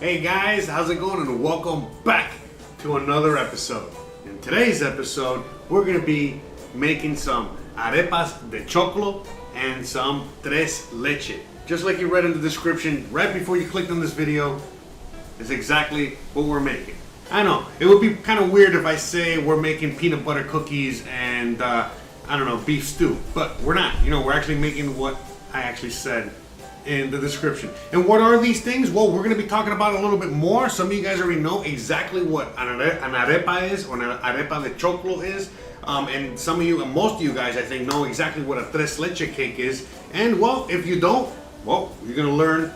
Hey guys, how's it going? And welcome back to another episode. In today's episode, we're going to be making some Arepas De Chócolo and some Tres Leche. Just like you read in the description, right before you clicked on this video, is exactly what we're making. I know, it would be kind of weird if I say we're making peanut butter cookies and, beef stew. But we're not. We're actually making what I actually said in the description. And what are these things? Well, we're going to be talking about it a little bit more. Some of you guys already know exactly what an arepa is, or an Arepa De Chócolo is. And some of you, and most of you guys, I think, know exactly what a Tres Leche Cake is. And, well, if you don't, well, you're going to learn,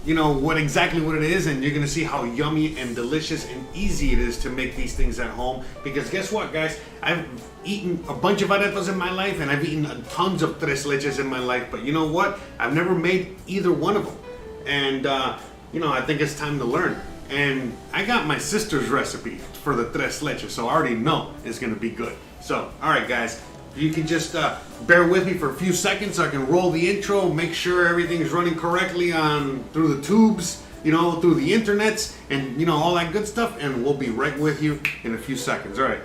what it is, and you're going to see how yummy and delicious and easy it is to make these things at home. Because guess what, guys? I've eaten a bunch of arepas in my life, and I've eaten tons of Tres Leches in my life, but you know what? I've never made either one of them. And, I think it's time to learn. And I got my sister's recipe for the Tres Leches, so I already know it's going to be good. So, alright guys, you can just bear with me for a few seconds so I can roll the intro, make sure everything is running correctly through the tubes, through the internets, and all that good stuff, and we'll be right with you in a few seconds. All right.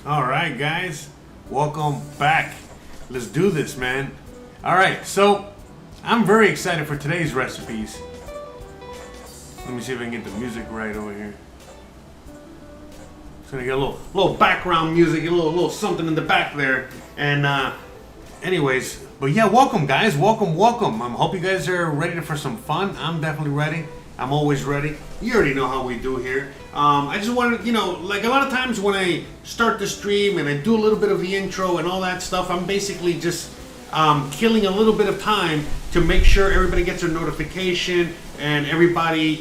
Alright guys, welcome back. Let's do this, man. Alright, so I'm very excited for today's recipes. Let me see if I can get the music right over here. Just gonna get a little background music, a little something in the back there. And anyways, but yeah, welcome guys, welcome. I hope you guys are ready for some fun. I'm definitely ready. I'm always ready. You already know how we do here. I just wanted, like a lot of times when I start the stream and I do a little bit of the intro and all that stuff, I'm basically just killing a little bit of time to make sure everybody gets their notification and everybody,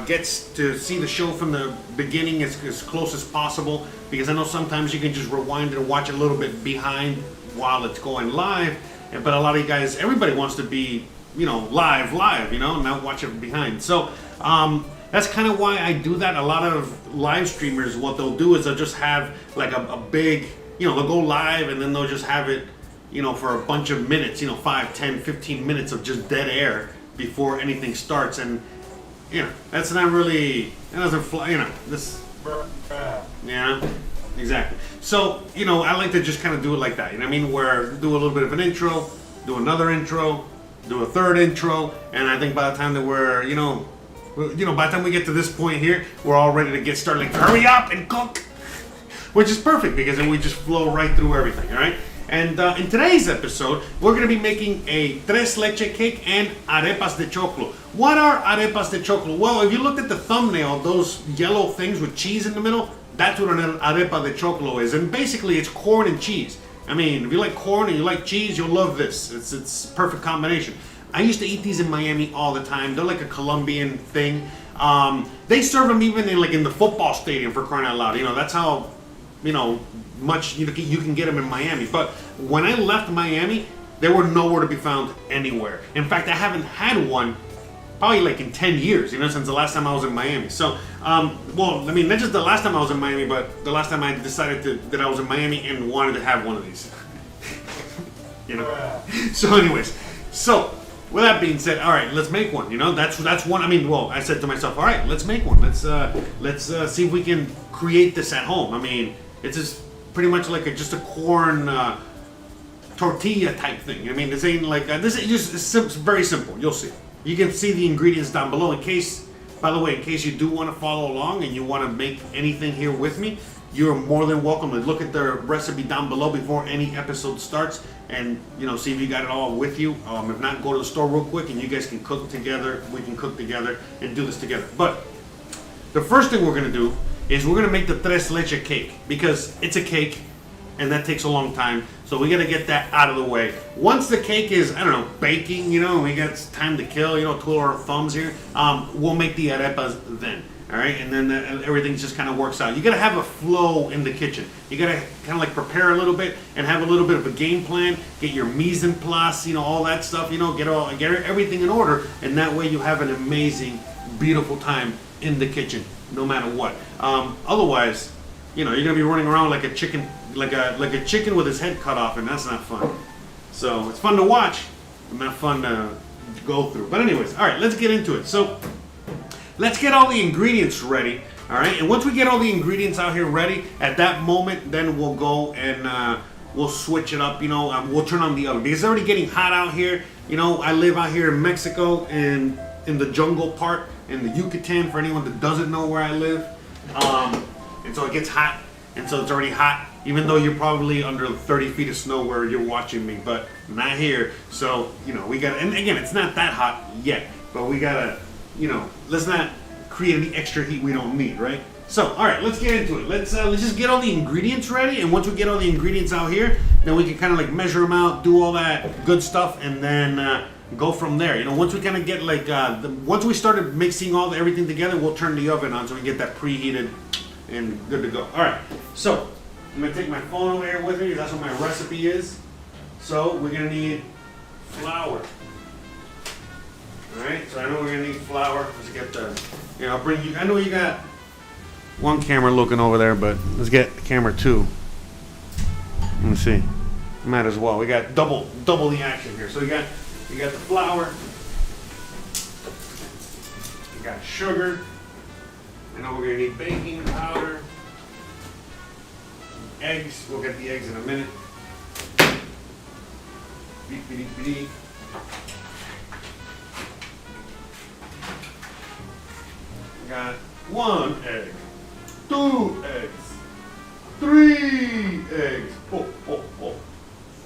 gets to see the show from the beginning as close as possible, because I know sometimes you can just rewind it and watch it a little bit behind while it's going live, but a lot of you guys, everybody wants to be, live, not watch it behind. So, that's kind of why I do that. A lot of live streamers, what they'll do is they'll just have like a big, they'll go live and then they'll just have it, for a bunch of minutes, 5, 10, 15 minutes of just dead air before anything starts. And, that's not really, that doesn't fly, this, yeah, exactly. So, I like to just kind of do it like that, where do a little bit of an intro, do another intro, do a third intro, and I think by the time that we're, by the time we get to this point here, we're all ready to get started. Like, hurry up and cook, which is perfect because then we just flow right through everything. All right. And in today's episode, we're going to be making a Tres Leche Cake and Arepas De Chócolo. What are Arepas De Chócolo? Well, if you looked at the thumbnail, those yellow things with cheese in the middle, that's what an Arepa De Chócolo is. And basically, it's corn and cheese. I mean, if you like corn and you like cheese, you'll love this. It's a perfect combination. I used to eat these in Miami all the time. They're like a Colombian thing. They serve them even in the football stadium, for crying out loud. That's how much you can get them in Miami. But when I left Miami, they were nowhere to be found anywhere. In fact, I haven't had one probably in 10 years, since the last time I was in Miami. So, not just the last time I was in Miami, but the last time I decided that I was in Miami and wanted to have one of these. So anyways, with that being said, all right, let's make one. That's one. I said to myself, all right, let's make one. Let's see if we can create this at home. It's just pretty much like just a corn tortilla type thing. This ain't this is just it's very simple. You'll see. You can see the ingredients down below. By the way, in case you do want to follow along and you want to make anything here with me, you're more than welcome to look at the recipe down below before any episode starts and see if you got it all with you. If not, go to the store real quick and you guys can cook together. We can cook together and do this together. But the first thing we're going to do is we're going to make the Tres Leche Cake because it's a cake and that takes a long time. So we got to get that out of the way. Once the cake is, baking, we got time to kill, twiddle our thumbs here, we'll make the arepas then. All right, and then everything just kind of works out. You got to have a flow in the kitchen. You got to kind of prepare a little bit and have a little bit of a game plan. Get your mise en place, all that stuff. Get everything in order, and that way you have an amazing, beautiful time in the kitchen, no matter what. Otherwise, you're gonna be running around like a chicken, like a chicken with his head cut off, and that's not fun. So it's fun to watch, but not fun to go through. But anyways, all right, let's get into it. So. Let's get all the ingredients ready, all right? And once we get all the ingredients out here ready, at that moment, then we'll go and we'll switch it up, we'll turn on the oven. Because it's already getting hot out here. I live out here in Mexico and in the jungle part, in the Yucatan, for anyone that doesn't know where I live. And so it gets hot, and so it's already hot, even though you're probably under 30 feet of snow where you're watching me, but not here. So, we gotta, and again, it's not that hot yet, but we gotta, let's not create any extra heat we don't need, right? So, all right, let's get into it. Let's just get all the ingredients ready, and once we get all the ingredients out here, then we can kind of measure them out, do all that good stuff, and then go from there. Once we kind of get once we started mixing everything together, we'll turn the oven on so we get that preheated and good to go. All right, so I'm gonna take my phone over here with me. That's what my recipe is. So we're gonna need flour. Alright, so I know we're gonna need flour. Let's get the, I'll bring you, I know you got one camera looking over there, but let's get camera 2. Let me see. Might as well. We got double the action here. So you got the flour, you got sugar. I know we're gonna need baking powder, eggs. We'll get the eggs in a minute. Beep. Got 1 egg, 2 eggs, 3 eggs,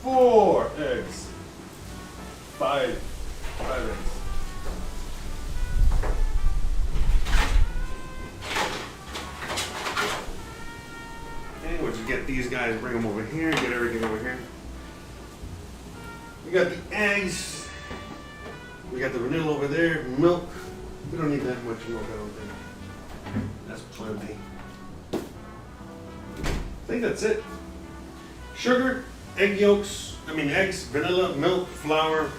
4 eggs, 5 eggs. And we'll just get these guys, bring them over here, get everything over here. We got the eggs, we got the vanilla over there, milk. We don't need that much milk, I don't think. That's plenty. I think that's it. Sugar, eggs, vanilla, milk, flour,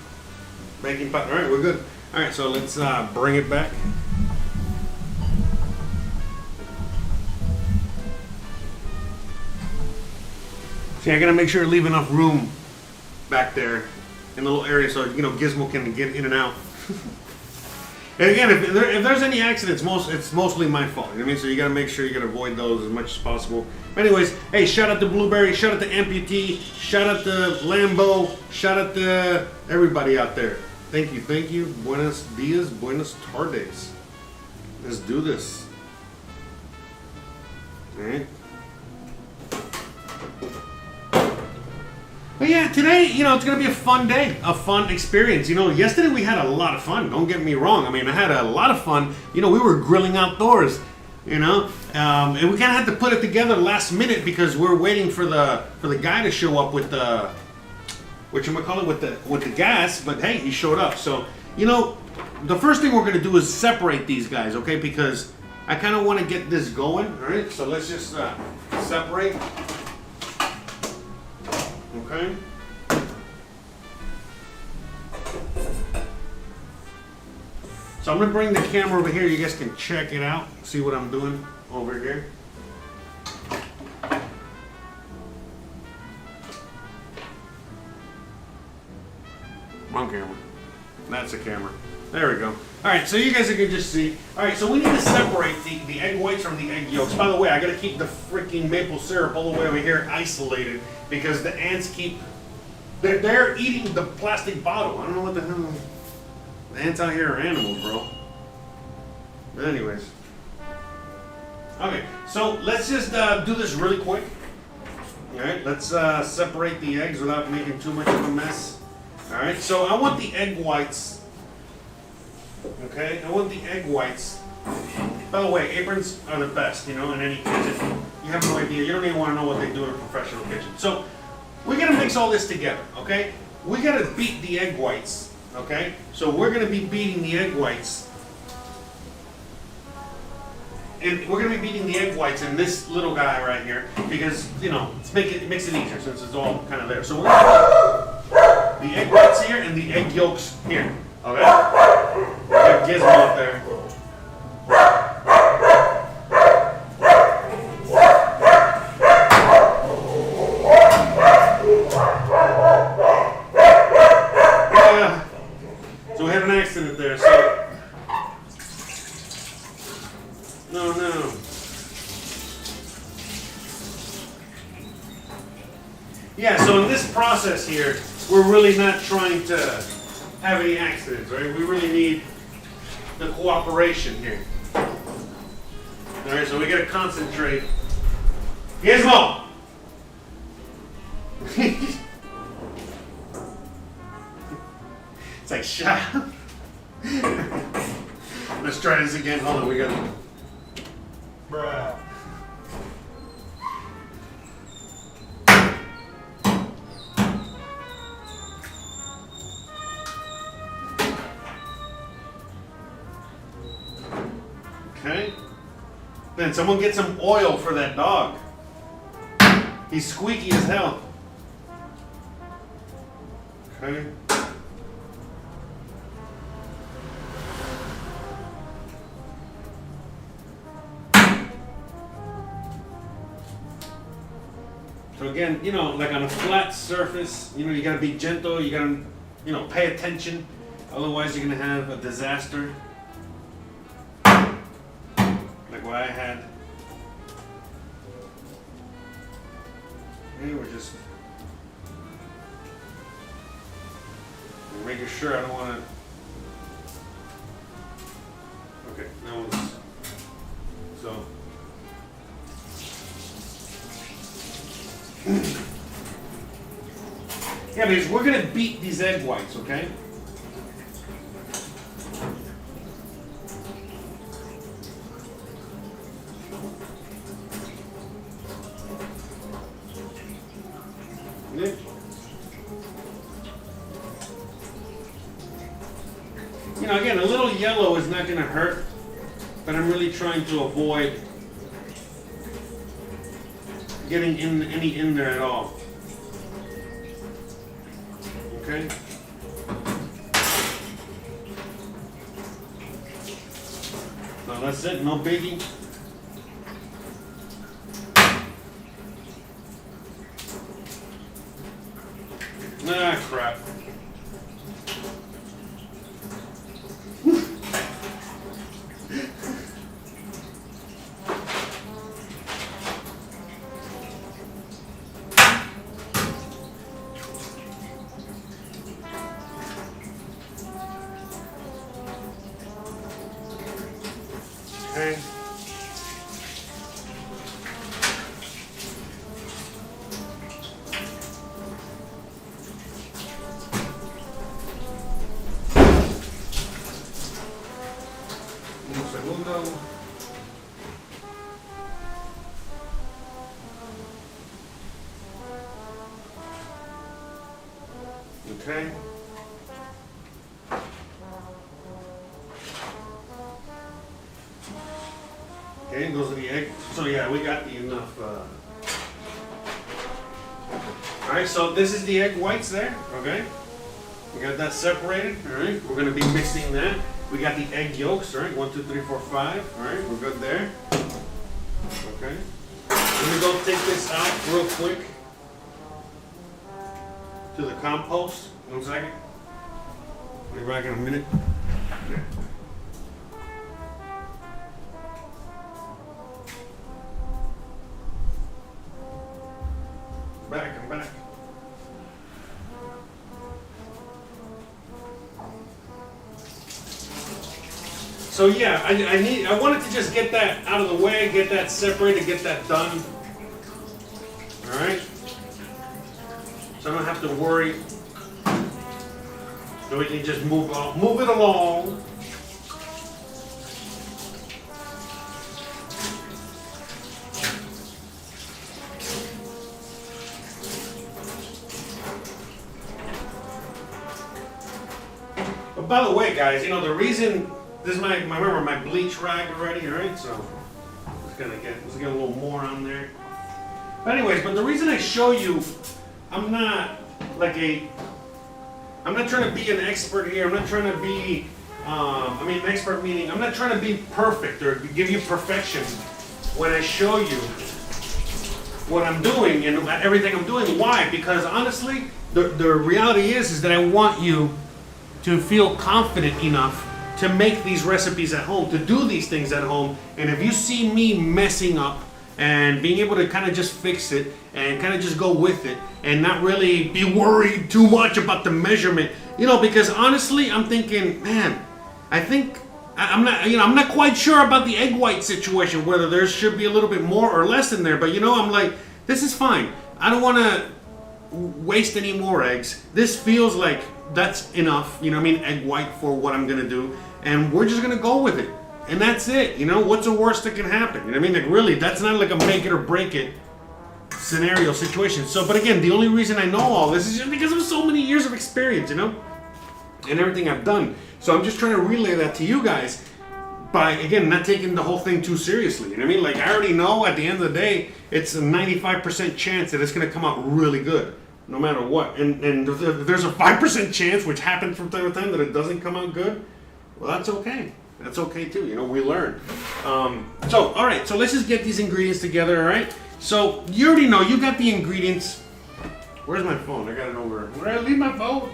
baking powder. All right, we're good. All right, so let's bring it back. See, I gotta make sure to leave enough room back there in the little area so Gizmo can get in and out. And again, if there's any accidents, it's mostly my fault. You know what I mean? So you gotta make sure you gotta avoid those as much as possible. But anyways, hey, shout out to Blueberry, shout out to Amputee, shout out to Lambo, shout out to everybody out there. Thank you. Buenos dias, buenas tardes. Let's do this. All right. But yeah, today, it's going to be a fun day, a fun experience. Yesterday we had a lot of fun. Don't get me wrong. I mean, I had a lot of fun. We were grilling outdoors, and we kind of had to put it together last minute because we're waiting for the guy to show up with the, with the gas. But hey, he showed up. So, the first thing we're going to do is separate these guys, okay? Because I kind of want to get this going, all right? So let's just separate. Okay. So I'm going to bring the camera over here. You guys can check it out. See what I'm doing over here. Wrong camera. That's a camera. There we go. All right, so you guys can just see. All right, so we need to separate the egg whites from the egg yolks. By the way, I got to keep the freaking maple syrup all the way over here isolated because the ants they're eating the plastic bottle. I don't know what the hell. The ants out here are animals, bro. But anyways. Okay, so let's just do this really quick. All right, let's separate the eggs without making too much of a mess. All right, so I want the egg whites. Okay, I want the egg whites. By the way, aprons are the best, in any kitchen. You have no idea. You don't even want to know what they do in a professional kitchen. So we're gonna mix all this together, okay? We gotta beat the egg whites, okay? So we're gonna be beating the egg whites. And we're gonna be beating the egg whites in this little guy right here because, it makes it easier since it's all kind of there. So we're gonna put the egg whites here and the egg yolks here, okay? We got Gizmo up there. Yeah. So we had an accident there, so. No. Yeah, so in this process here, we're really not trying to have any accidents, right? We really need the cooperation here. All right, so we gotta concentrate. Gizmo! It's like, shut up. Let's try this again. Hold on, we got. Bruh. Okay. Then someone get some oil for that dog. He's squeaky as hell. Okay. So again, like on a flat surface, you gotta be gentle, you gotta, pay attention. Otherwise you're gonna have a disaster. Like what I had. Okay, we're just making sure I don't want to. Okay, that one's so. Yeah, because we're gonna beat these egg whites, okay? Again, a little yellow is not going to hurt, but I'm really trying to avoid getting any in there at all. Okay? So that's it, no biggie. Ah, crap. Okay. Un segundo. Okay. Okay, those are the eggs. So yeah, we got the enough. All right, so this is the egg whites there. Okay, we got that separated. All right, we're gonna be mixing that. We got the egg yolks. All right, 1, 2, 3, 4, 5. All right, we're good there. Okay, let me go take this out real quick to the compost. 1 second. I'll be back in a minute. I'm back. So yeah, I wanted to just get that out of the way, get that separated, get that done. All right. So I don't have to worry. So we can just move it along. But by the way, guys, you know the reason this is my bleach rag already, all right? So let's get a little more on there. But anyways, but the reason I show you, I'm not trying to be an expert here. I'm not trying to be, an expert meaning I'm not trying to be perfect or give you perfection when I show you what I'm doing and everything I'm doing. Why? Because honestly, the reality is that I want you to feel confident enough to make these recipes at home, to do these things at home. And if you see me messing up and being able to kind of just fix it and kind of just go with it and not really be worried too much about the measurement, you know, because honestly, I'm thinking, man, I'm not quite sure about the egg white situation, whether there should be a little bit more or less in there, but you know, I'm like, this is fine. I don't want to waste any more eggs. This feels like that's enough, you know what I mean, egg white for what I'm gonna do, and we're just gonna go with it, and that's it. You know, what's the worst that can happen? You know what I mean? Like really, that's not like a make it or break it scenario situation. So, but again, the only reason I know all this is just because of so many years of experience, you know, and everything I've done. So I'm just trying to relay that to you guys by, again, not taking the whole thing too seriously. You know what I mean? Like I already know at the end of the day, it's a 95% chance that it's gonna come out really good, no matter what. And if there's a 5% chance, which happens from time to time, that it doesn't come out good, well, that's okay. That's okay too. You know, we learn. So, all right. So let's just get these ingredients together. All right. So you already know you got the ingredients. Where's my phone? I got it over. Where did I leave my phone?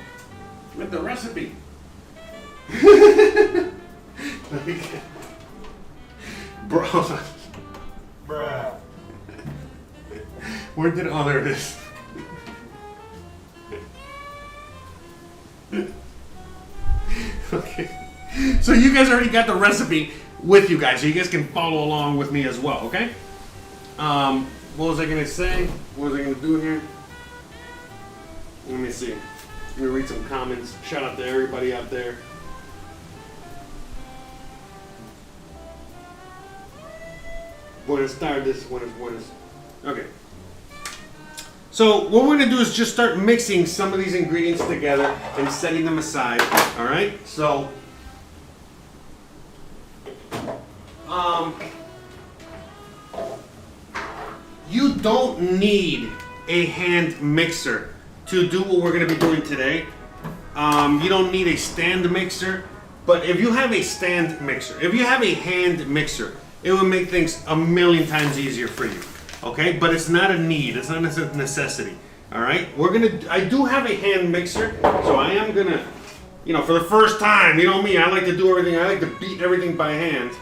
With the recipe. Bro. Bruh. Where did? Oh, there it is. Okay, so you guys already got the recipe with you guys, so you guys can follow along with me as well, okay? What was I gonna say? What was I gonna do here? Let me see. Let me read some comments. Shout out to everybody out there. Buenas tardes. Buenas. Okay. So what we're gonna do is just start mixing some of these ingredients together and setting them aside. All right. So, you don't need a hand mixer to do what we're gonna be doing today. You don't need a stand mixer, but if you have a stand mixer, if you have a hand mixer, it will make things a million times easier for you. Okay, but it's not a need. It's not a necessity. All right, I do have a hand mixer, so I am gonna, for the first time, you know me, I like to do everything, I like to beat everything by hand.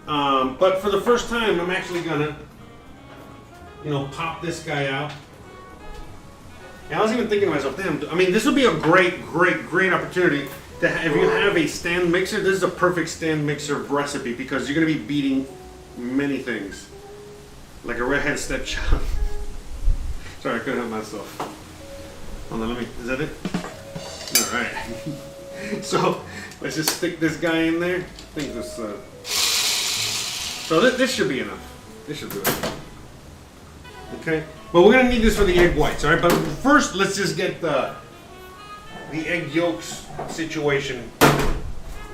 But for the first time, I'm actually gonna, pop this guy out. And I was even thinking to myself, damn, I mean, this would be a great opportunity to if you have a stand mixer, this is a perfect stand mixer recipe because you're gonna be beating many things. Like a redhead stepchild. Sorry, I couldn't help myself. Hold on, is that it? Alright. So, let's just stick this guy in there. I think this, so this should be enough. This should do it. Okay? But we're gonna need this for the egg whites, alright? But first, let's just get the egg yolks situation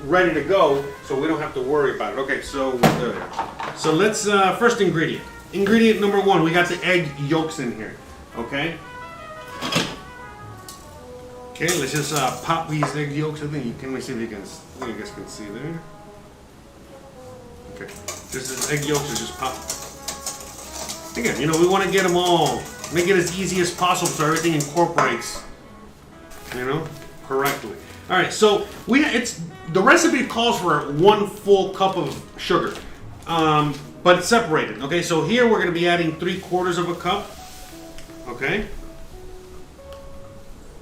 ready to go so we don't have to worry about it. Okay, so let's, first ingredient. Ingredient number 1, we got the egg yolks in here. Okay? Okay, let's just pop these egg yolks. I think let me see if you guys can see there. Okay, this egg yolks are just pop. Again, we want to get them all, make it as easy as possible so everything incorporates, correctly. All right, so the recipe calls for 1 full cup of sugar, but it's separated. Okay, so here we're going to be adding 3/4 of a cup. Okay.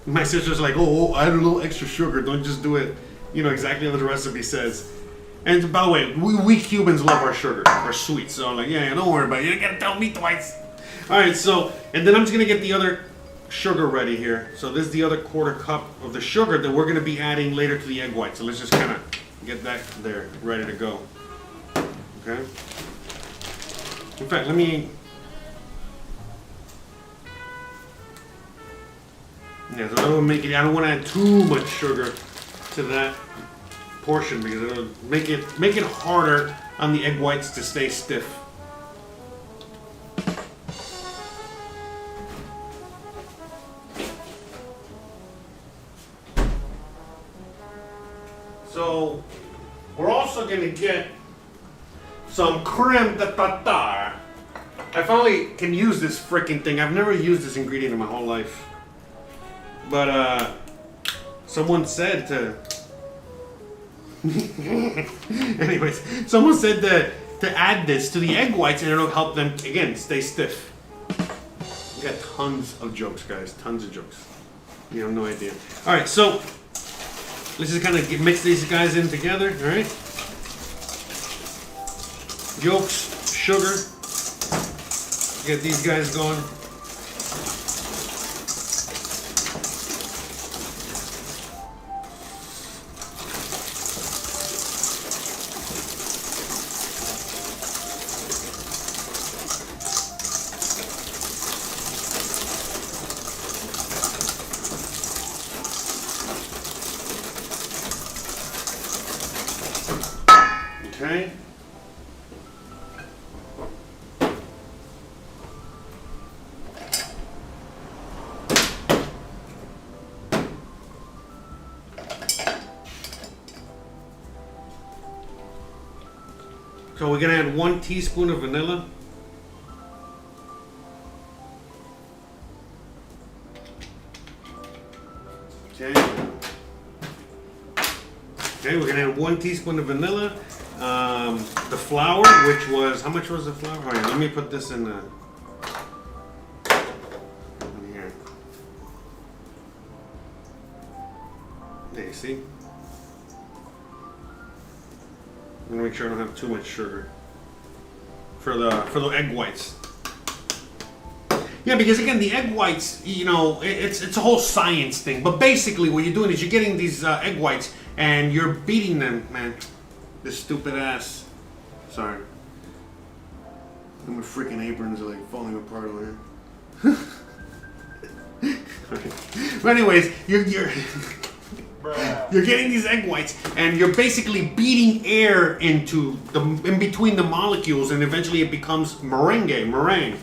My sister's like, oh, add a little extra sugar. Don't just do it, exactly what the recipe says. And by the way, we Cubans love our sugar, our sweets. So I'm like, yeah, don't worry about it. You ain't gotta tell me twice. All right, so, and then I'm just gonna get the other sugar ready here. So this is the other 1/4 cup of the sugar that we're gonna be adding later to the egg white. So let's just kind of get that there, ready to go. Okay. In fact, let me. Yeah, so that will make it. I don't want to add too much sugar to that portion because it'll make it harder on the egg whites to stay stiff. So we're also gonna get some creme de tartare. I finally can use this freaking thing. I've never used this ingredient in my whole life. But someone said to anyways, someone said to add this to the egg whites and it'll help them again stay stiff. We got tons of jokes, guys, tons of jokes. You have no idea. Alright, so let's just kind of mix these guys in together, alright? Yolks, sugar. Get these guys going. Okay. So we're gonna add 1 teaspoon of vanilla. Okay. Okay, we're gonna add 1 teaspoon of vanilla. The flour, which was, how much was the flour? All right, let me put this in here. There, you see? I'm gonna make sure I don't have too much sugar for the egg whites. Yeah, because again, the egg whites, it's a whole science thing. But basically, what you're doing is you're getting these egg whites and you're beating them, man. This stupid ass. Sorry. My freaking aprons are like falling apart over here. But anyways, you're getting these egg whites and you're basically beating air in between the molecules and eventually it becomes meringue.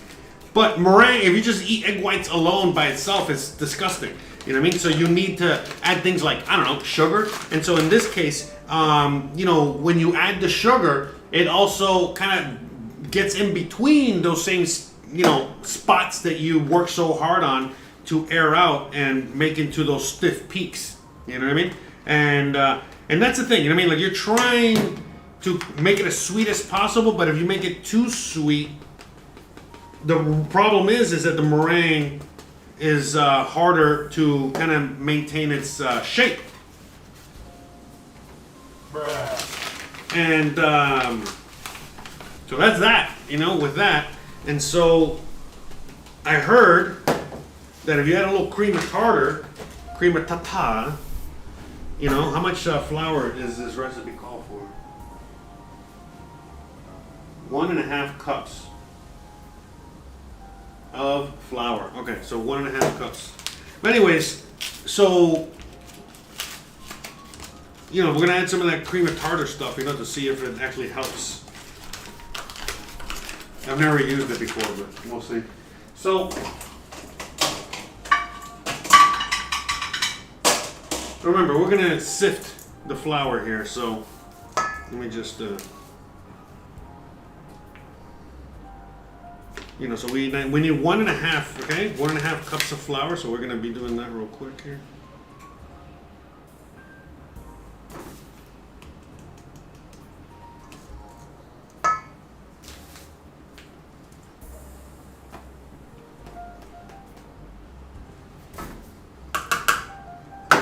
But meringue, if you just eat egg whites alone by itself, it's disgusting. You know what I mean? So you need to add things like, I don't know, sugar. And so in this case, when you add the sugar, it also kind of gets in between those same spots that you work so hard on to air out and make into those stiff peaks. You know what I mean? And that's the thing. You know what I mean? Like, you're trying to make it as sweet as possible, but if you make it too sweet, the problem is that the meringue is harder to kind of maintain its shape. And so that's that, with that. And so I heard that if you add a little cream of tartar, cream of tartar, how much flour is this recipe call for? 1.5 cups of flour. Okay, so 1.5 cups. But anyways, so we're gonna add some of that cream of tartar stuff, to see if it actually helps. I've never used it before, but we'll see. So remember, we're gonna sift the flour here. So let me just so we need 1.5, okay? 1.5 cups of flour, so we're gonna be doing that real quick here.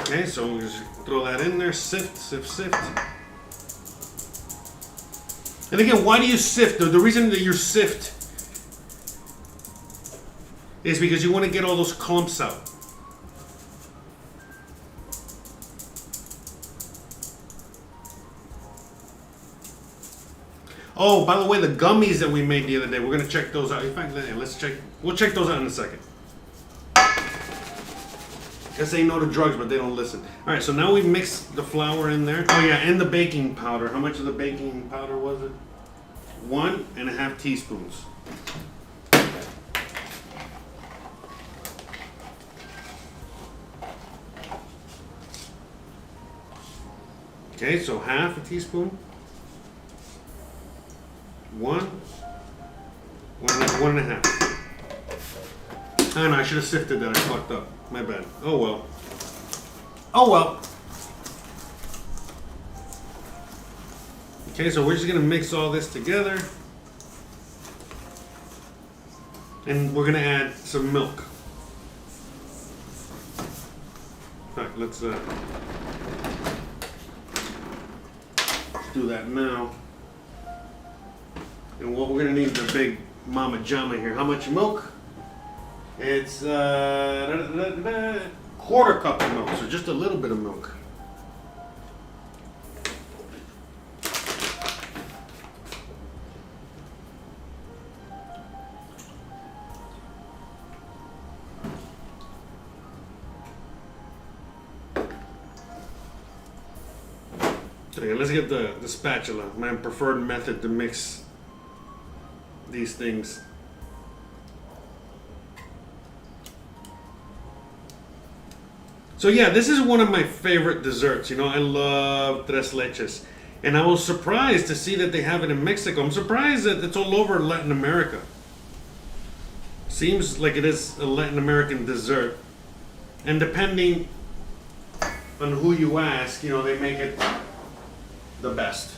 Okay, so we'll just throw that in there, sift. And again, why do you sift? The reason that you sift is because you want to get all those clumps out. Oh, by the way, the gummies that we made the other day, we're going to check those out. In fact, we'll check those out in a second. Guess they know the drugs, but they don't listen. All right, so now we mix the flour in there. Oh yeah, and the baking powder. How much of the baking powder was it? 1.5 teaspoons. Okay, so 1/2 teaspoon. 1.5. Oh no, I should have sifted that. I fucked up. My bad. Oh well. Okay, so we're just gonna mix all this together, and we're gonna add some milk. All right, let's do that now. And what we're gonna need the big mama jama here. How much milk? It's 1/4 cup of milk, so just a little bit of milk. Okay, let's get the spatula, my preferred method to mix these things. So yeah, this is one of my favorite desserts. I love Tres Leches. And I was surprised to see that they have it in Mexico. I'm surprised that it's all over Latin America. Seems like it is a Latin American dessert. And depending on who you ask, they make it the best.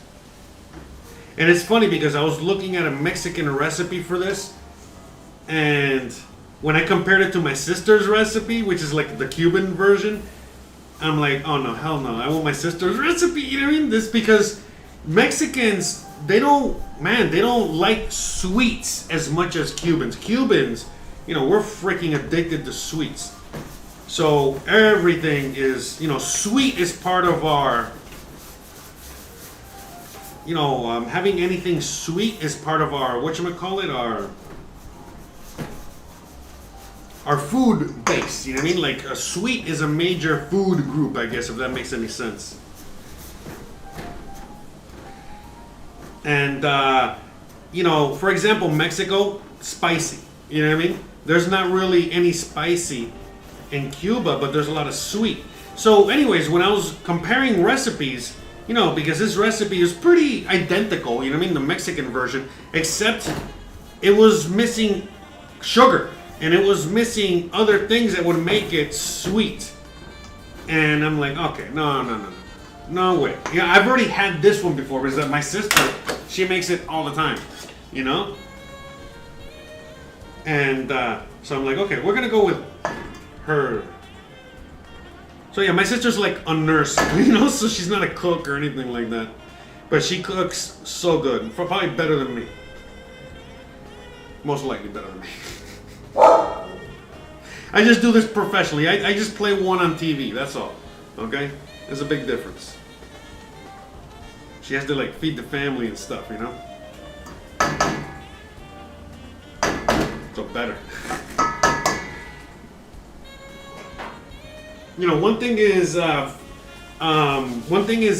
And it's funny because I was looking at a Mexican recipe for this, and when I compared it to my sister's recipe, which is like the Cuban version, I'm like, oh no, hell no, I want my sister's recipe. You know what I mean? This because Mexicans, they don't like sweets as much as Cubans. Cubans, we're freaking addicted to sweets. So everything is, sweet is part of our, having anything sweet is part of our, our food base. You know what I mean? Like a sweet is a major food group, I guess, if that makes any sense. And, for example, Mexico, spicy. You know what I mean? There's not really any spicy in Cuba, but there's a lot of sweet. So anyways, when I was comparing recipes, because this recipe is pretty identical, the Mexican version, except it was missing sugar, and it was missing other things that would make it sweet. And I'm like, okay, no way. Yeah, I've already had this one before because my sister, she makes it all the time, you know. And so I'm like, okay, we're gonna go with her. So yeah, my sister's like a nurse, you know, so she's not a cook or anything like that. But she cooks so good, probably better than me. Most likely better than me. I just do this professionally. I just play one on TV, that's all. Okay? There's a big difference. She has to like feed the family and stuff, you know? So better. You know, one thing is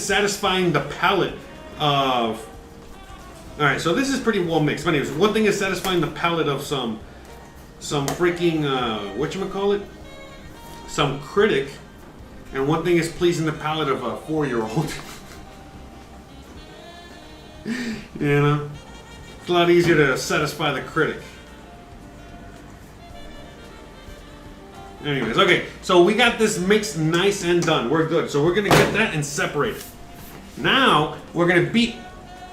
satisfying the palate of. All right, so this is pretty well mixed. But anyways, one thing is satisfying the palate of some freaking whatchamacallit? Some critic, and one thing is pleasing the palate of a 4-year-old. You know, it's a lot easier to satisfy the critic. Anyways, okay, so we got this mixed nice and done. We're good. So we're gonna get that and separate it. Now we're gonna beat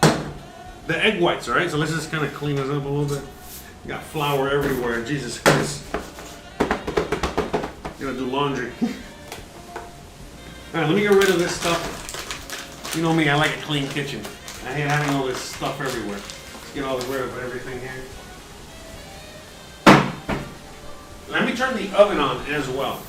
the egg whites, all right? So let's just kind of clean this up a little bit. We got flour everywhere, Jesus Christ. Gotta do laundry. All right, let me get rid of this stuff. You know me, I like a clean kitchen. I hate having all this stuff everywhere. Let's get all rid of everything here. Let me turn the oven on as well.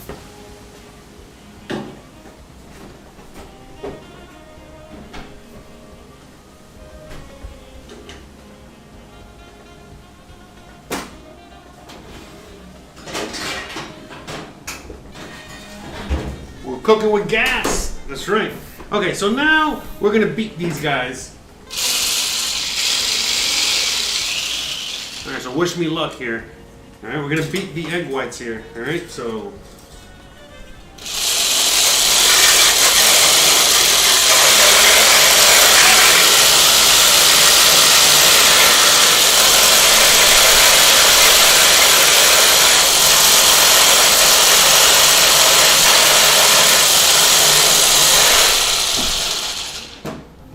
We're cooking with gas. That's right. Okay, so now we're gonna beat these guys. All right, so wish me luck here. All right, we're gonna beat the egg whites here. All right, so. All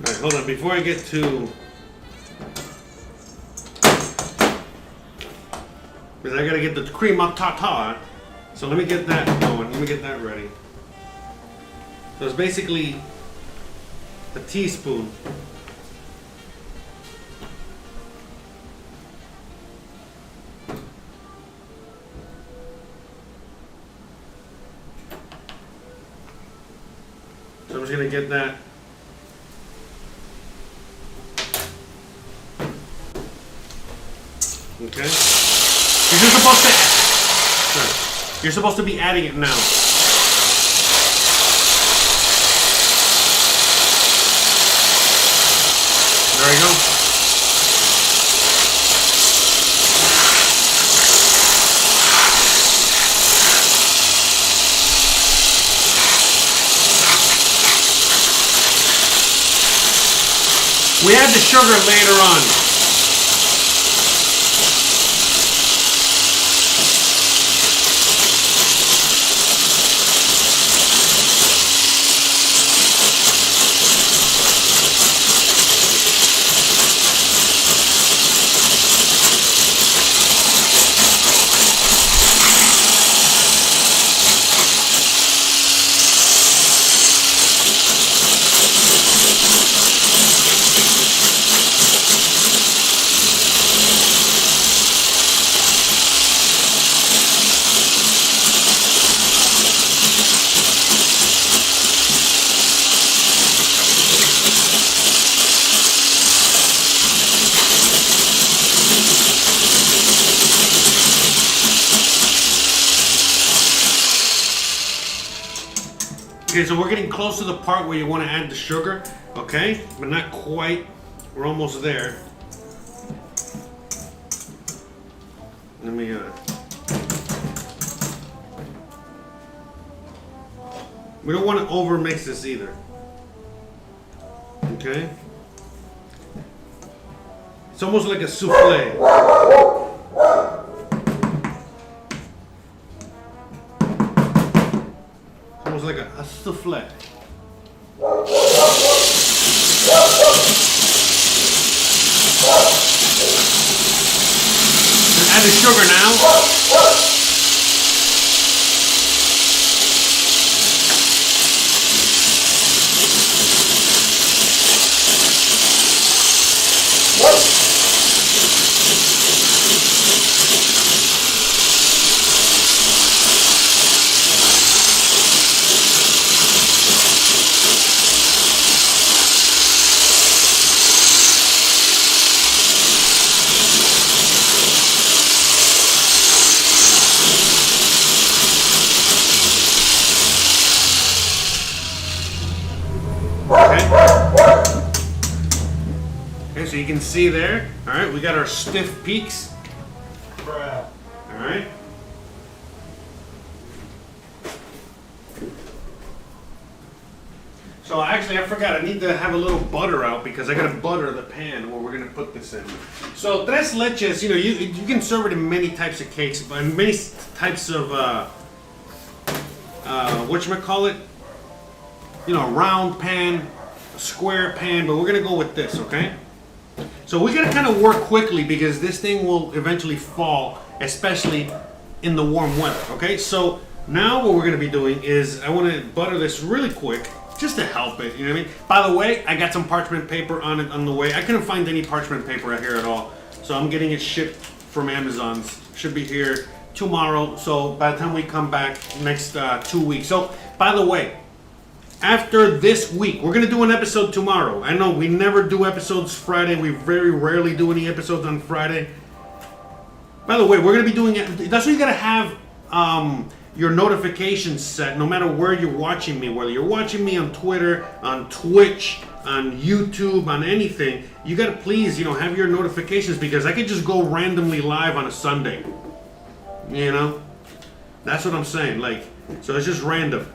right, hold on. Before I get to. Because I gotta get the cream of tartar. So let me get that going. Let me get that ready. So it's basically a teaspoon. So I'm just gonna get that. Okay. You're supposed to be adding it now. There you go. We add the sugar later on. Okay, so we're getting close to the part where you want to add the sugar, okay? But not quite. We're almost there. Let me, we don't want to over mix this either. Okay? It's almost like a souffle. a souffle. Add the sugar now. Okay, so you can see there. All right, we got our stiff peaks. All right. So actually, I forgot. I need to have a little butter out because I gotta butter the pan where we're gonna put this in. So tres leches, you know, you can serve it in many types of cakes, but in many types of whatchamacallit, you know, round pan, square pan, but we're gonna go with this, okay? So we gotta kind of work quickly because this thing will eventually fall, especially in the warm weather, okay? So now what we're gonna be doing is I wanna butter this really quick just to help it, you know what I mean? By the way, I got some parchment paper on it on the way. I couldn't find any parchment paper out here at all, so I'm getting it shipped from Amazon. Should be here tomorrow, so by the time we come back next 2 weeks. So, by the way, after this week, we're gonna do an episode tomorrow. I know we never do episodes Friday. We very rarely do any episodes on Friday. By the way, we're gonna be doing it. That's why you gotta have your notifications set no matter where you're watching me, whether you're watching me on Twitter, on Twitch, on YouTube, on anything. You gotta please, you know, have your notifications because I could just go randomly live on a Sunday. You know? That's what I'm saying. Like, so it's just random.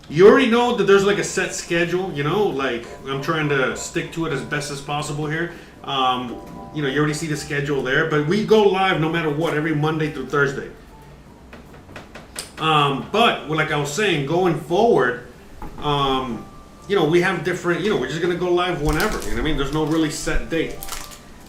You already know that there's like a set schedule, you know, like I'm trying to stick to it as best as possible here. You know, you already see the schedule there, but we go live no matter what, every Monday through Thursday. But like I was saying, going forward, you know, we have different, you know, we're just going to go live whenever, you know what I mean? There's no really set date.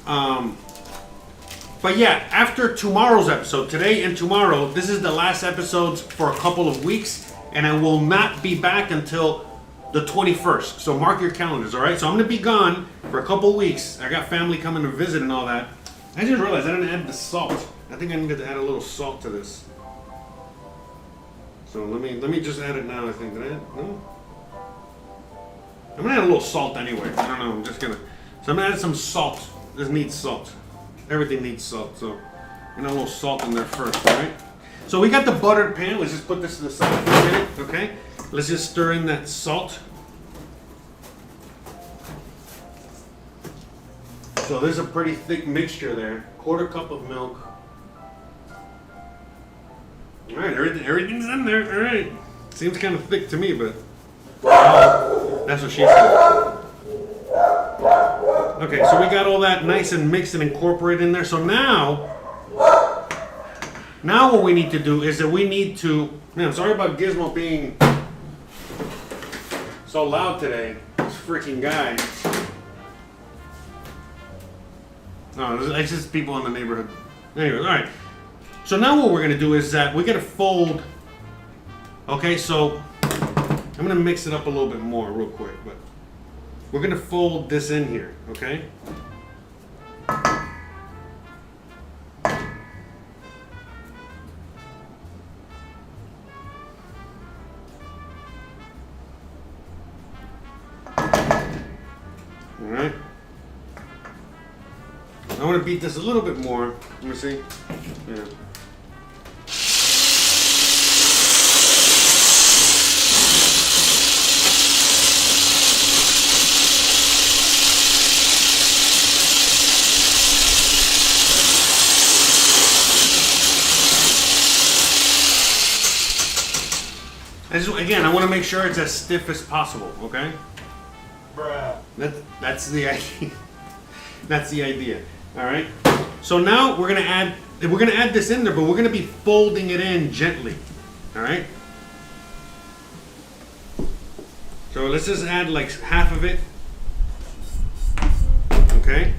But yeah, after tomorrow's episode, today and tomorrow, this is the last episodes for a couple of weeks, and I will not be back until the 21st. So mark your calendars, all right? So I'm going to be gone for a couple of weeks. I got family coming to visit and all that. I just realized I didn't add the salt. I think I need to add a little salt to this. So let me just add it now, I think. Did I add? No? I'm gonna add a little salt anyway. I don't know, I'm just gonna. So I'm gonna add some salt. This needs salt. Everything needs salt, so I'm gonna add a little salt in there first, alright? So we got the buttered pan. Let's just put this to the side for a minute, okay? Let's just stir in that salt. So there's a pretty thick mixture there. 1/4 cup of milk. All right, everything's in there. All right, seems kind of thick to me, but that's what she said. Okay, so we got all that nice and mixed and incorporated in there. So now what we need to do is that we need to. Man, I'm sorry about Gizmo being so loud today. This freaking guy. Oh, it's just people in the neighborhood. Anyway, all right. So now what we're going to do is that we're going to fold. Okay, so I'm going to mix it up a little bit more real quick, but we're going to fold this in here, okay? All right. I want to beat this a little bit more. Let me see. Yeah. Again, I want to make sure it's as stiff as possible, okay? Bruh. That's the idea. That's the idea. All right. So now we're gonna add this in there, but we're gonna be folding it in gently. All right. So let's just add like half of it. Okay.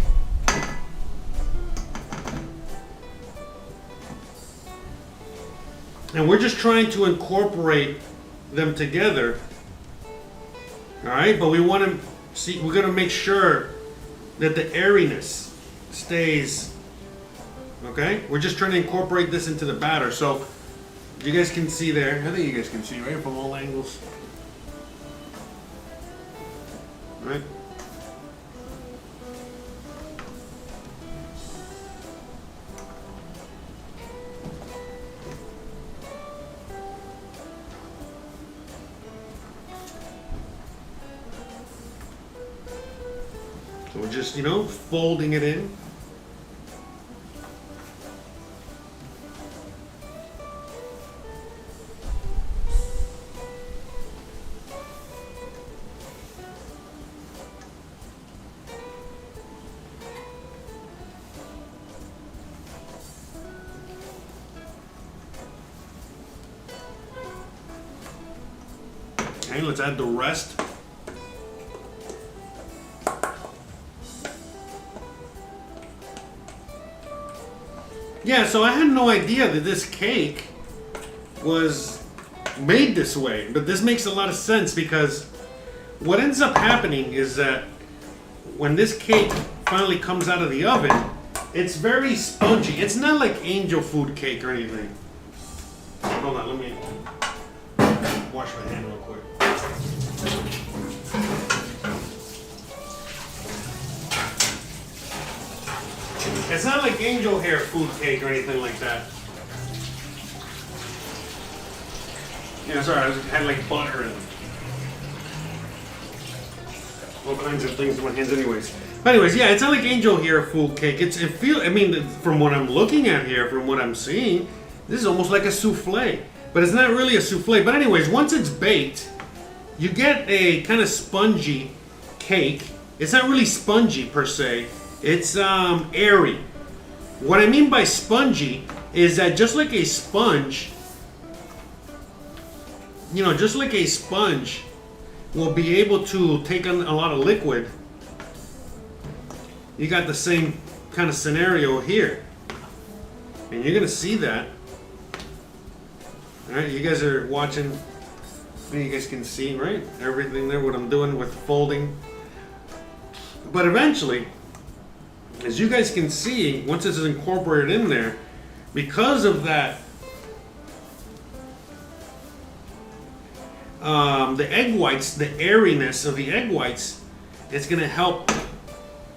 And we're just trying to incorporate them together. All right, but we want to see, we're going to make sure that the airiness stays. Okay, we're just trying to incorporate this into the batter. So you guys can see there. I think you guys can see right from all angles. All right. So we're just, folding it in. Okay, let's add the rest. Yeah, so I had no idea that this cake was made this way, but this makes a lot of sense because what ends up happening is that when this cake finally comes out of the oven, it's very spongy. It's not like angel food cake or anything. Hold on, let me wash my hand real quick. It's not like angel hair food cake or anything like that. Yeah, sorry, I had like butter and all kinds of things in my hands anyways. But anyways, yeah, it's not like angel hair food cake. From what I'm looking at here, from what I'm seeing, this is almost like a souffle. But it's not really a souffle. But anyways, once it's baked, you get a kind of spongy cake. It's not really spongy per se. It's airy. What I mean by spongy is that just like a sponge, just like a sponge will be able to take on a lot of liquid, you got the same kind of scenario here. And you're going to see that. All right, you guys are watching. You guys can see, right? Everything there, what I'm doing with folding. But eventually, as you guys can see, once this is incorporated in there, because of that, the egg whites, the airiness of the egg whites, it's gonna help,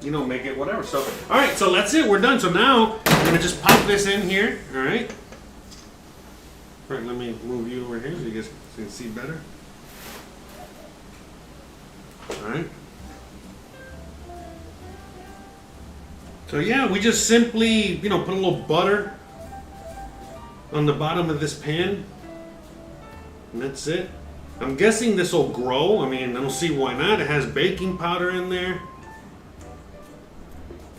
make it whatever. So, all right, so that's it. We're done. So now I'm gonna just pop this in here. All right. All right. Let me move you over here so you guys can see better. All right. So yeah, we just simply, put a little butter on the bottom of this pan. And that's it. I'm guessing this will grow. I mean, I don't see why not. It has baking powder in there.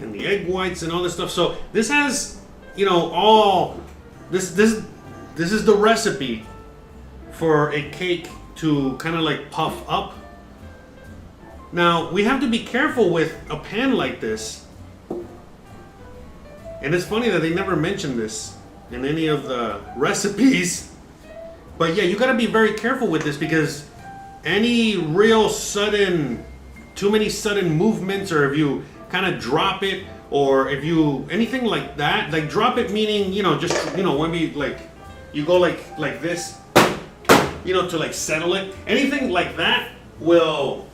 And the egg whites and all this stuff. So this has, this is the recipe for a cake to kind of like puff up. Now, we have to be careful with a pan like this. And it's funny that they never mentioned this in any of the recipes. But yeah, you gotta be very careful with this because any real too many sudden movements, or if you kind of drop it, or if you, anything like that, like drop it meaning, when we like, you go like this, to like settle it. Anything like that will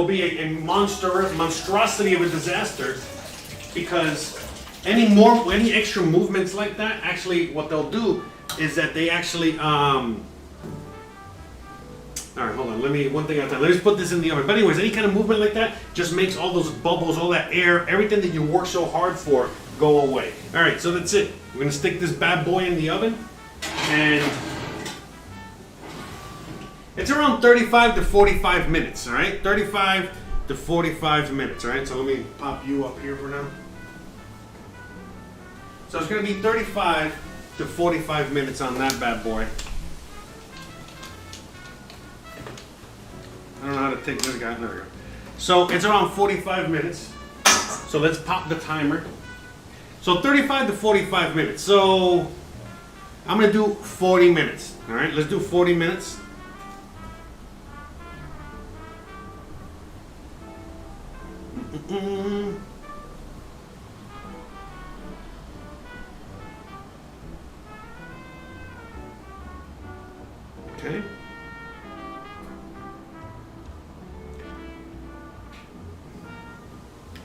be a monstrosity of a disaster, because any extra movements like that, actually what they'll do is that they actually all right, hold on, one thing at a time. Let me just put this in the oven. But anyways, any kind of movement like that just makes all those bubbles, all that air, everything that you work so hard for go away. All right, so that's it. We're gonna stick this bad boy in the oven, and it's around 35 to 45 minutes, all right? 35 to 45 minutes, all right? So let me pop you up here for now. So it's gonna be 35 to 45 minutes on that bad boy. take this guy. There we go. So it's around 45 minutes. So let's pop the timer. So 35 to 45 minutes. So I'm gonna do 40 minutes. All right, let's do 40 minutes. Okay.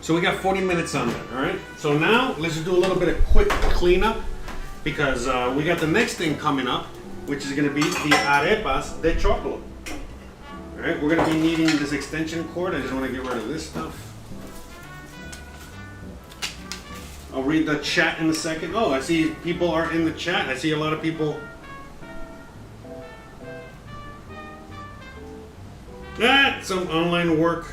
So we got 40 minutes on that, all right? So now let's just do a little bit of quick cleanup because we got the next thing coming up, which is gonna be the Arepas De Chócolo. All right, we're gonna be needing this extension cord. I just wanna get rid of this stuff. I'll read the chat in a second. Oh, I see people are in the chat. I see a lot of people. Some online work.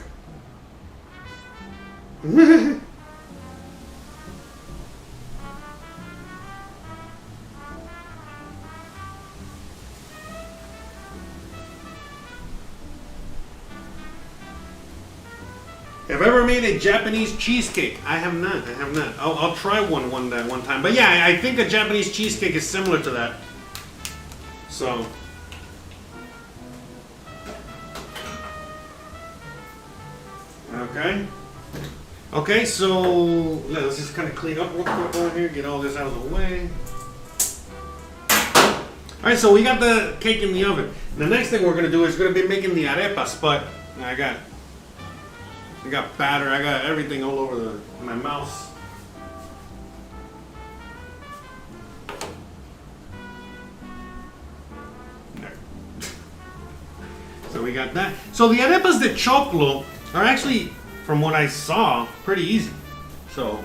Have I ever made a Japanese cheesecake? I have not. I have not. I'll try one time. But yeah, I think a Japanese cheesecake is similar to that. So. Okay. Okay, so let's just kind of clean up real quick over here, get all this out of the way. Alright, so we got the cake in the oven. The next thing we're going to do is going to be making the arepas, but I got batter, I got everything all over my mouse. So we got that. So the Arepas De Chócolo are actually, from what I saw, pretty easy. So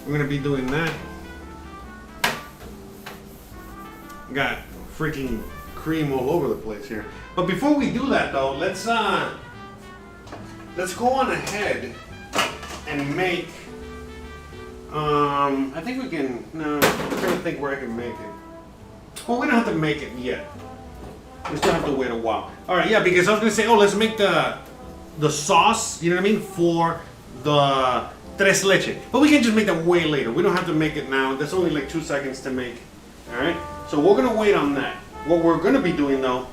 we're gonna be doing that. Got freaking cream all over the place here. But before we do that though, let's go on ahead and make I think we can no, I'm trying to think where I can make it. Well, we don't have to make it yet. We still have to wait a while. Alright, yeah, because I was gonna say, oh, let's make the sauce, you know what I mean, for the Tres Leche. But we can just make that way later. We don't have to make it now. That's only like 2 seconds to make. Alright? So we're going to wait on that. What we're going to be doing though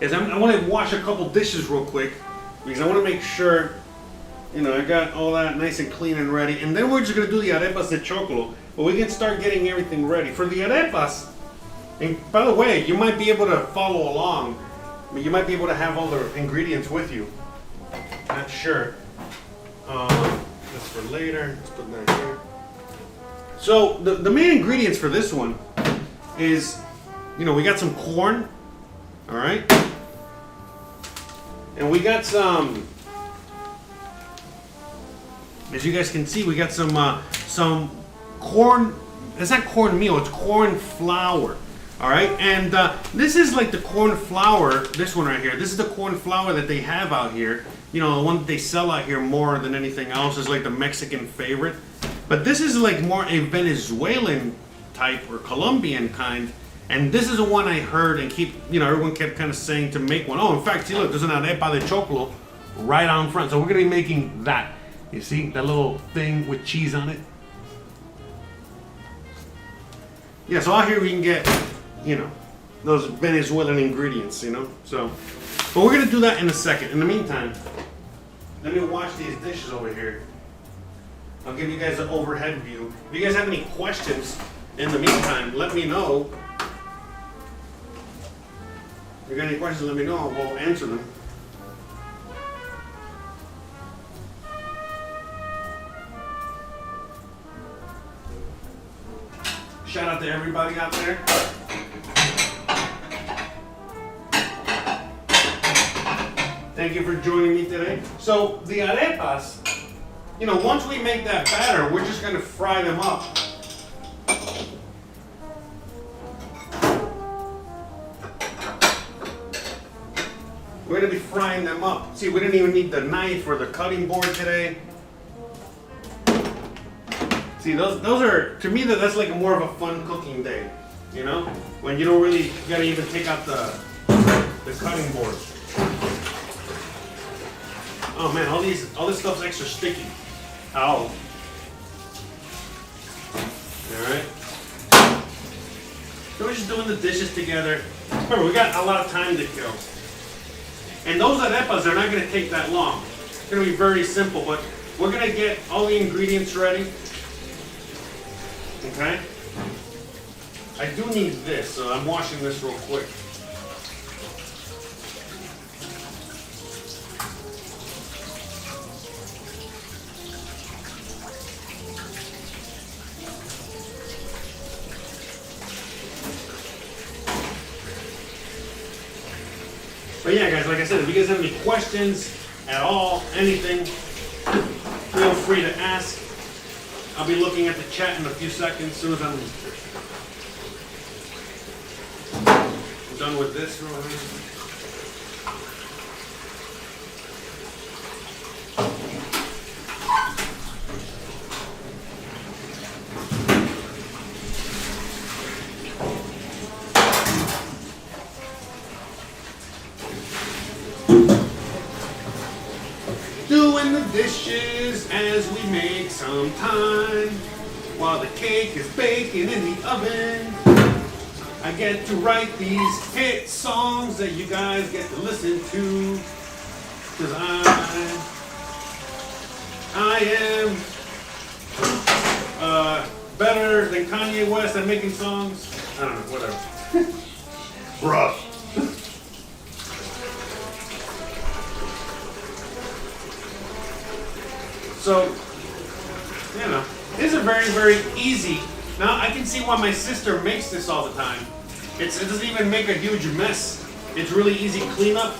is I want to wash a couple dishes real quick because I want to make sure, you know, I got all that nice and clean and ready. And then we're just going to do the Arepas De Chócolo. But we can start getting everything ready. For the arepas, and by the way, you might be able to follow along. I mean, you might be able to have all the ingredients with you. Not sure. That's for later. Let's put that here. So the main ingredients for this one is, you know, we got some corn, all right, and we got some. As you guys can see, we got some corn. It's not cornmeal. It's corn flour. All right, and this is like the corn flour, this one right here. This is the corn flour that they have out here. You know, the one that they sell out here more than anything else is like the Mexican favorite. But this is like more a Venezuelan type or Colombian kind. And this is the one I heard and everyone kept kind of saying to make one. Oh, in fact, see, look, there's an Arepa De Chócolo right on front. So we're going to be making that. You see that little thing with cheese on it? Yeah, so out here we can get, you know, those Venezuelan ingredients, you know. So, but we're gonna do that in a second. In the meantime, let me wash these dishes over here. I'll give you guys an overhead view. If you guys have any questions in the meantime, let me know. If you got any questions, let me know. We'll answer them. Shout out to everybody out there. Thank you for joining me today. So the arepas, you know, once we make that batter, we're just going to fry them up. We're going to be frying them up. See, we didn't even need the knife or the cutting board today. See, those are, to me, that's like more of a fun cooking day, you know? When you don't really, you gotta even take out the cutting board. Oh man, all this stuff's extra sticky. Ow. Alright. So we're just doing the dishes together. Remember, we got a lot of time to kill. And those arepas are not going to take that long. It's going to be very simple, but we're going to get all the ingredients ready. Okay? I do need this, so I'm washing this real quick. But yeah, guys, like I said, if you guys have any questions at all, anything, feel free to ask. I'll be looking at the chat in a few seconds as soon as I'm done with this. Doing the dishes as we make some time while the cake is baking in the oven. I get to write these hit songs that you guys get to listen to, because I am better than Kanye West at making songs. I don't know, whatever. Bruh. So, you know, these are very, very easy. Now, I can see why my sister makes this all the time. It doesn't even make a huge mess. It's really easy cleanup.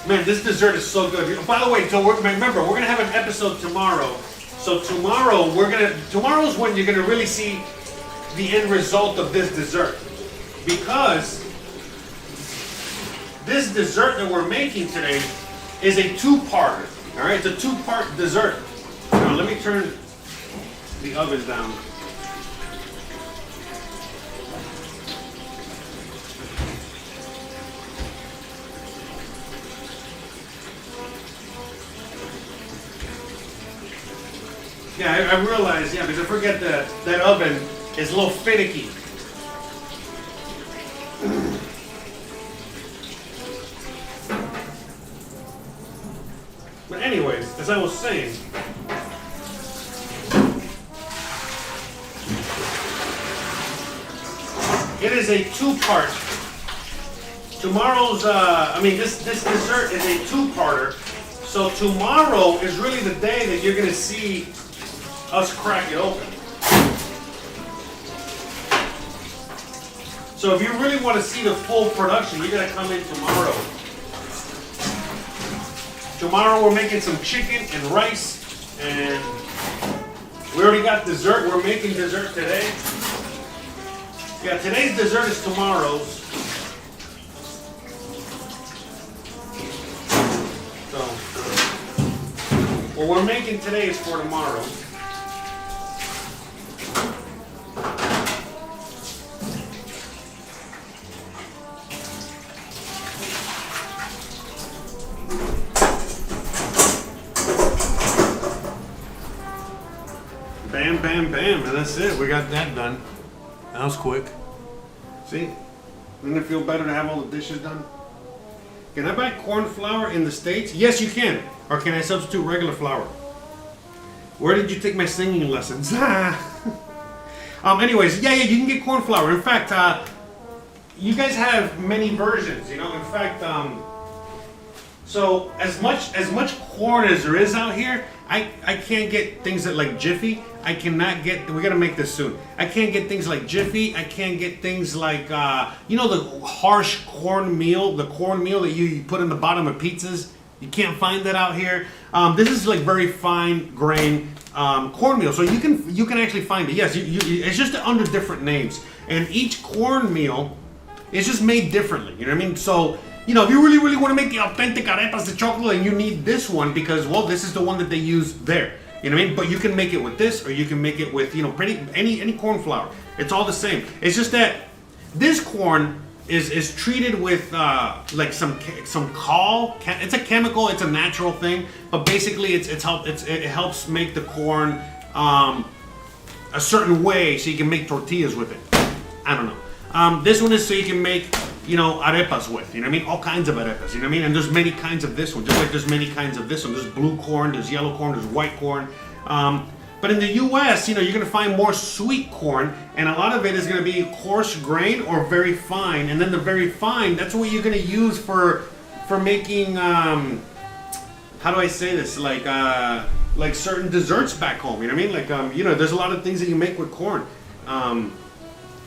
Man, this dessert is so good. By the way, so remember, we're going to have an episode tomorrow. So tomorrow's when you're going to really see the end result of this dessert. Because this dessert that we're making today is a two-parter. All right, it's a two-part dessert. Now, let me turn the oven down. Yeah, I realized, yeah, because I forget that oven is a little finicky. But anyways, as I was saying, it is a two-part. Tomorrow's, this dessert is a two-parter. So tomorrow is really the day that you're going to see us crack it open. So if you really want to see the full production, you got to come in tomorrow. Tomorrow we're making some chicken and rice, and we already got dessert. We're making dessert today. Yeah, today's dessert is tomorrow's. So, what we're making today is for tomorrow. Bam, bam, bam, and that's it. We got that done. That was quick. See? Doesn't it feel better to have all the dishes done? Can I buy corn flour in the States? Yes, you can. Or can I substitute regular flour? Where did you take my singing lessons? Anyways, yeah, you can get corn flour. In fact, you guys have many versions, you know. In fact, so as much corn as there is out here, I can't get things that like Jiffy. I cannot get, we gotta make this soon. I can't get things like Jiffy. I can't get things like, you know, the harsh cornmeal, the cornmeal that you put in the bottom of pizzas. You can't find that out here. This is like very fine grain cornmeal, so you can actually find it. Yes, it's just under different names, and each cornmeal is just made differently. You know what I mean? So, you know, if you really, really want to make the authentic Arepas De Chócolo, and you need this one because, well, this is the one that they use there. You know what I mean? But you can make it with this, or you can make it with, you know, any corn flour. It's all the same. It's just that this corn is treated with like some call. It's a chemical. It's a natural thing, but basically it helps make the corn a certain way so you can make tortillas with it. I don't know. This one is so you can make, you know, arepas with. You know what I mean? All kinds of arepas. You know what I mean? And there's many kinds of this one, just like there's many kinds of this one. There's blue corn, there's yellow corn, there's white corn. But in the U.S., you know, you're going to find more sweet corn, and a lot of it is going to be coarse grain or very fine. And then the very fine, that's what you're going to use for making, how do I say this? Like certain desserts back home. You know what I mean? Like, you know, there's a lot of things that you make with corn,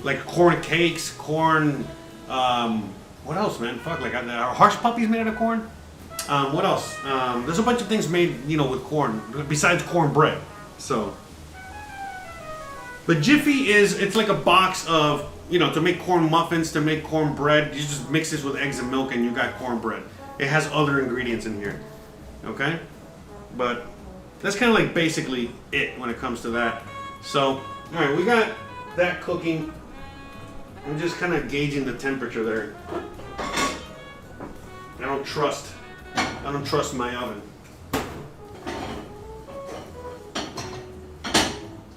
like corn cakes, corn. What else, man? Fuck, like are hush puppies made out of corn? What else? There's a bunch of things made, you know, with corn besides cornbread. So, but Jiffy it's like a box of, you know, to make corn muffins, to make cornbread. You just mix this with eggs and milk and you got cornbread. It has other ingredients in here, okay? But that's kind of like basically it when it comes to that. So, all right, we got that cooking. I'm just kind of gauging the temperature there. I don't trust my oven.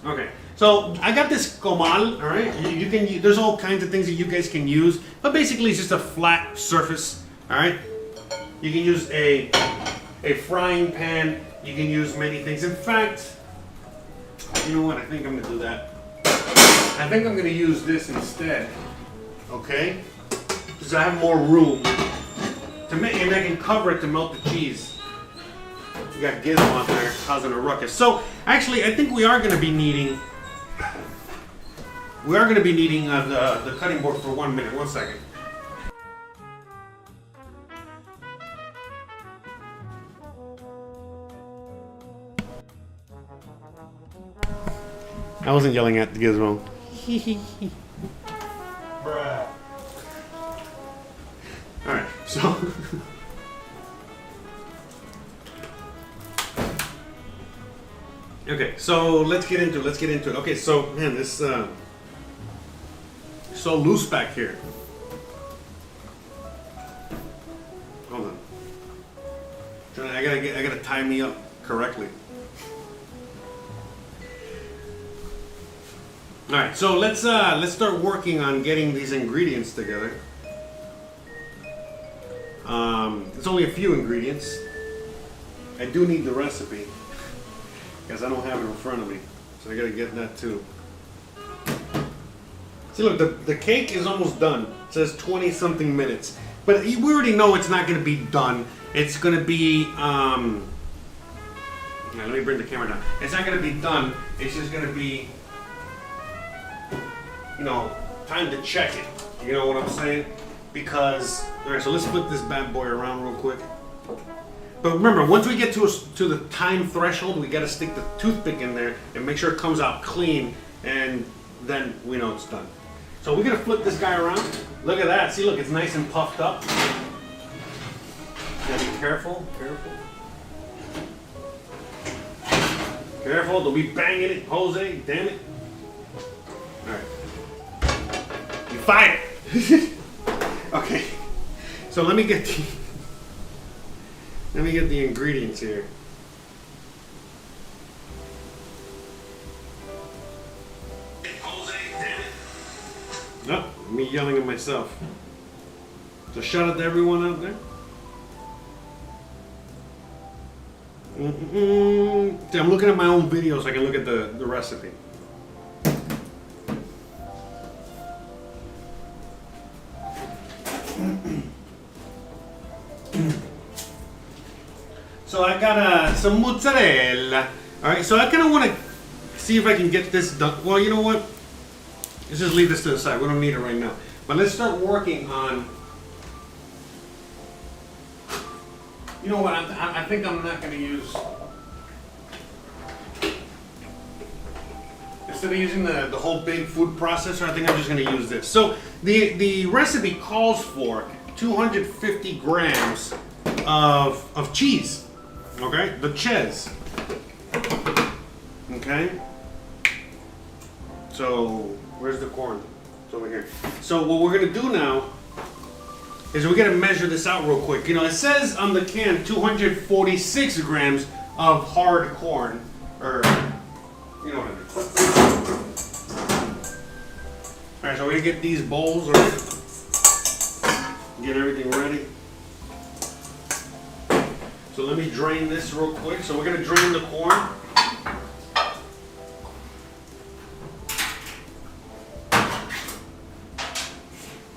Okay, so I got this comal, all right? You can there's all kinds of things that you guys can use, but basically it's just a flat surface, all right? You can use a frying pan. You can use many things. In fact, you know what? I think I'm gonna do that. I think I'm gonna use this instead, okay? Because I have more room to make, and I can cover it to melt the cheese. We got Gizmo out there causing a ruckus. So actually, I think we are going to be needing the cutting board for 1 minute. 1 second. I wasn't yelling at the Gizmo. Bruh. All right, so. Okay, so let's get into it. Okay, so man, this so loose back here. Hold on. I gotta tie me up correctly. All right, so let's start working on getting these ingredients together. It's only a few ingredients. I do need the recipe, because I don't have it in front of me, so I gotta get that too. See, look, the cake is almost done. It says 20-something minutes, but we already know it's not gonna be done. It's gonna be, let me bring the camera down. It's not gonna be done. It's just gonna be, you know, time to check it. You know what I'm saying? Because, all right, so let's flip this bad boy around real quick. But remember, once we get to the time threshold, we gotta stick the toothpick in there and make sure it comes out clean, and then we know it's done. So we're gonna flip this guy around. Look at that. See, look, it's nice and puffed up. Gotta be careful, careful. Don't be banging it, Jose. Damn it. All right. You fired. Okay. So let me get the ingredients here. Jose, damn it. No, me yelling at myself. So shout out to everyone out there. See, I'm looking at my own videos so I can look at the recipe. So I got some mozzarella. All right, so I kind of want to see if I can get this done. Well, you know what? Let's just leave this to the side. We don't need it right now. But let's start working on. You know what? I think I'm not going to use. Instead of using the whole big food processor, I think I'm just going to use this. So the recipe calls for 250 grams of cheese. Okay, the cheese. Okay. So where's the corn? It's over here. So what we're gonna do now is we gotta measure this out real quick. You know, it says on the can 246 grams of hard corn, or you know what I mean. All right, so we're gonna get these bowls ready. Get everything ready. So let me drain this real quick. So we're gonna drain the corn.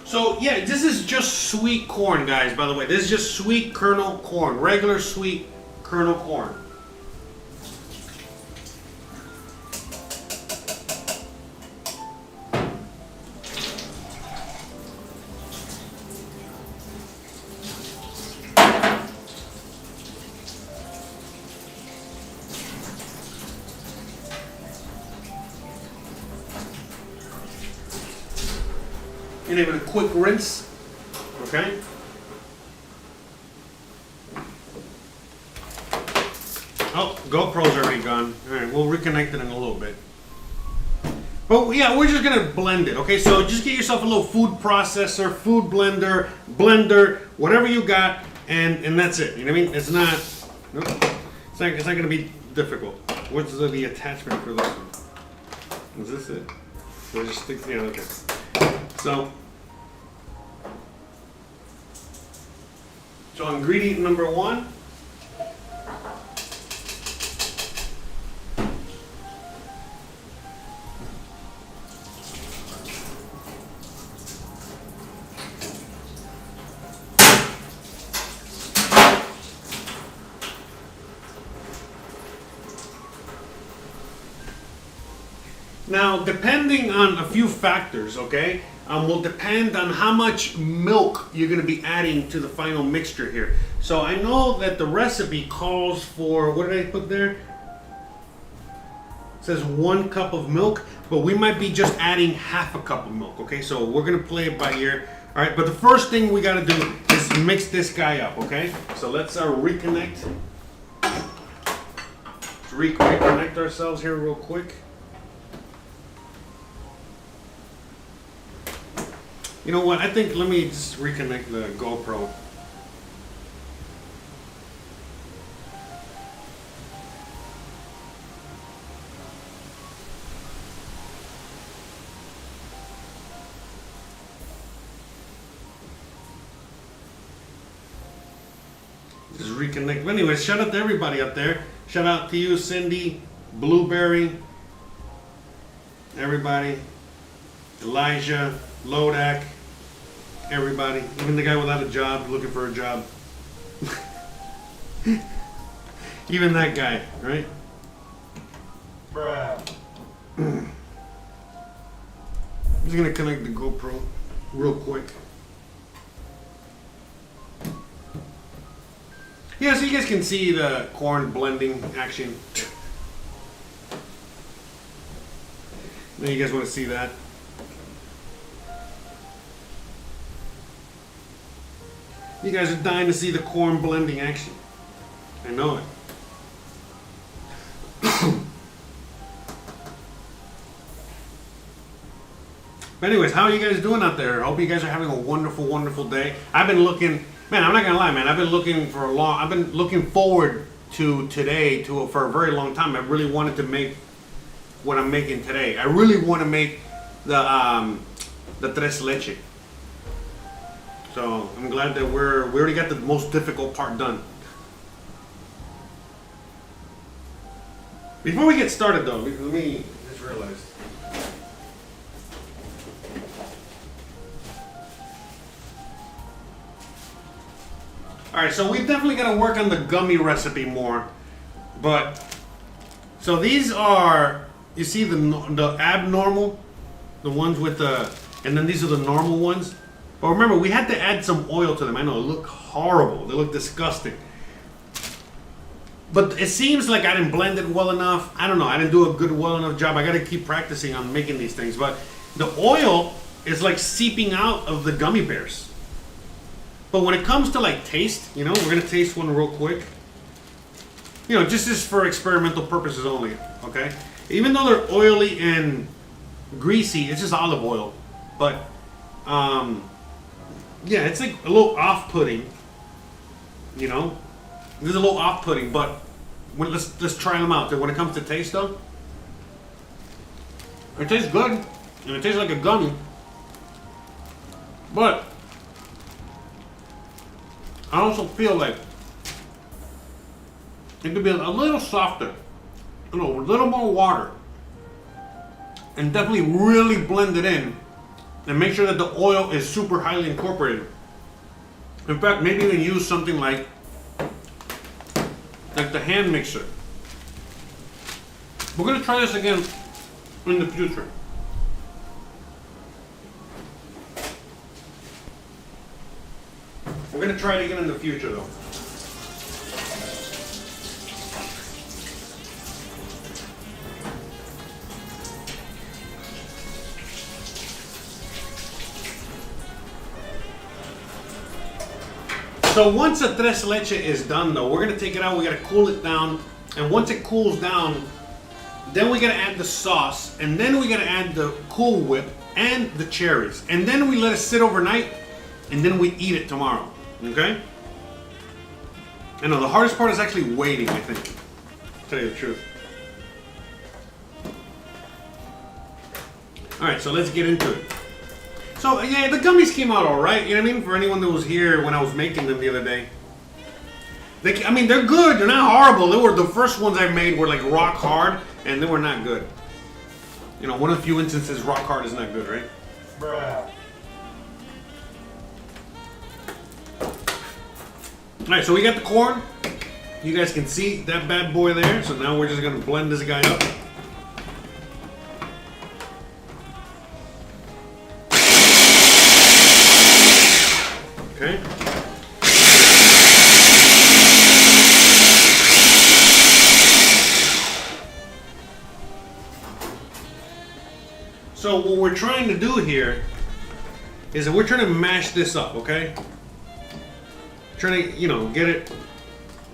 So yeah, this is just sweet corn, guys, by the way. This is just sweet kernel corn, regular sweet kernel corn. And even a quick rinse, okay? Oh, GoPro's already gone. All right, we'll reconnect it in a little bit. But yeah, we're just gonna blend it, okay? So just get yourself a little food processor, food blender, whatever you got, and that's it. You know what I mean? It's not, nope, it's not gonna be difficult. What's the attachment for this one? Is this it? So just stick, yeah, okay. So ingredient number one. Now, depending on a few factors, okay, will depend on how much milk you're going to be adding to the final mixture here. So I know that the recipe calls for, what did I put there? It says 1 cup of milk, but we might be just adding half a cup of milk, okay? So we're going to play it by ear. All right, but the first thing we got to do is mix this guy up, okay? So let's reconnect. Let's reconnect ourselves here real quick. You know what? I think let me just reconnect the GoPro. Just reconnect. But anyways, shout out to everybody up there. Shout out to you, Cindy, Blueberry, everybody, Elijah, Lodak, everybody, even the guy without a job, looking for a job. Even that guy, right? Bruh. I'm just gonna connect the GoPro real quick. Yeah, so you guys can see the corn blending action. Now you guys want to see that? You guys are dying to see the corn blending action. I know it. But anyways, how are you guys doing out there? I hope you guys are having a wonderful, wonderful day. I've been looking, man, I'm not gonna lie, man. I've been looking forward to today for a very long time. I really wanted to make what I'm making today. I really want to make the Tres Leche. So I'm glad that we already got the most difficult part done. Before we get started though, let me just realize. Alright, so we definitely got to work on the gummy recipe more. But, so these are, you see the abnormal, the ones with the, and then these are the normal ones. But remember, we had to add some oil to them. I know, it looked horrible. They look disgusting. But it seems like I didn't blend it well enough. I don't know. I didn't do a well enough job. I got to keep practicing on making these things. But the oil is like seeping out of the gummy bears. But when it comes to like taste, you know, we're going to taste one real quick. You know, just for experimental purposes only, okay? Even though they're oily and greasy, it's just olive oil. But, yeah, it's like a little off-putting. You know, this is a little off-putting, but let's try them out. When it comes to taste, though, it tastes good, and it tastes like a gummy. But I also feel like it could be a little softer, you know, a little more water, and definitely really blend it in, and make sure that the oil is super highly incorporated. In fact, maybe even use something like the hand mixer. We're gonna try this again in the future. We're gonna try it again in the future, though. So once the tres leche is done, though, we're gonna take it out. We gotta cool it down, and once it cools down, then we gotta add the sauce, and then we gotta add the Cool Whip and the cherries, and then we let it sit overnight, and then we eat it tomorrow. Okay? I know the hardest part is actually waiting. I think, to tell you the truth. All right, so let's get into it. So yeah, the gummies came out all right. You know what I mean? For anyone that was here when I was making them the other day, I mean, they're good. They're not horrible. They were the first ones I made were like rock hard, and they were not good. You know, one of the few instances rock hard is not good, right? Bruh. All right, so we got the corn. You guys can see that bad boy there. So now we're just gonna blend this guy up. Okay. So what we're trying to do here is that we're trying to mash this up, okay? Trying to, you know, get it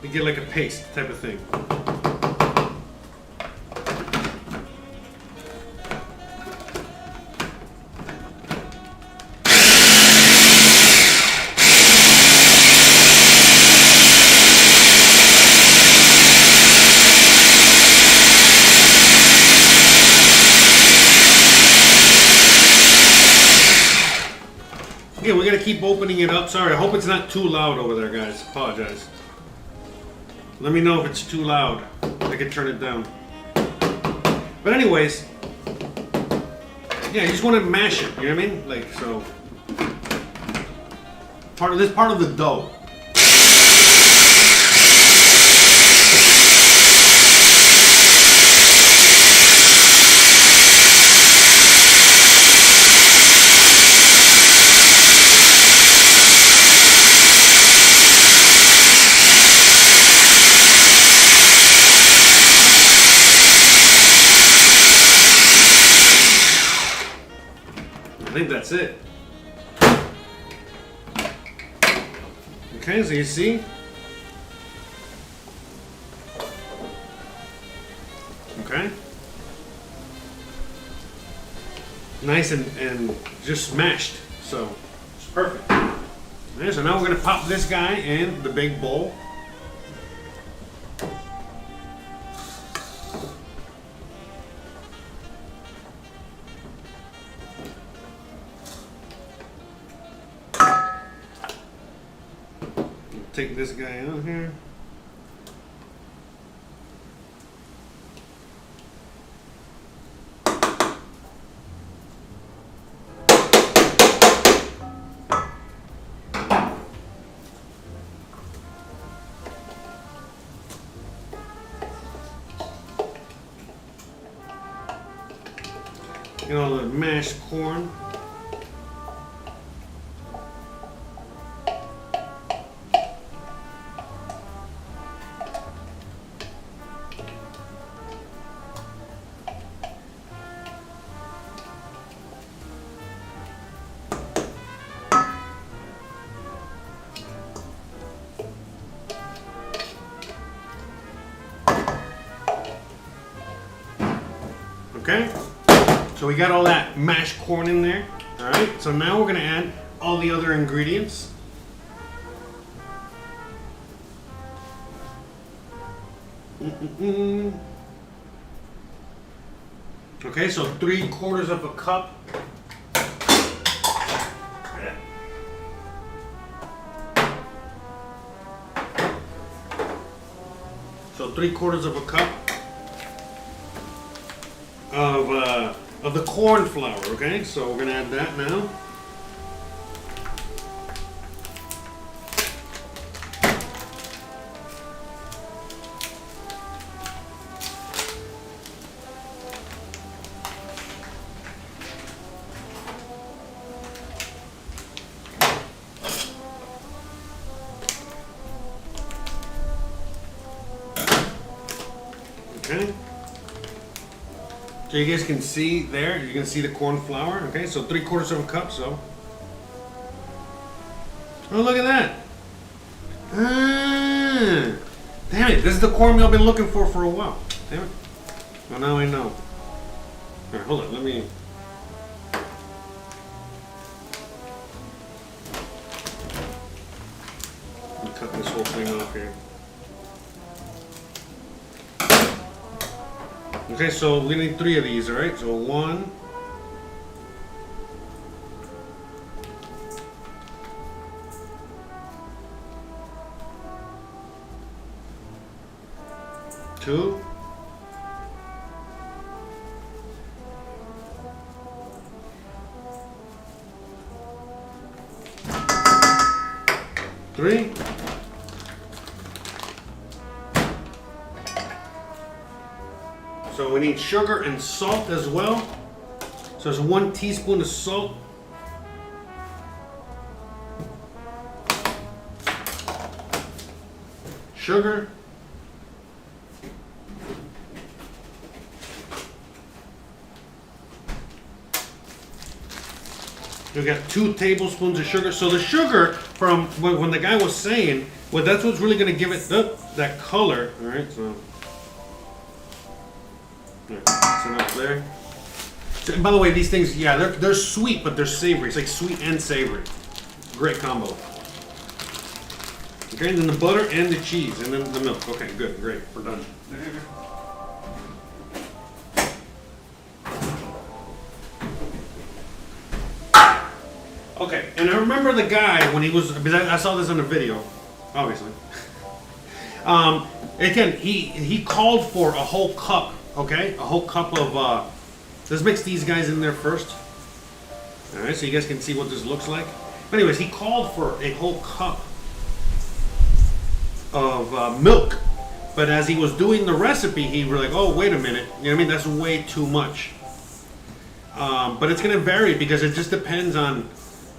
to get like a paste type of thing. Yeah, we gotta keep opening it up. Sorry, I hope it's not too loud over there, guys. Apologize. Let me know if it's too loud. I can turn it down. But anyways, yeah, you just want to mash it. You know what I mean? Like so. Part of the dough. I think that's it. Okay, so you see? Okay. Nice and just smashed. So it's perfect. Okay, so now we're gonna pop this guy in the big bowl. Take this guy out here. Get all the mashed corn. Okay, so we got all that mashed corn in there. All right, so now we're gonna add all the other ingredients. Okay, so 3/4 of a cup. So 3/4 of a cup of the corn flour. Okay, so we're gonna add that now. Okay. So you guys can see there, you can see the corn flour. Okay, so 3/4 of a cup. So, oh, look at that! Ah, damn it! This is the cornmeal I've been looking for a while. Damn it! Well, now I know. All right, hold on. Let me cut this whole thing off here. Okay, so we need 3 of these, all right? So 1, 2, 3. So we need sugar and salt as well. So there's 1 teaspoon of salt. Sugar. We got 2 tablespoons of sugar. So the sugar, from when the guy was saying, well, that's what's really going to give it that color. All right, so. That's enough there. So, by the way, these things, yeah, they're sweet, but they're savory. It's like sweet and savory. Great combo. Okay, and then the butter and the cheese, and then the milk. Okay, good, great, we're done. Okay, and I remember the guy when he was, because I saw this on the video, obviously. Again, he called for a whole cup. Okay, a whole cup of, let's mix these guys in there first. All right, so you guys can see what this looks like. But anyways, he called for a whole cup of milk. But as he was doing the recipe, he was like, oh, wait a minute. You know what I mean? That's way too much. But it's going to vary because it just depends on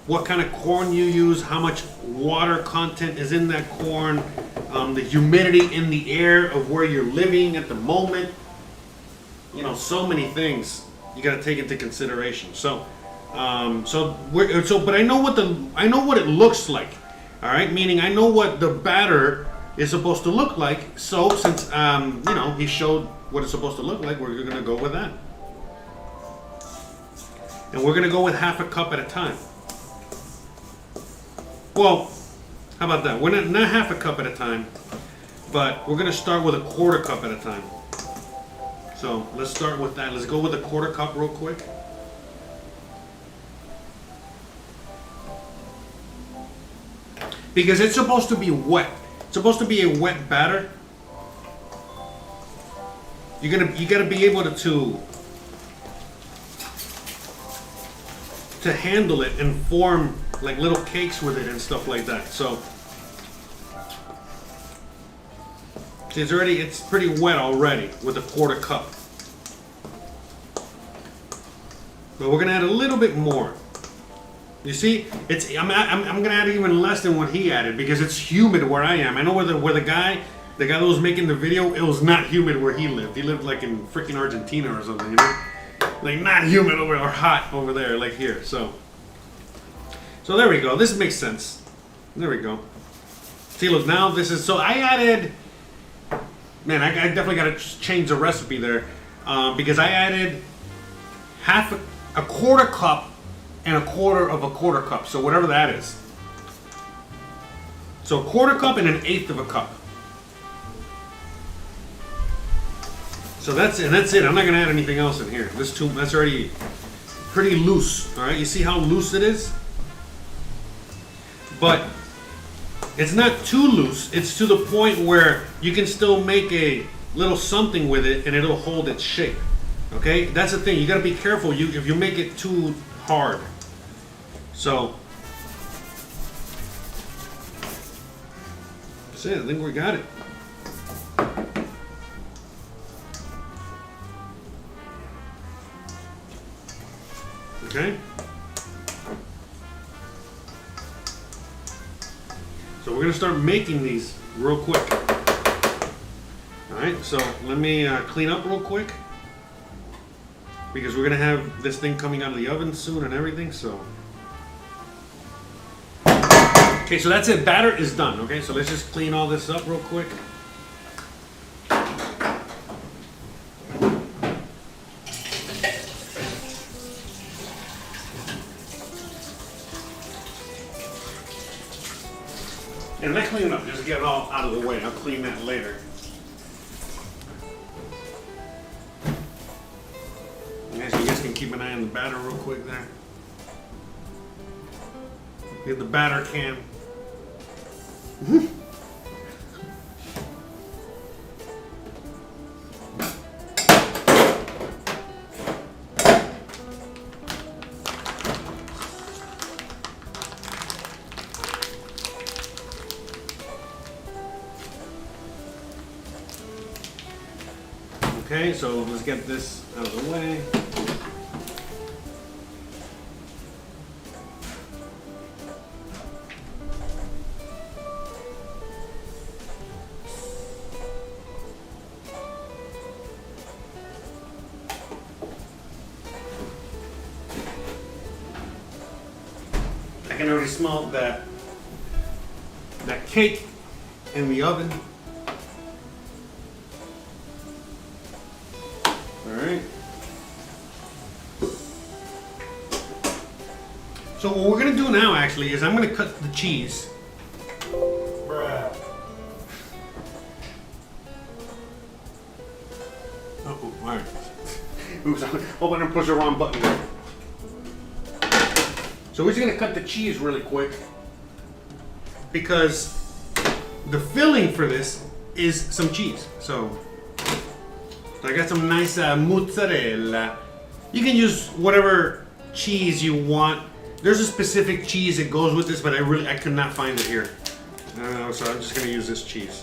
what kind of corn you use, how much water content is in that corn, the humidity in the air of where you're living at the moment. You know, so many things you got to take into consideration. So, but I know what it looks like. All right, meaning I know what the batter is supposed to look like. So since you know, he showed what it's supposed to look like, we're gonna go with that, and we're gonna go with 1/2 cup at a time. Well, how about that? We're not 1/2 cup at a time, but we're gonna start with 1/4 cup at a time. So let's start with that. Let's go with 1/4 cup real quick. Because it's supposed to be wet. It's supposed to be a wet batter. You gotta be able to handle it and form like little cakes with it and stuff like that. So it's pretty wet already with 1/4 cup. But we're gonna add a little bit more. You see, I'm gonna add even less than what he added because it's humid where I am. I know where the guy that was making the video, it was not humid where he lived. He lived like in freaking Argentina or something, you know? Like not humid over or hot over there, like here. So there we go. This makes sense. There we go. See, look, now this is, so I added, man, I definitely got to change the recipe there because I added 1/4 cup and 1/4 of a 1/4 cup. So whatever that is. So 1/4 cup and 1/8 of a cup. So that's it. That's it. I'm not gonna add anything else in here. That's already pretty loose. All right. You see how loose it is? But it's not too loose. It's to the point where you can still make a little something with it and it'll hold its shape. Okay? That's the thing. You gotta be careful if you make it too hard. So that's it. I think we got it. Okay? So we're gonna start making these real quick. Alright, so let me clean up real quick because we're gonna have this thing coming out of the oven soon and everything, so. Okay, so that's it, batter is done, okay? So let's just clean all this up real quick. And let's clean it up, just get it all out of the way. I'll clean that later. Okay, so you guys can keep an eye on the batter real quick there. Get the batter can. Okay, so let's get this out of the way. I can already smell that cake in the oven. So what we're gonna do now actually is I'm gonna cut the cheese. Bruh. Oh, alright. Oops, I hope I didn't push the wrong button there. So we're just gonna cut the cheese really quick because the filling for this is some cheese. So I got some nice mozzarella. You can use whatever cheese you want. There's a specific cheese that goes with this, but I could not find it here. So I'm just gonna use this cheese.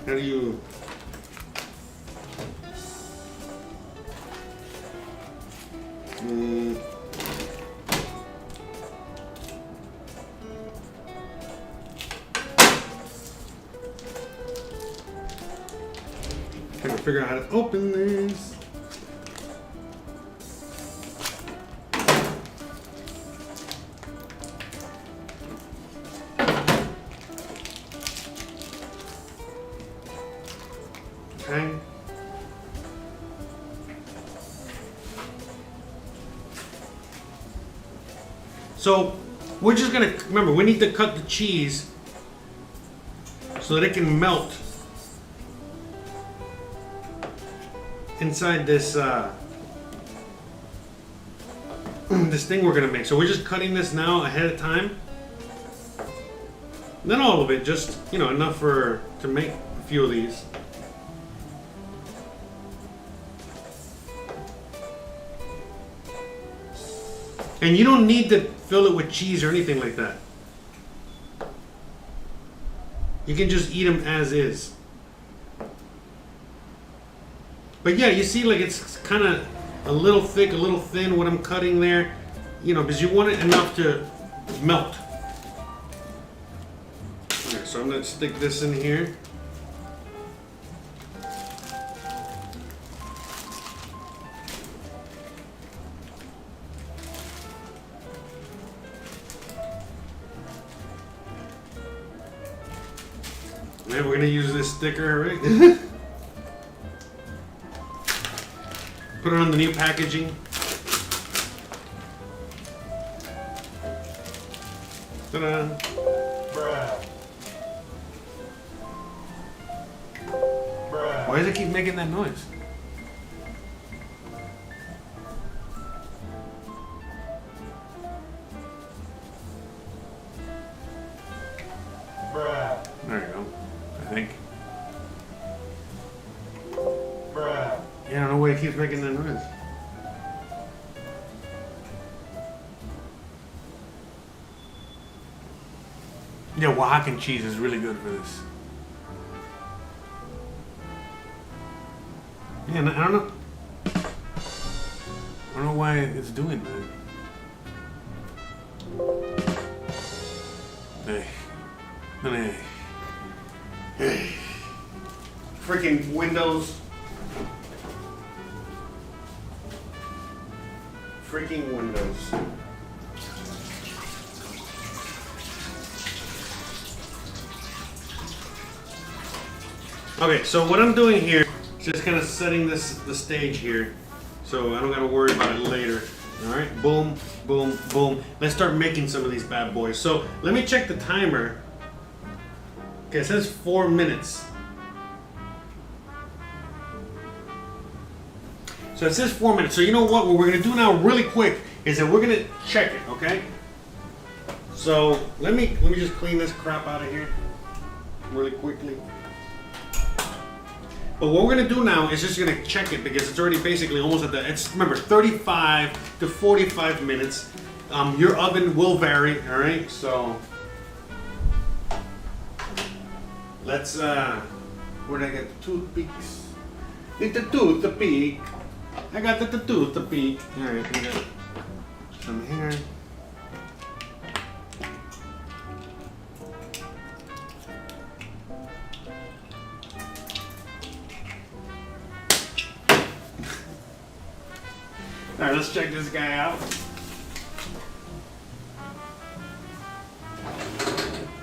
How do you? Trying to figure out how to open this. Okay. So we're just gonna, remember, we need to cut the cheese so that it can melt inside this this thing we're gonna make. So we're just cutting this now ahead of time. Not all of it, just, you know, enough to make a few of these. And you don't need to fill it with cheese or anything like that. You can just eat them as is. But yeah, you see, like, it's kind of a little thick, a little thin what I'm cutting there. You know, because you want it enough to melt. Alright, so I'm going to stick this in here. And we're gonna use this sticker, right? Put it on the new packaging. Ta-da. Why does it keep making that noise? There you go, I think. Yeah, I don't know why it keeps making that noise. Yeah, Oaxacan cheese is really good for this. Yeah, I don't know. I don't know why it's doing that. Hey. Freaking Windows. Freaking Windows. Okay, so what I'm doing here is just kind of setting the stage here, so I don't gotta worry about it later. All right, boom, boom, boom. Let's start making some of these bad boys. So let me check the timer. Okay, it says 4 minutes. So it says 4 minutes. So you know what we're gonna do now really quick is that we're gonna check it, okay? So let me just clean this crap out of here really quickly. But what we're gonna do now is just gonna check it because it's already basically almost at it's remember 35 to 45 minutes. Your oven will vary, all right? So let's where'd I get the toothpicks? Need the toothpick. I got the toothpick. All right, we got some here. All right, let's check this guy out.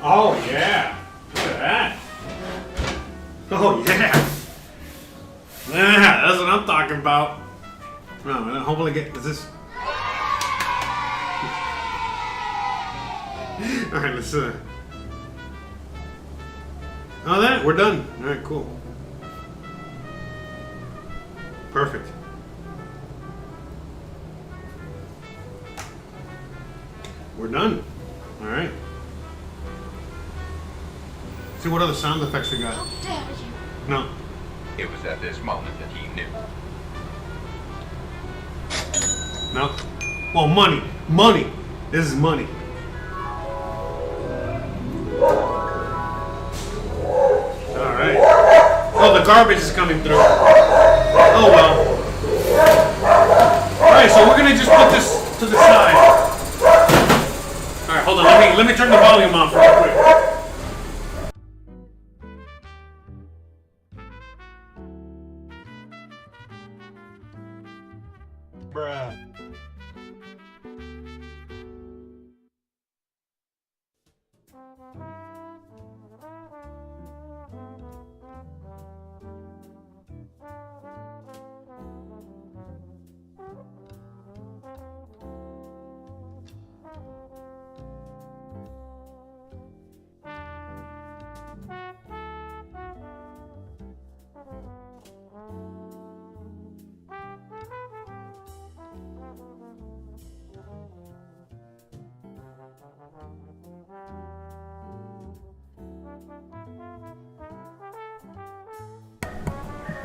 Oh yeah, look at that. Oh yeah. Yeah, that's what I'm talking about. No, hopefully is this. All right, let's oh, that we're done. All right, cool. Perfect. We're done. All right. See what other sound effects we got. How dare you? No. It was at this moment that he knew. No. Oh, money. Money. This is money. All right. Oh, the garbage is coming through. Oh well. All right, so we're gonna just put this to the side. All right, hold on. Let me turn the volume off real quick. Bruh.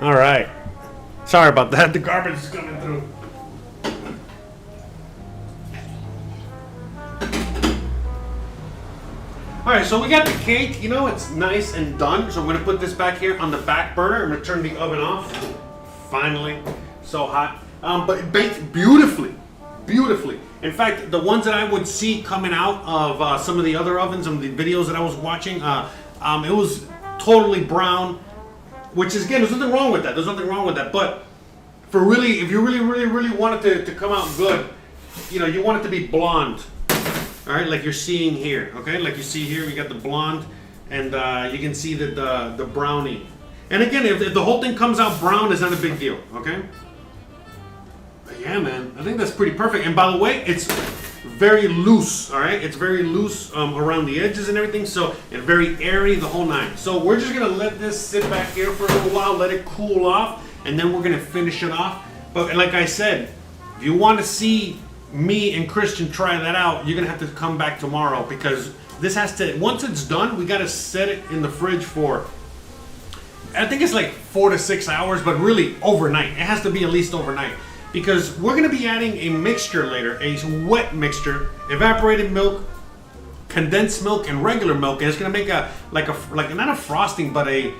All right. Sorry about that. The garbage is coming through. All right, so we got the cake. You know, it's nice and done. So I'm gonna put this back here on the back burner. I'm gonna turn the oven off. Finally, so hot. But it baked beautifully, beautifully. In fact, the ones that I would see coming out of some of the other ovens and the videos that I was watching, it was totally brown. Which is, again, there's nothing wrong with that. There's nothing wrong with that. But for really, if you really want it to come out good, you know, you want it to be blonde. All right, like you're seeing here. Okay, like you see here, we got the blonde, and you can see that the brownie. And again, if the whole thing comes out brown, it's not a big deal. Okay. But yeah, man, I think that's pretty perfect. And by the way, it's very loose, all right? It's very loose around the edges and everything, so, and very airy, the whole nine. So we're just gonna let this sit back here for a little while, let it cool off, and then we're gonna finish it off. But like I said, if you want to see me and Christian try that out, you're gonna have to come back tomorrow, because this has to, once it's done, we gotta set it in the fridge for, I think it's like 4 to 6 hours, but really overnight. It has to be at least overnight, because we're gonna be adding a mixture later, a wet mixture, evaporated milk, condensed milk, and regular milk, and it's gonna make a like not a frosting, but a,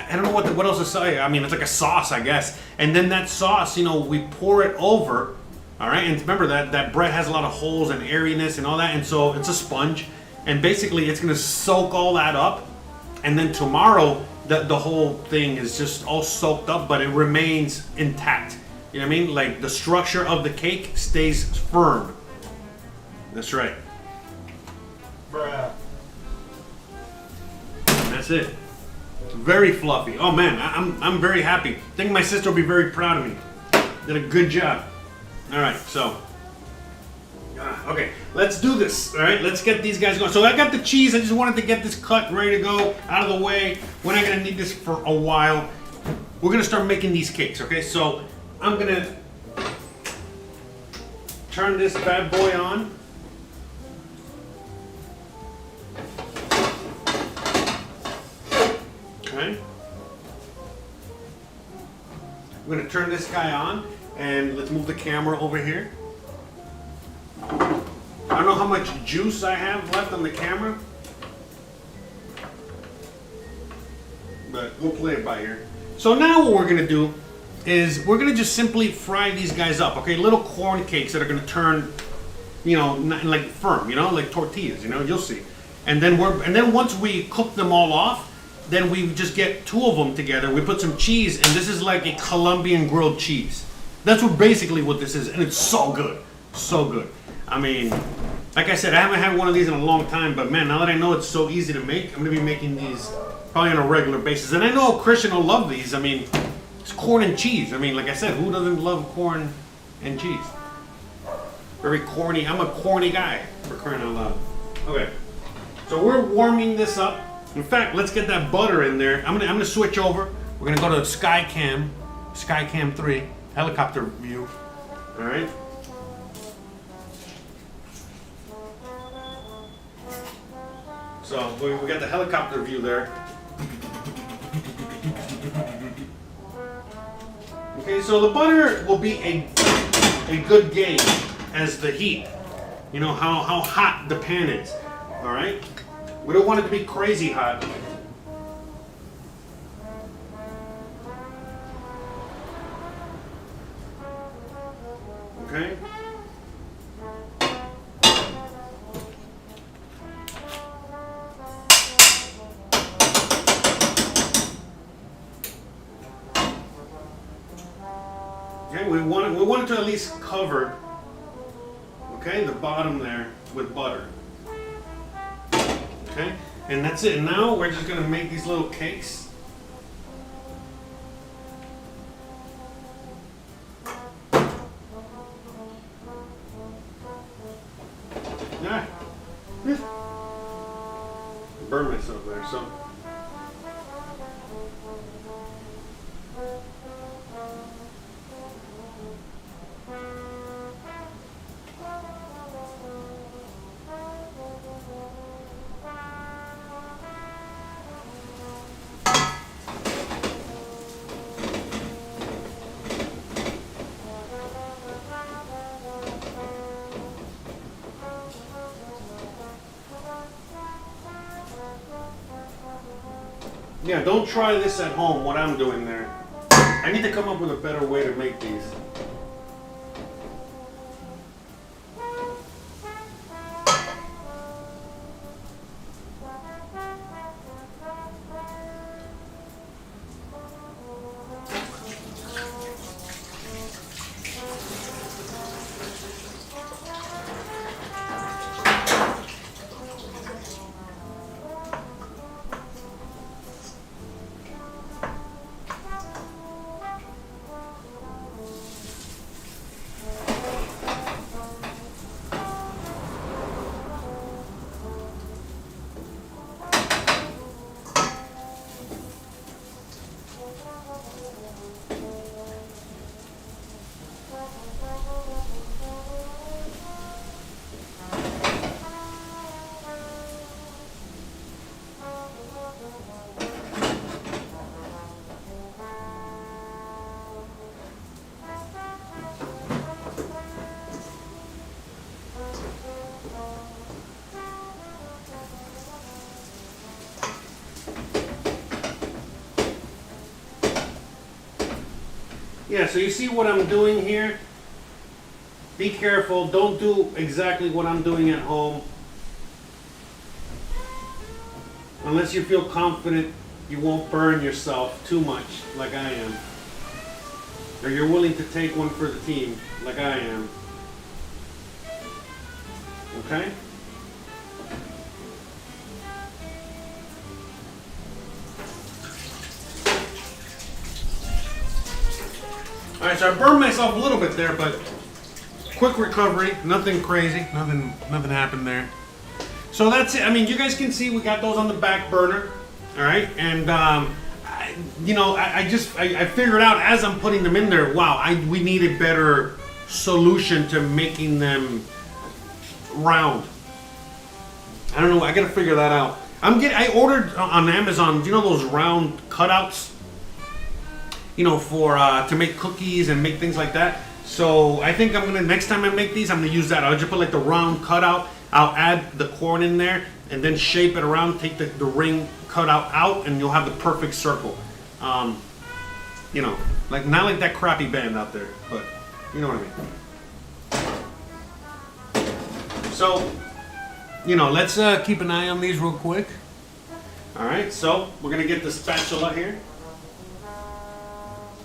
I don't know what else to say. I mean, it's like a sauce, I guess. And then that sauce, you know, we pour it over. All right, and remember that bread has a lot of holes and airiness and all that, and so it's a sponge, and basically it's gonna soak all that up, and then tomorrow the whole thing is just all soaked up, but it remains intact. You know what I mean? Like the structure of the cake stays firm. That's right. Bruh. That's it. Very fluffy. Oh man, I'm very happy. I think my sister will be very proud of me. Did a good job. All right, so okay, let's do this. All right, let's get these guys going. So I got the cheese. I just wanted to get this cut ready to go out of the way. We're not gonna need this for a while. We're gonna start making these cakes. Okay, so I'm gonna turn this bad boy on. Okay. I'm gonna turn this guy on, and let's move the camera over here. I don't know how much juice I have left on the camera, but we'll play it by ear. So now what we're gonna do is we're gonna just simply fry these guys up, okay? Little corn cakes that are gonna turn, you know, like firm, you know, like tortillas, you know, you'll see. And then once we cook them all off, then we just get 2 of them together. We put some cheese, and this is like a Colombian grilled cheese. That's basically what this is, and it's so good, so good. I mean, like I said, I haven't had one of these in a long time, but man, now that I know it's so easy to make, I'm gonna be making these probably on a regular basis. And I know Christian will love these. I mean, it's corn and cheese. I mean, like I said, who doesn't love corn and cheese? Very corny. I'm a corny guy, for crying out loud. Okay, so we're warming this up. In fact, let's get that butter in there. I'm gonna switch over. We're gonna go to Skycam 3, helicopter view. All right. So we got the helicopter view there. Okay, so the butter will be a good gauge as the heat. You know how hot the pan is. All right. We don't want it to be crazy hot. Okay. Okay, we want it to at least cover, okay, the bottom there with butter. Okay, and that's it. And now we're just gonna make these little cakes. Yeah. Burn myself there, so. Yeah, don't try this at home, what I'm doing there. I need to come up with a better way to make these. Yeah, so you see what I'm doing here? Be careful, don't do exactly what I'm doing at home. Unless you feel confident you won't burn yourself too much like I am. Or you're willing to take one for the team like I am. Okay? Alright, so I burned myself a little bit there, but quick recovery, nothing crazy, nothing happened there. So that's it. I mean, you guys can see we got those on the back burner, all right? And I figured out as I'm putting them in there, wow, we need a better solution to making them round. I don't know. I gotta figure that out. I ordered on Amazon. Do you know those round cutouts? You know, for to make cookies and make things like that. So I think I'm gonna next time I make these, I'm gonna use that. I'll just put like the round cutout. I'll add the corn in there and then shape it around. Take the ring cutout out, and you'll have the perfect circle. You know, like not like that crappy band out there, but you know what I mean. So, you know, let's keep an eye on these real quick. All right, so we're gonna get the spatula here.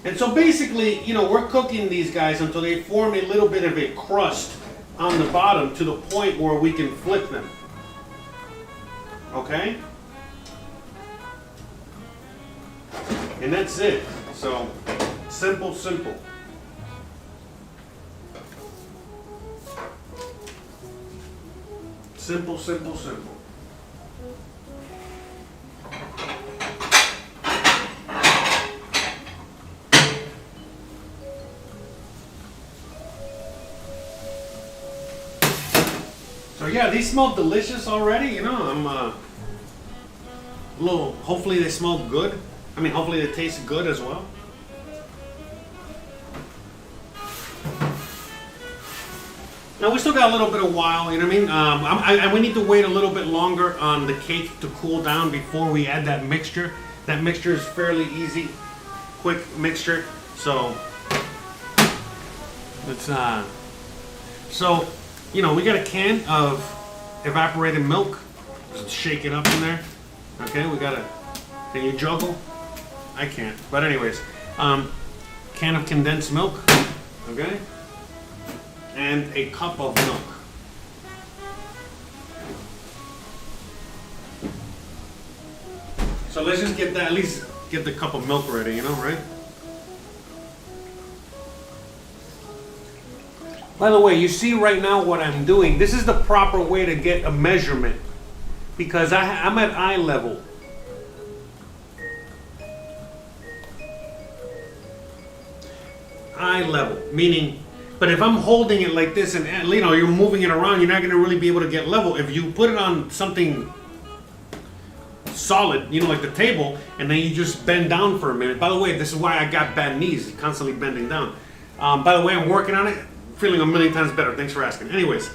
And so basically, you know, we're cooking these guys until they form a little bit of a crust on the bottom to the point where we can flip them. Okay? And that's it. So, simple, simple. Simple, simple, simple. So yeah, these smell delicious already. You know, I'm a little. Hopefully they smell good. I mean, hopefully they taste good as well. Now we still got a little bit of while. You know what I mean? We need to wait a little bit longer on the cake to cool down before we add that mixture. That mixture is fairly easy, quick mixture. So it's so. You know, we got a can of evaporated milk. Just shake it up in there. Okay, we got a. Can you juggle? I can't. But anyways, can of condensed milk. Okay, and a cup of milk. So let's just get that. At least get the cup of milk ready. You know, right? By the way, you see right now what I'm doing. This is the proper way to get a measurement because I'm at eye level. Eye level, meaning, but if I'm holding it like this and you know, you're moving it around, you're not going to really be able to get level. If you put it on something solid, you know, like the table, and then you just bend down for a minute. By the way, this is why I got bad knees, constantly bending down. By the way, I'm working on it. Feeling a million times better. Thanks for asking. Anyways,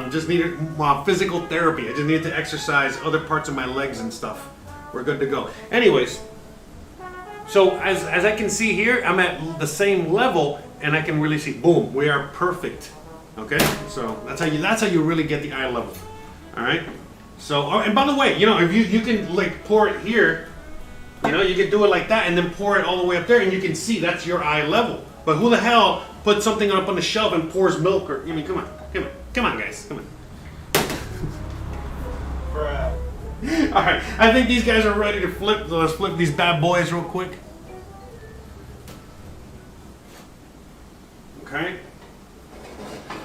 just needed physical therapy. I just needed to exercise other parts of my legs and stuff. We're good to go. Anyways, so as I can see here, I'm at the same level, and I can really see. Boom, we are perfect. Okay, so that's how you really get the eye level. All right. So and by the way, you know, if you can like pour it here, you know, you can do it like that, and then pour it all the way up there, and you can see that's your eye level. But who the hell put something up on the shelf and pours milk? Or I mean, come on, guys, come on. Bruh. All right, I think these guys are ready to flip. So let's flip these bad boys real quick. Okay.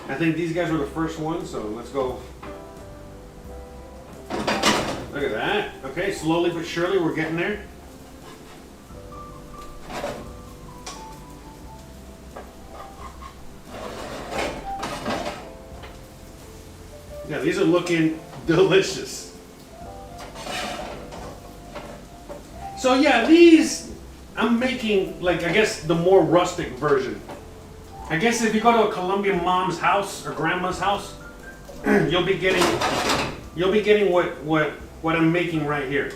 I think these guys were the first ones, so let's go. Look at that. Okay, slowly but surely we're getting there. Yeah, these are looking delicious. So yeah, these I'm making like I guess the more rustic version. I guess if you go to a Colombian mom's house or grandma's house, you'll be getting what I'm making right here.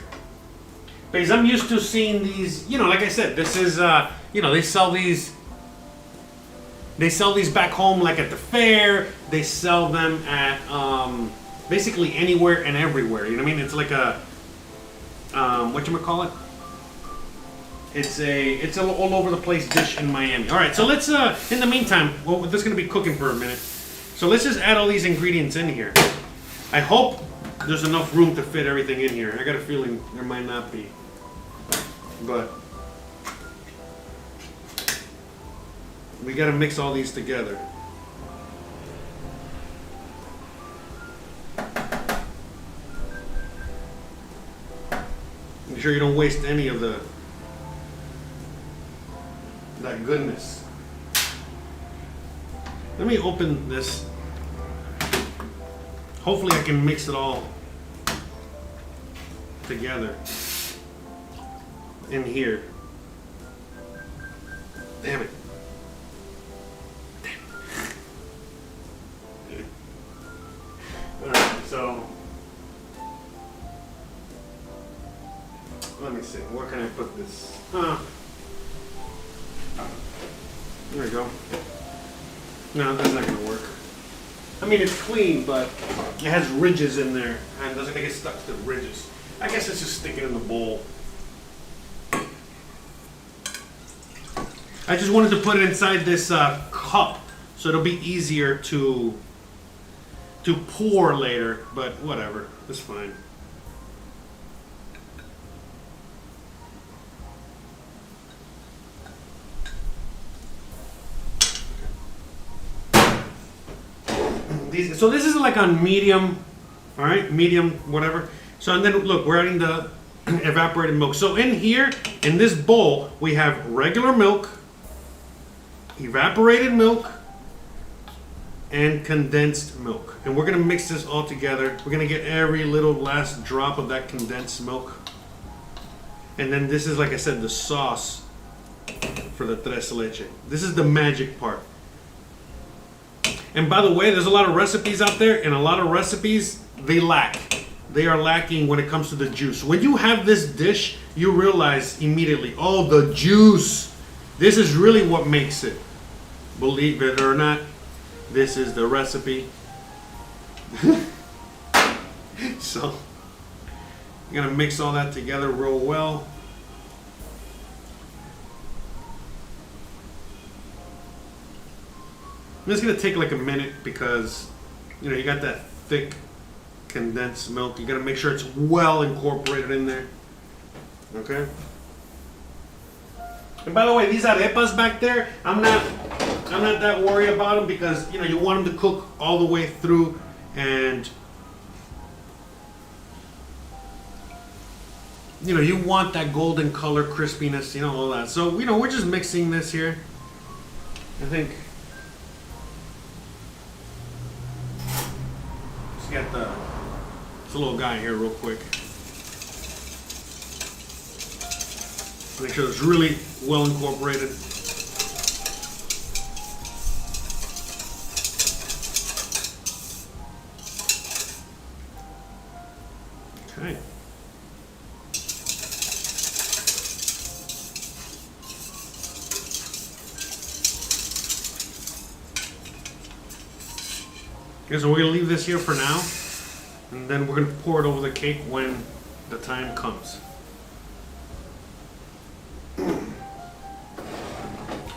Because I'm used to seeing these, you know, like I said, this is you know, they sell these. They sell these back home, like at the fair. They sell them at basically anywhere and everywhere. You know what I mean? It's like a whatchamacallit? It's an all over the place dish in Miami. All right, so let's in the meantime, well, this is gonna be cooking for a minute. So let's just add all these ingredients in here. I hope there's enough room to fit everything in here. I got a feeling there might not be, but we got to mix all these together. Make sure you don't waste any of that goodness. Let me open this. Hopefully I can mix it all together in here. Damn it. Alright, so let me see. Where can I put this? There we go. No, that's not gonna work. I mean, it's clean, but it has ridges in there, and doesn't get stuck to the ridges. I guess let's just stick it in the bowl. I just wanted to put it inside this cup, so it'll be easier to pour later. But whatever, it's fine. So this is like on medium, all right, medium, whatever. So and then look, we're adding the evaporated milk. So in here, in this bowl, we have regular milk, evaporated milk, and condensed milk. And we're gonna mix this all together. We're gonna get every little last drop of that condensed milk. And then this is, like I said, the sauce for the Tres Leche. This is the magic part. And by the way, there's a lot of recipes out there, and a lot of recipes, they lack. They are lacking when it comes to the juice. When you have this dish, you realize immediately, oh, the juice. This is really what makes it. Believe it or not, this is the recipe. So, you're gonna mix all that together real well. It's gonna take like a minute because, you know, you got that thick condensed milk. You gotta make sure it's well incorporated in there. Okay. And by the way, these arepas back there, I'm not that worried about them because, you know, you want them to cook all the way through, and you know, you want that golden color, crispiness, you know, all that. So, you know, we're just mixing this here. I think. Get this little guy here real quick. Make sure it's really well incorporated. Okay. Okay, so we're gonna leave this here for now, and then we're gonna pour it over the cake when the time comes.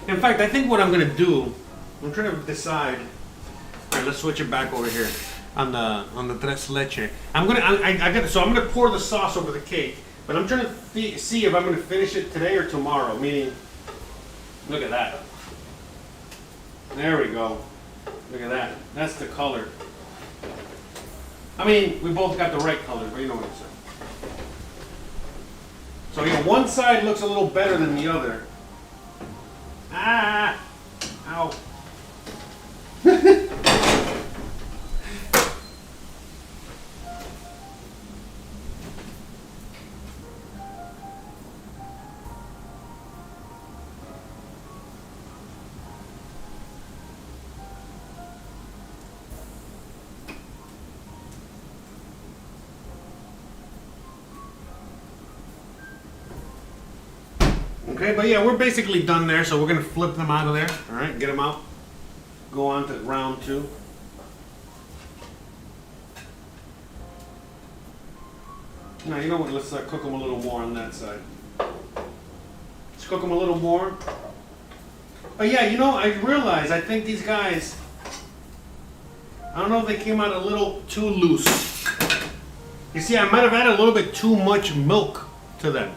In fact, I think what I'm gonna do, I'm trying to decide. All right, let's switch it back over here on the Tres Leche. I'm gonna pour the sauce over the cake, but I'm trying to see if I'm gonna finish it today or tomorrow. Meaning, look at that. There we go. Look at that. That's the color. I mean, we both got the right color, but you know what I'm saying. So, you know, one side looks a little better than the other. Ah! Ow. Okay, but yeah, we're basically done there, so we're gonna flip them out of there. All right, get them out. Go on to round 2. Now, you know what? Let's cook them a little more on that side. Let's cook them a little more. But yeah, you know, I realized, I think these guys, I don't know if they came out a little too loose. You see, I might have added a little bit too much milk to them.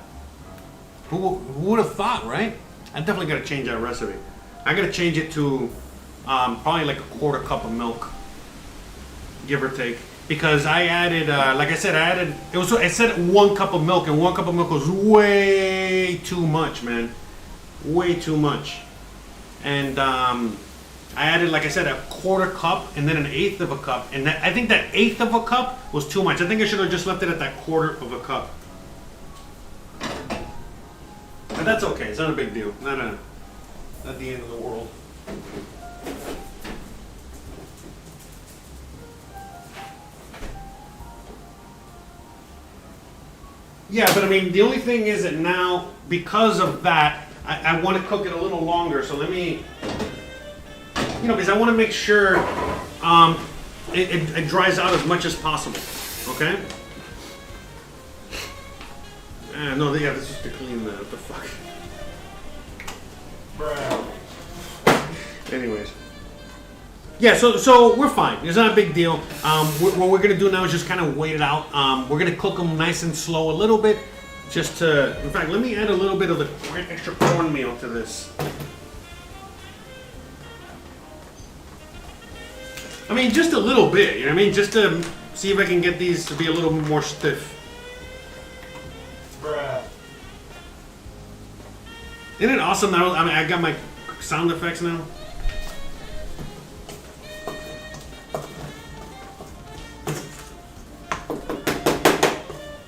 Who would have thought, right? I definitely got to change that recipe. I got to change it to probably like a 1/4 cup of milk, give or take. Because I added, like I said, it said 1 cup of milk, and 1 cup of milk was way too much, man. Way too much. And I added, like I said, a 1/4 cup and then an 1/8 of a cup. And I think that 1/8 of a cup was too much. I think I should have just left it at that 1/4 of a cup. But that's okay. It's not a big deal. Not the end of the world. Yeah, but I mean, the only thing is that now, because of that, I want to cook it a little longer. So let me, you know, because I want to make sure it dries out as much as possible. Okay? No, yeah, this is to clean the, what the fuck? Bruh. Anyways. Yeah, so we're fine. It's not a big deal. What we're gonna do now is just kind of wait it out. We're gonna cook them nice and slow a little bit, just to. In fact, let me add a little bit of the extra cornmeal to this. I mean, just a little bit. You know what I mean? Just to see if I can get these to be a little more stiff. Bruh. Isn't it awesome now? I mean, I got my sound effects now.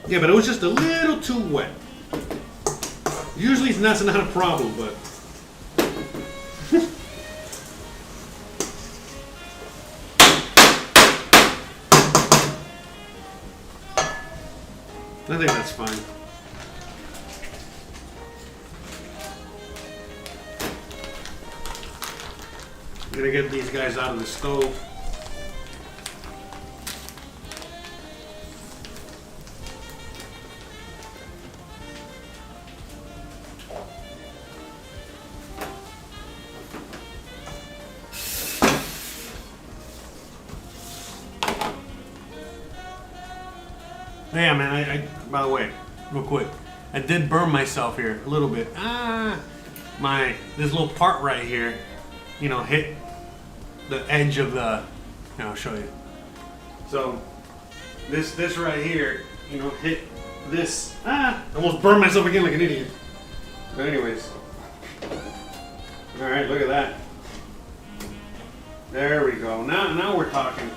Yeah, but it was just a little too wet. Usually that's not a problem, but... I think that's fine. I'm gonna get these guys out of the stove. Yeah, man, I by the way, real quick, I did burn myself here a little bit. This little part right here, you know, hit the edge of the, here, I'll show you. So, this right here, you know, hit this, almost burned myself again like an idiot. But anyways, all right, look at that. There we go, now we're talking.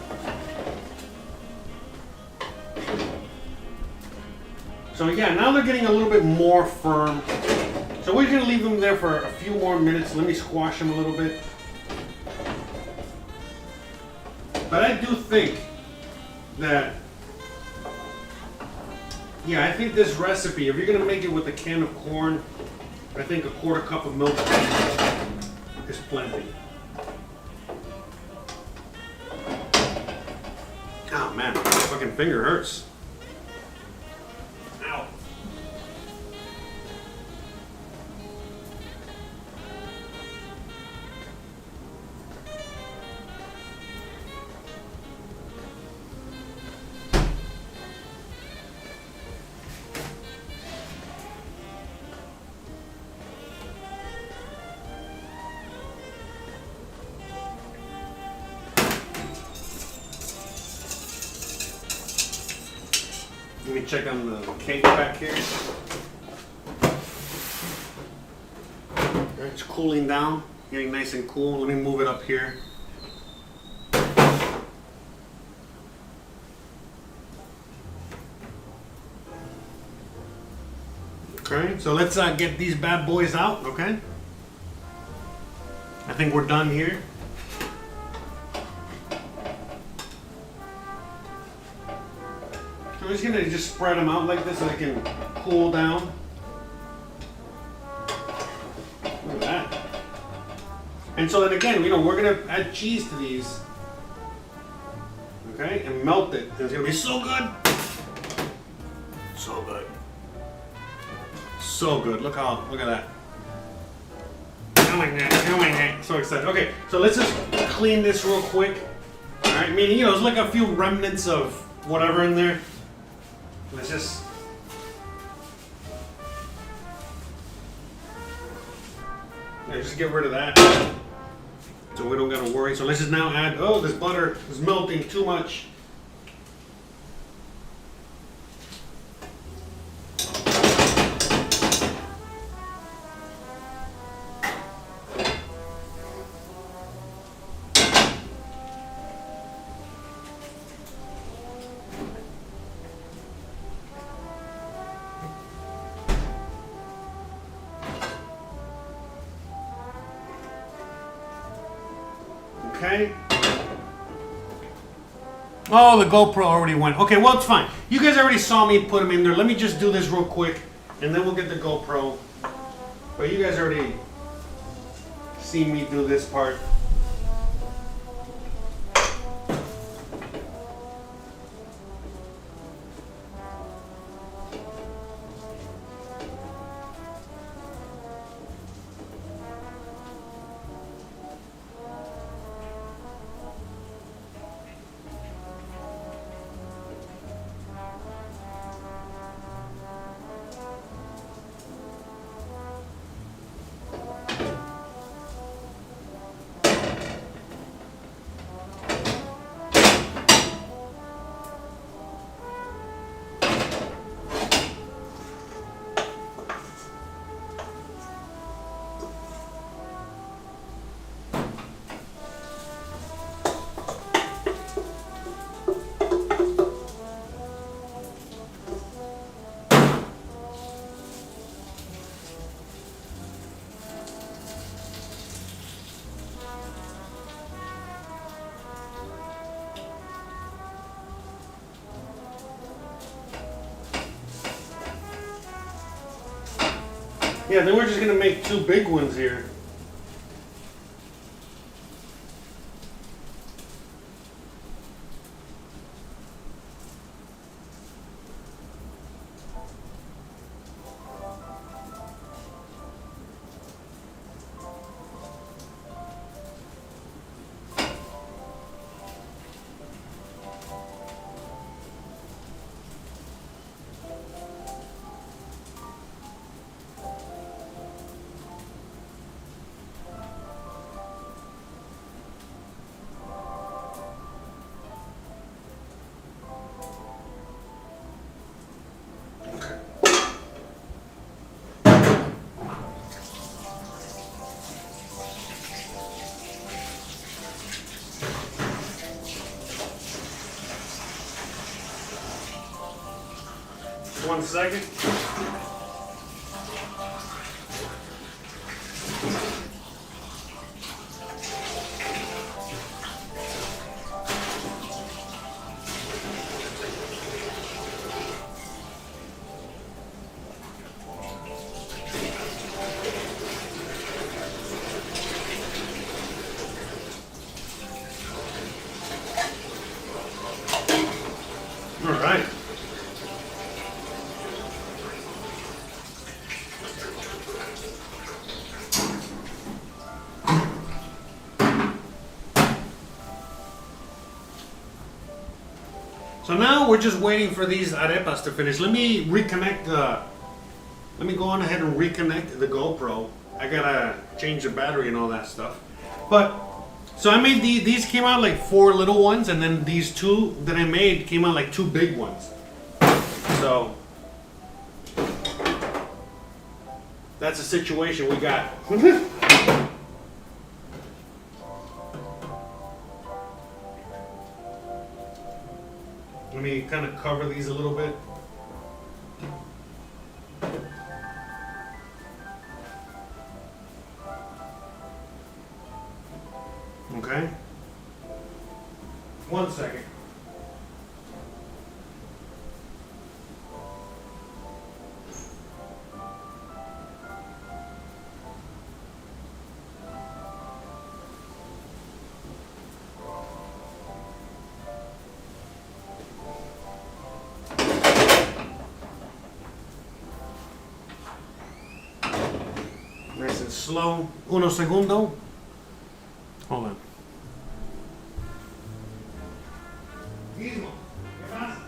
So yeah, now they're getting a little bit more firm. So we're gonna leave them there for a few more minutes. Let me squash them a little bit. But I do think that, yeah, I think this recipe, if you're gonna make it with a can of corn, I think a 1/4 cup of milk is plenty. Oh man, my fucking finger hurts. Ow. Let me check on the cake back here. It's cooling down, getting nice and cool. Let me move it up here. Okay, so let's get these bad boys out, okay? I think we're done here. I'm just gonna spread them out like this so they can cool down. And so then again, we're gonna add cheese to these. Okay, and melt it. And it's gonna be so good. So good. So good. Look at that. Oh my god, oh my god. So excited. Okay, so let's just clean this real quick. Alright, meaning, there's like a few remnants of whatever in there. Let's just. Yeah, just get rid of that. So we don't gotta worry. So let's just now add, oh, this butter is melting too much. Okay. Oh, the GoPro already went. Okay, well, it's fine. You guys already saw me put them in there. Let me just do this real quick, and then we'll get the GoPro. But you guys already seen me do this part. Yeah, then we're just gonna make two big ones here. One second. All right. So now we're just waiting for these arepas to finish. Let me reconnect let me go on ahead and reconnect the GoPro. I gotta change the battery and all that stuff. But, so I made these came out like 4 little ones, and then these 2 that I made came out like 2 big ones. So, that's the situation we got. Let me kind of cover these a little bit. Okay. 1 second. slow. Uno segundo. Hold on. Mismo. ¿Qué pasa?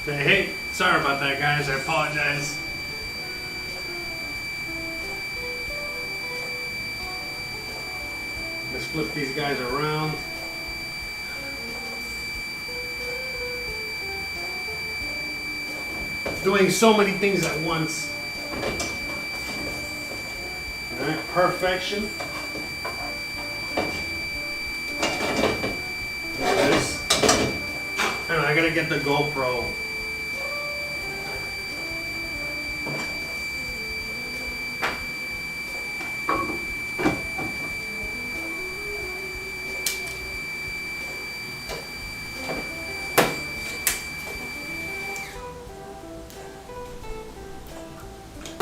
Hey, sorry about that, guys. I apologize. Let's flip these guys around. Doing so many things at once. All right, perfection. Look at this. I don't know, I gotta get the GoPro.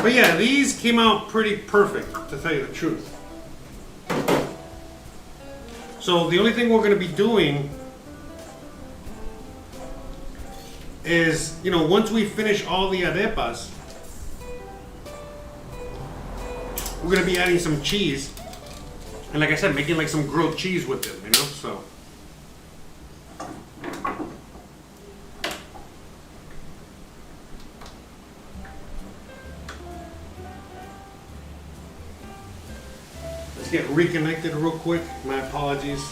But yeah, these came out pretty perfect, to tell you the truth. So the only thing we're going to be doing is, you know, once we finish all the arepas, we're going to be adding some cheese. And like I said, making like some grilled cheese with it, you know, so. Let's get reconnected real quick. My apologies.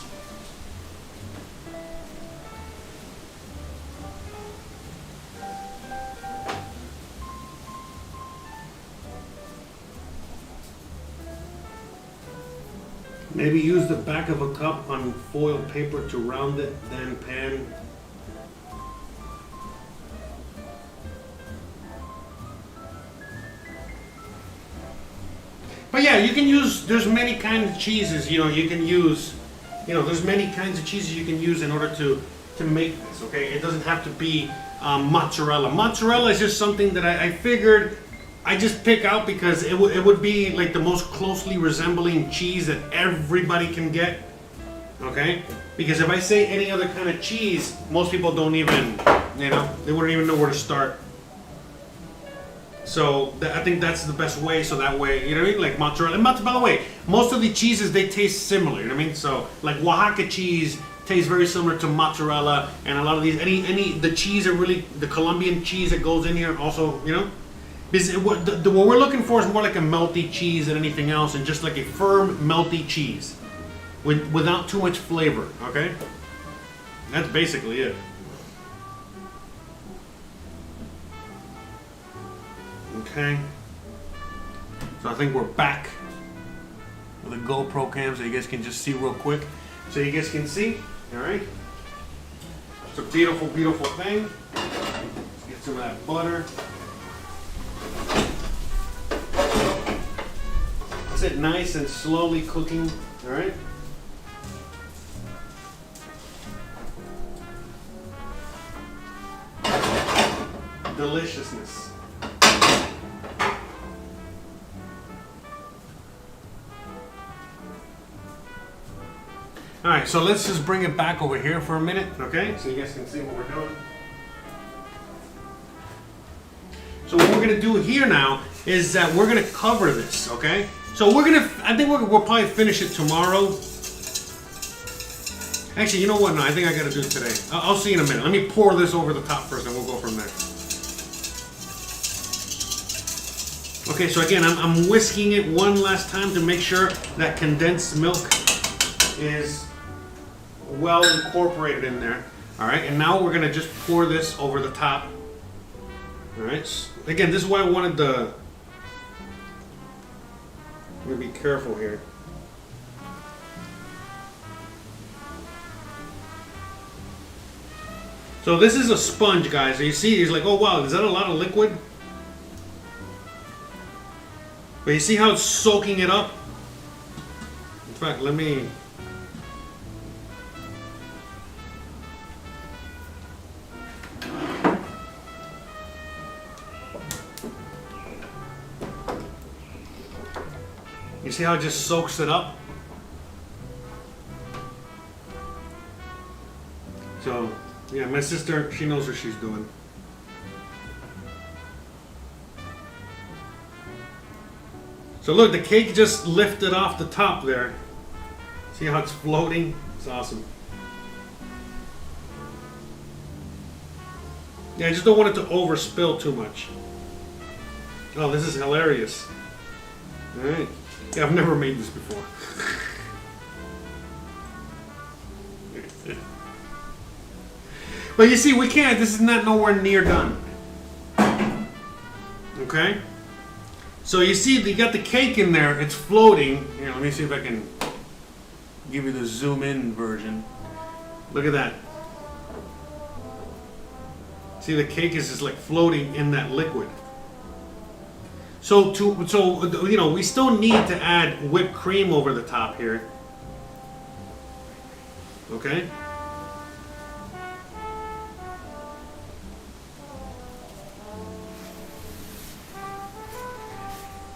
Maybe use the back of a cup on foil paper to round it, then pan. But yeah, you can use, there's many kinds of cheeses, you can use, there's many kinds of cheeses you can use in order to make this, okay? It doesn't have to be mozzarella. Mozzarella is just something that I figured I just pick out because it would be like the most closely resembling cheese that everybody can get, okay? Because if I say any other kind of cheese, most people don't even, they wouldn't even know where to start. So I think that's the best way, so that way, like mozzarella. And by the way, most of the cheeses, they taste similar, you know what I mean? So like Oaxaca cheese tastes very similar to mozzarella, and a lot of these, the cheese are really, the Colombian cheese that goes in here also, because what we're looking for is more like a melty cheese than anything else, and just like a firm melty cheese without too much flavor, okay? That's basically it. Okay, so I think we're back with a GoPro cam so you guys can just see real quick. So you guys can see, all right? It's a beautiful, beautiful thing. Let's get some of that butter. Is it nice and slowly cooking, all right? Deliciousness. All right, so let's just bring it back over here for a minute, okay? So you guys can see what we're doing. So what we're gonna do here now is that we're gonna cover this, okay? So I think we'll probably finish it tomorrow. Actually, you know what? No, I think I gotta do it today. I'll see you in a minute. Let me pour this over the top first and we'll go from there. Okay, so again, I'm whisking it one last time to make sure that condensed milk is well incorporated in there. All right, and now we're gonna just pour this over the top. All right, again, this is why I wanted I'm gonna be careful here. So this is a sponge, guys. So you see, he's like, oh wow, is that a lot of liquid? But you see how it's soaking it up? In fact, let me... You see how it just soaks it up? So, yeah, my sister, she knows what she's doing. So look, the cake just lifted off the top there. See how it's floating? It's awesome. Yeah, I just don't want it to overspill too much. Oh, this is hilarious. All right. Yeah, I've never made this before. But you see, we can't. This is not nowhere near done. Okay? So you see, you got the cake in there. It's floating. Here, let me see if I can give you the zoom in version. Look at that. See, the cake is just like floating in that liquid. So we still need to add whipped cream over the top here. Okay?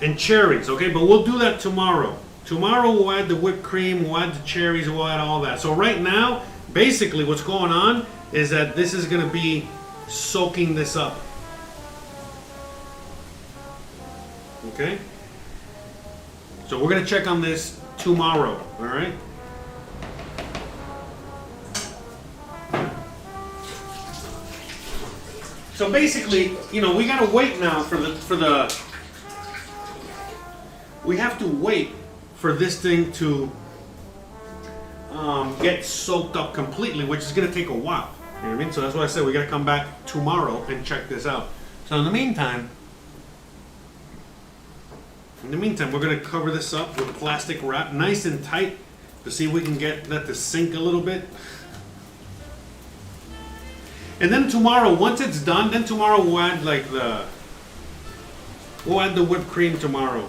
And cherries, okay? But we'll do that tomorrow. Tomorrow we'll add the whipped cream, we'll add the cherries, we'll add all that. So right now, basically what's going on is that this is going to be soaking this up. Okay? So we're going to check on this tomorrow, all right? So basically, we got to wait now we have to wait for this thing to get soaked up completely, which is going to take a while. You know what I mean? So that's why I said we got to come back tomorrow and check this out. So in the meantime, we're going to cover this up with plastic wrap, nice and tight, to see if we can let this sink a little bit. And then tomorrow, once it's done, then tomorrow we'll add we'll add the whipped cream tomorrow.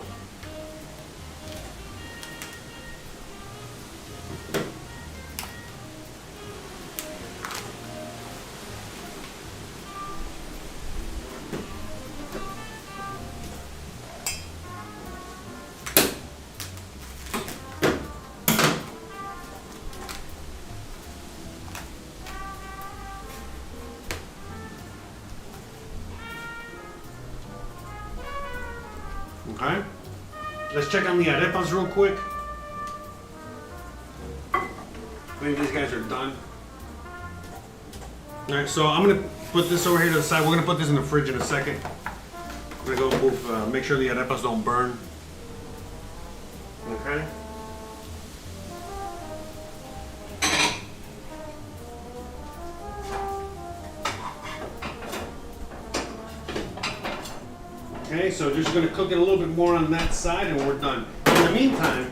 Okay, let's check on the arepas real quick. I think these guys are done. Alright, so I'm gonna put this over here to the side. We're gonna put this in the fridge in a second. I'm gonna go move, make sure the arepas don't burn. Okay. Okay, so just gonna cook it a little bit more on that side and we're done. In the meantime,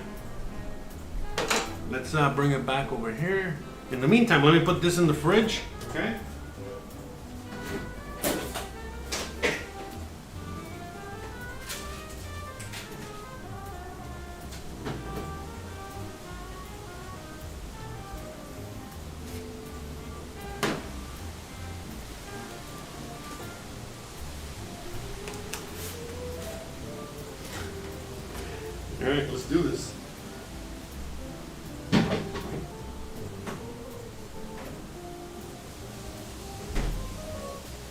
let's bring it back over here. In the meantime, let me put this in the fridge, okay? All right, let's do this.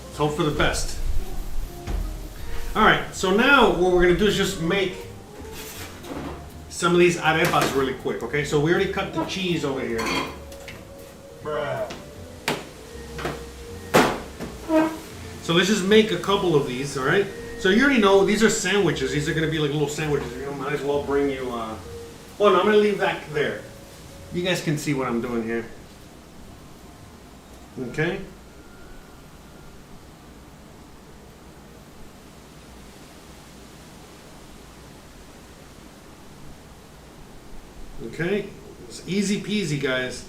Let's hope for the best. All right, so now what we're gonna do is just make some of these arepas really quick, okay? So we already cut the cheese over here. So let's just make a couple of these, all right? So you already know these are sandwiches. These are gonna be like little sandwiches. You know, might as well bring you. Well, no, I'm gonna leave that there. You guys can see what I'm doing here. Okay. Okay. It's easy peasy, guys.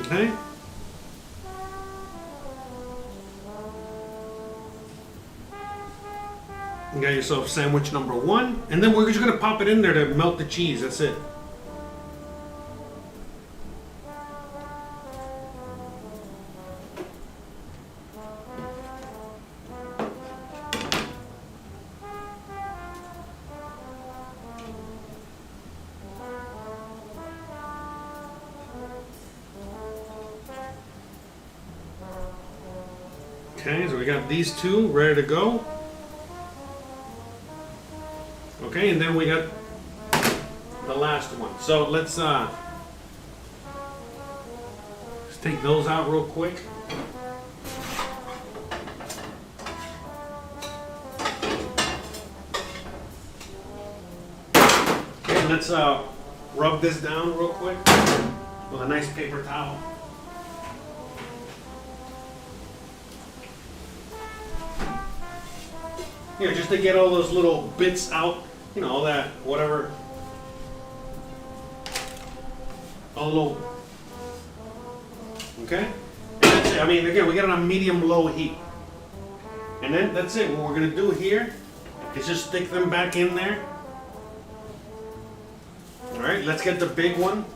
Okay. You got yourself sandwich number one, and then we're just gonna pop it in there to melt the cheese. That's it. Okay, so we got these two ready to go. Okay, and then we got the last one. So let's take those out real quick. Okay, let's rub this down real quick with a nice paper towel. You know, just to get all those little bits out, you know, all that, whatever. All little. Okay? And that's it. I mean, again, we got it on medium-low heat. And then that's it. What we're going to do here is just stick them back in there. All right, let's get the big one.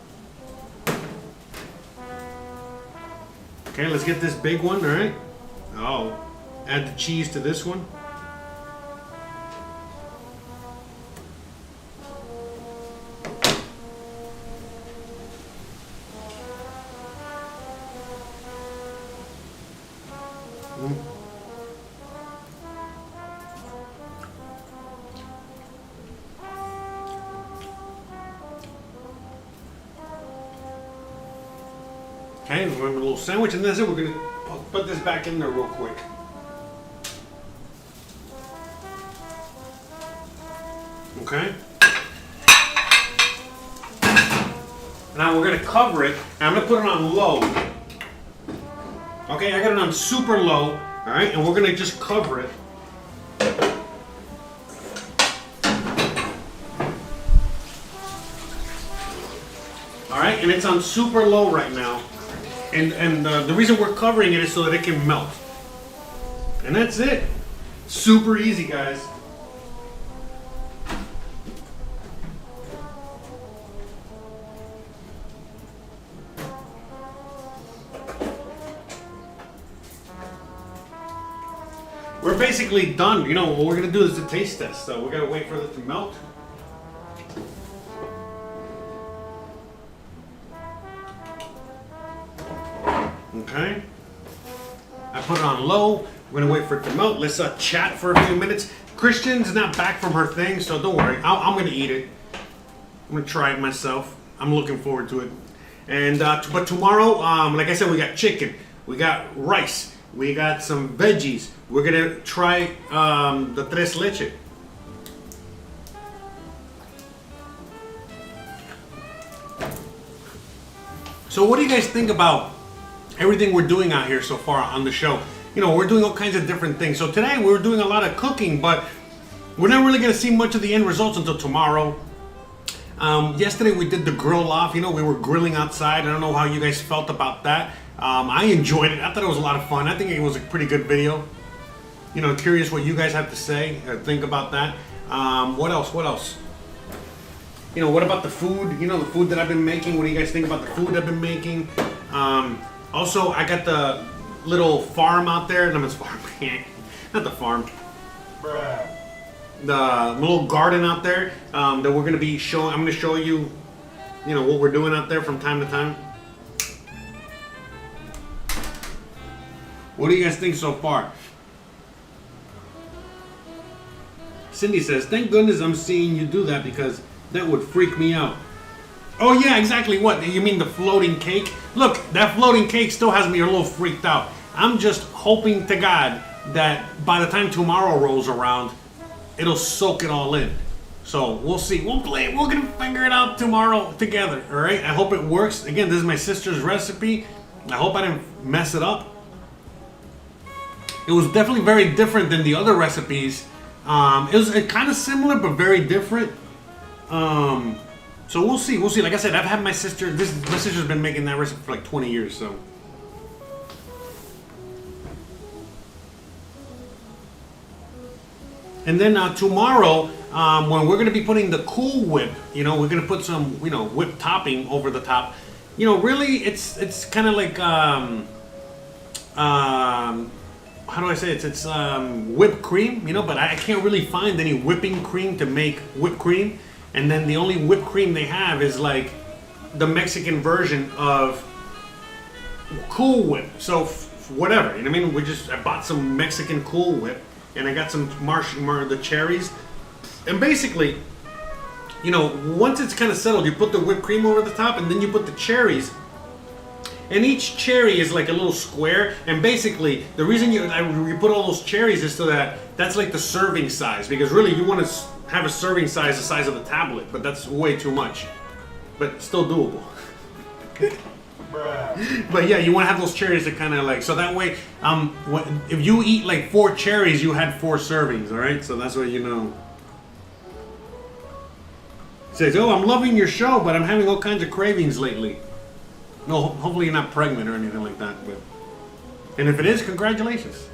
Okay, let's get this big one, all right? Oh, add the cheese to this one. Okay, we're having a little sandwich, and that's it. We're gonna put this back in there real quick. Okay. Now we're gonna cover it, and I'm gonna put it on low. Okay, I got it on super low, All right, and we're gonna just cover it. All right, and it's on super low right now. And the reason we're covering it is so that it can melt. And that's it. Super easy, guys. We're basically done. You know, what we're gonna do is the taste test. So we're gonna wait for it to melt. Okay. I put it on low. We're gonna wait for it to melt. Let's chat for a few minutes. Christian's not back from her thing, so don't worry. I'm gonna eat it. I'm gonna try it myself. I'm looking forward to it. And but tomorrow, like I said, we got chicken, we got rice, we got some veggies. We're gonna try the Tres Leche. So what do you guys think about everything we're doing out here so far on the show? You know, we're doing all kinds of different things. So today we're doing a lot of cooking, but we're not really gonna see much of the end results until tomorrow. Yesterday we did the grill off. You know, we were grilling outside. I don't know how you guys felt about that. I enjoyed it. I thought it was a lot of fun. I think it was a pretty good video. You know, curious what you guys have to say or think about that. What else? What else? You know, what about the food? You know, the food that I've been making. What do you guys think about the food I've been making? Also, I got the little farm out there. No, it's farm. Not the farm. Bruh. The little garden out there that we're going to be showing. I'm going to show you, you know, what we're doing out there from time to time. What do you guys think so far? Cindy says, thank goodness I'm seeing you do that because that would freak me out. Oh yeah, exactly. What? You mean the floating cake? Look, that floating cake still has me a little freaked out. I'm just hoping to God that by the time tomorrow rolls around, it'll soak it all in. So we'll see. We'll play. We're gonna figure it out tomorrow together. All right. I hope it works. Again, this is my sister's recipe. I hope I didn't mess it up. It was definitely very different than the other recipes. It was kind of similar but very different. So we'll see. We'll see. Like I said, I've had my sister. My sister's been making that recipe for like 20 years. So. And then tomorrow, when we're going to be putting the Cool Whip, you know, we're going to put some, you know, whipped topping over the top. You know, really, it's kind of like, how do I say it? It's whipped cream, you know, but I can't really find any whipping cream to make whipped cream. And then the only whipped cream they have is like the Mexican version of Cool Whip. So whatever, you know what I mean? I bought some Mexican Cool Whip. And I got some the cherries. And basically, you know, once it's kind of settled, you put the whipped cream over the top and then you put the cherries. And each cherry is like a little square. And basically, the reason you put all those cherries is so that's like the serving size. Because really, you want to have a serving size the size of the tablet. But that's way too much. But still doable. But yeah, you want to have those cherries to kind of like, so that way, if you eat like 4 cherries, you had 4 servings, all right? So that's what you know. It says, oh, I'm loving your show, but I'm having all kinds of cravings lately. No, hopefully you're not pregnant or anything like that. But, and if it is, congratulations.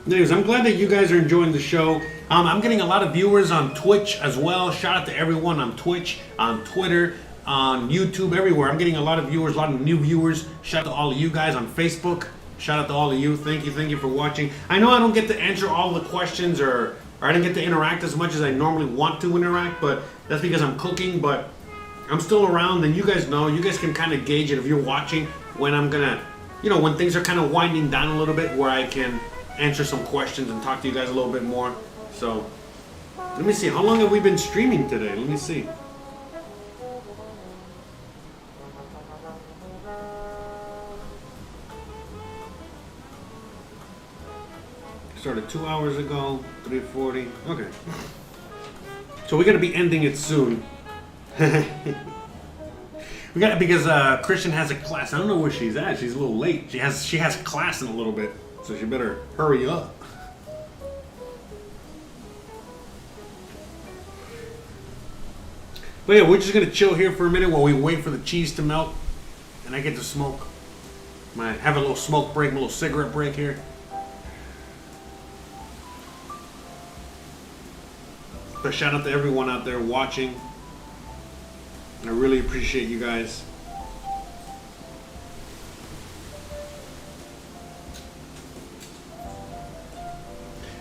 Anyways, I'm glad that you guys are enjoying the show. I'm getting a lot of viewers on Twitch as well. Shout out to everyone on Twitch, on Twitter, on YouTube, everywhere. I'm getting a lot of viewers, a lot of new viewers. Shout out to all of you guys on Facebook. Shout out to all of you. Thank you for watching. I know I don't get to answer all the questions or I didn't get to interact as much as I normally want to interact, but that's because I'm cooking, but I'm still around and you guys know, you guys can kind of gauge it if you're watching when I'm gonna, you know, when things are kind of winding down a little bit where I can answer some questions and talk to you guys a little bit more. So, let me see. How long have we been streaming today? Let me see. Started 2 hours ago, 3:40. Okay. So we're gonna be ending it soon. We got because Christian has a class. I don't know where she's at. She's a little late. She has class in a little bit, so she better hurry up. But yeah, we're just gonna chill here for a minute while we wait for the cheese to melt, and I get to smoke. Have a little smoke break, a little cigarette break here. So shout out to everyone out there watching. I really appreciate you guys.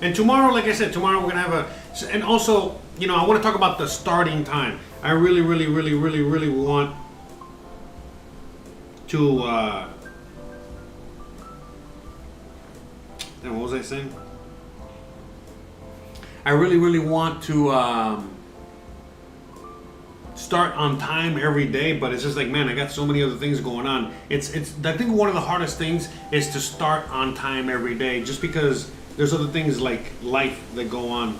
And tomorrow, like I said, tomorrow we're gonna have and also, you know, I want to talk about the starting time. I really want to, what was I saying? I really want to start on time every day, but it's just like, man, I got so many other things going on. It's I think one of the hardest things is to start on time every day, just because there's other things like life that go on.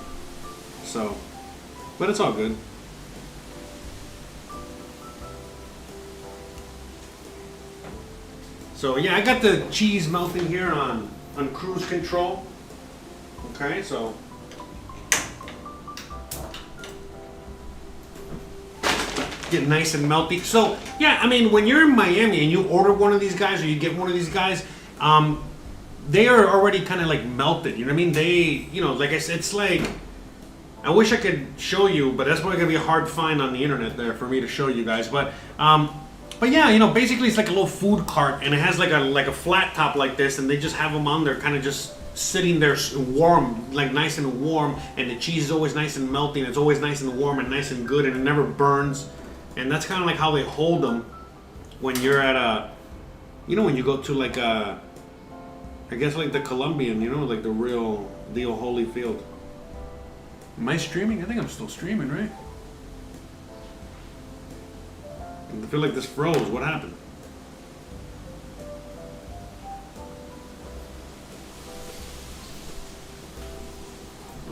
So, but it's all good. So yeah, I got the cheese melting here on cruise control. Okay, so get nice and melty. So yeah, I mean, when you're in Miami and you order one of these guys or you get one of these guys, they are already kind of like melted. You know what I mean? They, you know, like I said, it's like, I wish I could show you, but that's probably gonna be a hard find on the internet there for me to show you guys. But yeah, you know, basically it's like a little food cart, and it has like a flat top like this, and they just have them on there, kind of just sitting there warm, like nice and warm, and the cheese is always nice and melty, and it's always nice and warm and nice and good, and it never burns. And that's kind of like how they hold them when you're at a, you know, when you go to like a, I guess like the Columbian, you know, like the real deal Holyfield. Am I streaming? I think I'm still streaming, right? I feel like this froze. What happened?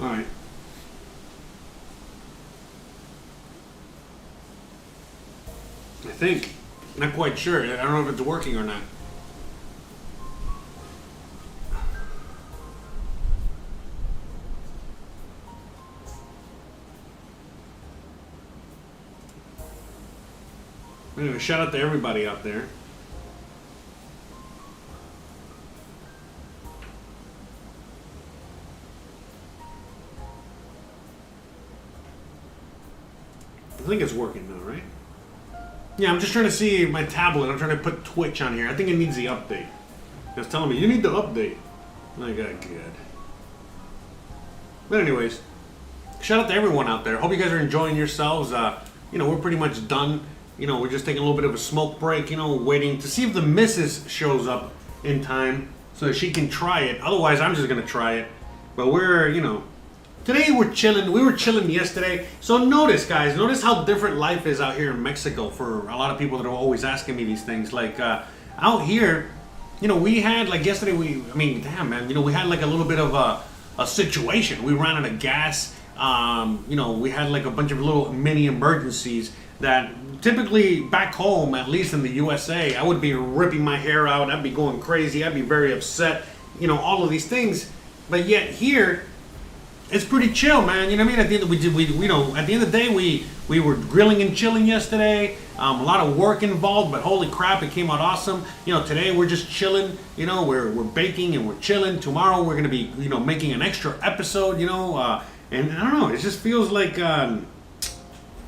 Alright. I think. Not quite sure. I don't know if it's working or not. Anyway, shout out to everybody out there. I think it's working now, right? Yeah, I'm just trying to see my tablet. I'm trying to put Twitch on here. I think it needs the update. It's telling me, you need the update. I got good. But anyways, shout out to everyone out there. Hope you guys are enjoying yourselves. You know, we're pretty much done. You know, we're just taking a little bit of a smoke break, you know, waiting to see if the missus shows up in time so that she can try it. Otherwise, I'm just going to try it. But we're, you know, today we're chilling. We were chilling yesterday. So notice, guys, notice how different life is out here in Mexico for a lot of people that are always asking me these things. Like, out here, you know, we had, like yesterday, I mean, damn, man, you know, we had like a little bit of a situation. We ran out of gas. You know, we had like a bunch of little mini emergencies that typically back home, at least in the USA, I would be ripping my hair out. I'd be going crazy. I'd be very upset. You know, all of these things. But yet here, it's pretty chill, man. You know what I mean? At the end, you know, at the end of the day, we were grilling and chilling yesterday. A lot of work involved, but holy crap, it came out awesome. You know, today we're just chilling. You know, we're baking and we're chilling. Tomorrow we're gonna be, you know, making an extra episode. You know, and I don't know. It just feels like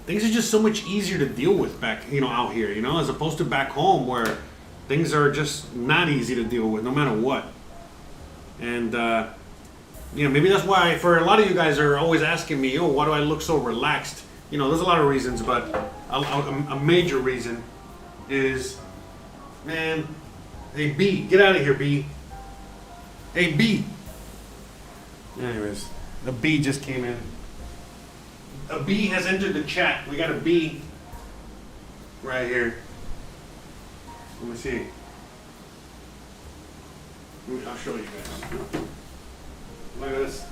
things are just so much easier to deal with back, you know, out here. You know, as opposed to back home where things are just not easy to deal with, no matter what. And you know, maybe that's why for a lot of you guys are always asking me, oh, why do I look so relaxed? You know, there's a lot of reasons, but a major reason is, man, hey, B, get out of here, B. Hey, B. Anyways, the B just came in. A B has entered the chat. We got a B right here. Let me see. I'll show you guys. Look at this.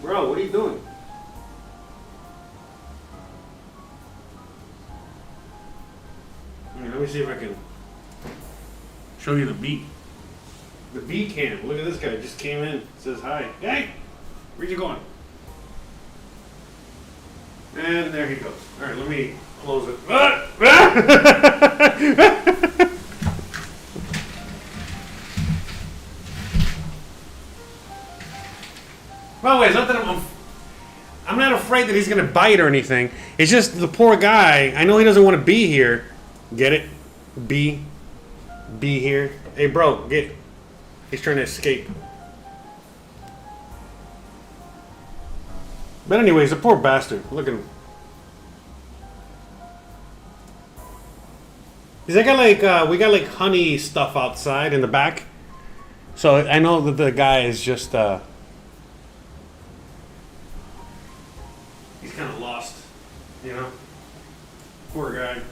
Bro, what are you doing? me see if I can show you the beat. The bee cam. Look at this guy. Just came in. Says hi. Hey, where you going? And there he goes. All right, let me close it. By the way, it's not that I'm not afraid that he's gonna bite or anything. It's just the poor guy. I know he doesn't want to be here. Get it? Be here. Hey, bro, get. He's trying to escape. But anyways, the poor bastard. Look at him. Is that got like we got like honey stuff outside in the back, so I know that the guy is just he's kind of lost, you know. Poor guy.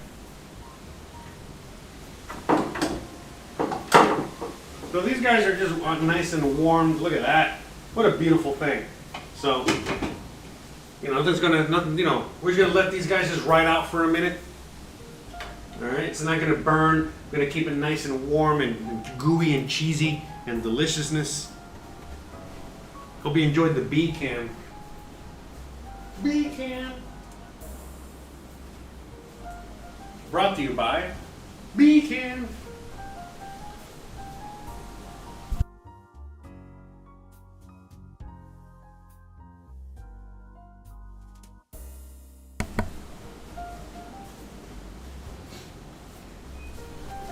So these guys are just nice and warm. Look at that! What a beautiful thing. So you know, there's gonna nothing. You know, we're just gonna let these guys just ride out for a minute. All right, it's not gonna burn. We're gonna keep it nice and warm and gooey and cheesy and deliciousness. Hope you enjoyed the bee cam. Bee cam. Brought to you by Bee Cam.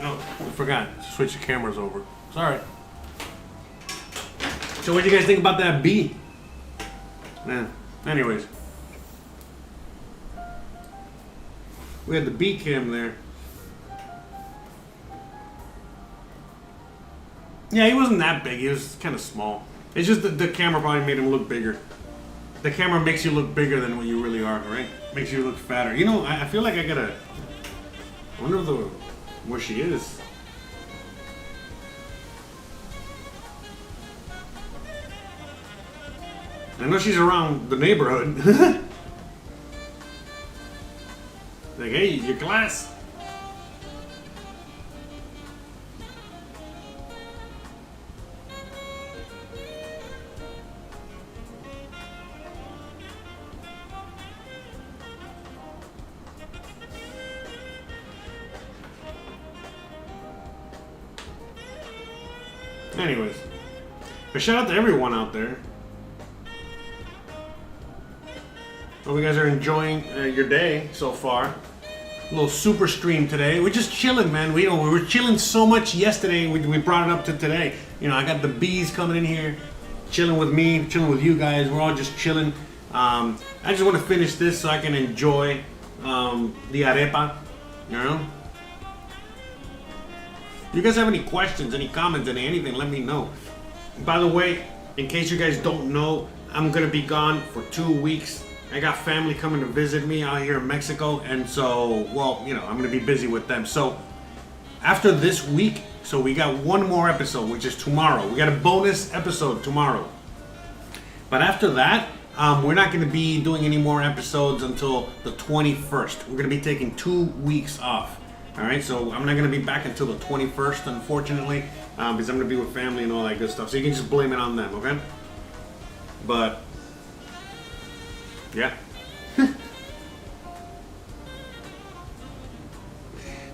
Oh, I forgot to switch the cameras over. Sorry. So what do you guys think about that bee? Man, anyways. We had the bee cam there. Yeah, he wasn't that big. He was kind of small. It's just the camera probably made him look bigger. The camera makes you look bigger than what you really are, right? Makes you look fatter. You know, I feel like I gotta... I wonder where she is. I know she's around the neighborhood. Like, hey, your glass. Anyways, but shout out to everyone out there. Hope you guys are enjoying your day so far. A little super stream today. We're just chilling, man. We were chilling so much yesterday. We brought it up to today. You know, I got the bees coming in here, chilling with me, chilling with you guys. We're all just chilling. I just want to finish this so I can enjoy the arepa. You know. If you guys have any questions, any comments, anything, let me know. By the way, in case you guys don't know, I'm gonna be gone for 2 weeks. I got family coming to visit me out here in Mexico, and so, well, you know, I'm gonna be busy with them. So after this week, so we got one more episode, which is tomorrow. We got a bonus episode tomorrow. But after that, we're not gonna be doing any more episodes until the 21st. We're gonna be taking 2 weeks off. All right, so I'm not gonna be back until the 21st, unfortunately, because I'm gonna be with family and all that good stuff. So you can just blame it on them, okay? But yeah.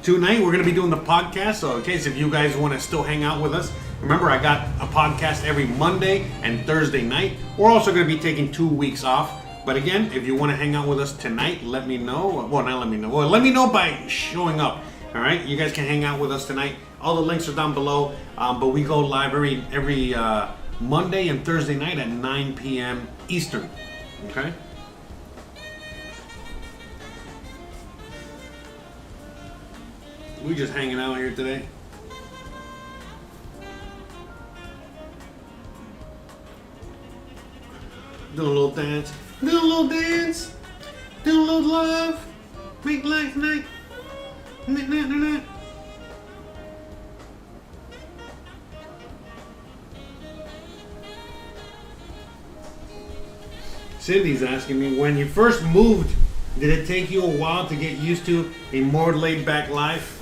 Tonight we're gonna be doing the podcast. So in case if you guys want to still hang out with us, remember I got a podcast every Monday and Thursday night. We're also gonna be taking 2 weeks off. But again, if you want to hang out with us tonight, let me know. Well, not let me know. Well, let me know by showing up. All right, you guys can hang out with us tonight. All the links are down below. But we go live every Monday and Thursday night at 9 p.m. Eastern. Okay. We just hanging out here today. Doing a little dance. Do a little dance. Do a little love. Make life night. Cindy's asking me, when you first moved, did it take you a while to get used to a more laid-back life?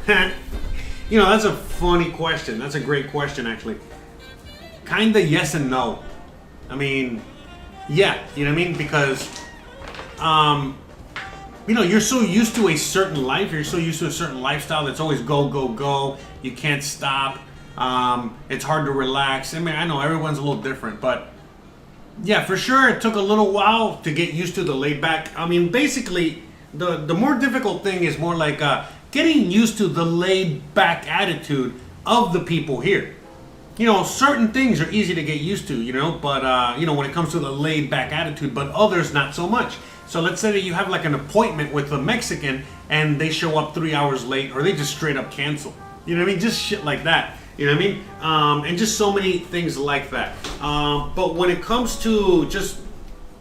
You know, that's a funny question. That's a great question, actually. Kinda yes and no. I mean, yeah, you know what I mean? Because, you know, you're so used to a certain life. You're so used to a certain lifestyle that's always go, go, go. You can't stop. It's hard to relax. I mean, I know everyone's a little different, but yeah, for sure, it took a little while to get used to the laid back. I mean, basically, the more difficult thing is more like getting used to the laid back attitude of the people here. You know, certain things are easy to get used to, you know, but, you know, when it comes to the laid back attitude, but others not so much. So let's say that you have like an appointment with a Mexican and they show up 3 hours late, or they just straight up cancel. You know what I mean? Just shit like that. You know what I mean? And just so many things like that. But when it comes to just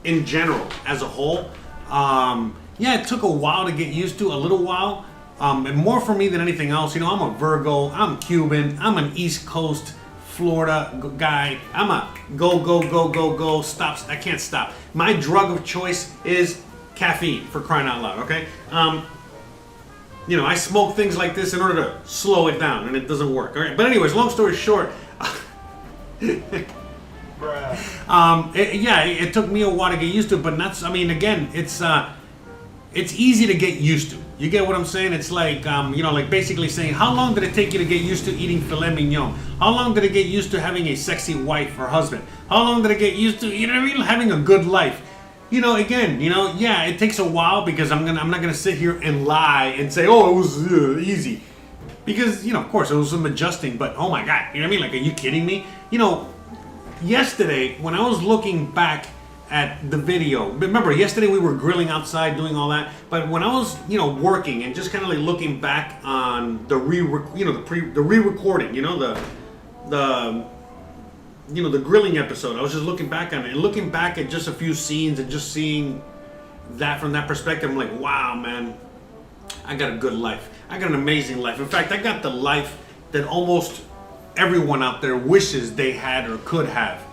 in general, as a whole, yeah, it took a while to get used to, a little while. And more for me than anything else. You know, I'm a Virgo, I'm Cuban, I'm an East Coast Florida guy. I'm a go, go, go, go, go, stop. I can't stop. My drug of choice is caffeine, for crying out loud, okay? You know, I smoke things like this in order to slow it down, and it doesn't work. All right, but anyways, long story short, it took me a while to get used to it, but not. I mean, again, it's easy to get used to. You get what I'm saying? It's like, you know, like basically saying, how long did it take you to get used to eating filet mignon? How long did it get used to having a sexy wife or husband? How long did it get used to, you know what I mean, having a good life? You know, again, you know, yeah, it takes a while because I'm not gonna sit here and lie and say, oh, it was easy, because, you know, of course it was some adjusting, but oh my god, you know what I mean? Like, are you kidding me? You know, yesterday when I was looking back at the video, remember yesterday we were grilling outside doing all that, but when I was, you know, working and just kind of like looking back on the re-recording, you know, the you know, the grilling episode, I was just looking back on it and looking back at just a few scenes and just seeing that from that perspective. I'm like, wow, man, I got a good life. I got an amazing life. In fact, I got the life that almost everyone out there wishes they had or could have.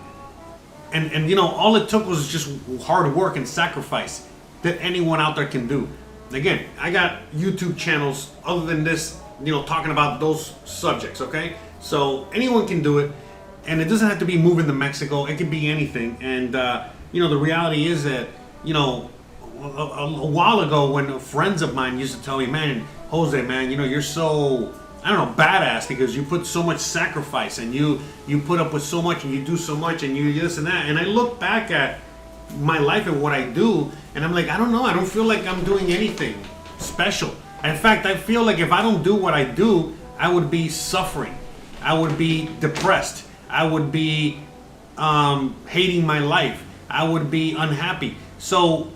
And you know, all it took was just hard work and sacrifice that anyone out there can do. Again, I got YouTube channels other than this, you know, talking about those subjects, okay? So anyone can do it, and it doesn't have to be moving to Mexico. It can be anything. And you know, the reality is that, you know, a while ago when friends of mine used to tell me, man, Jose, man, you know, you're so, I don't know, badass because you put so much sacrifice and you put up with so much and you do so much and you this and that. And I look back at my life and what I do, and I'm like, I don't know, I don't feel like I'm doing anything special. In fact, I feel like if I don't do what I do, I would be suffering. I would be depressed. I would be hating my life. I would be unhappy. So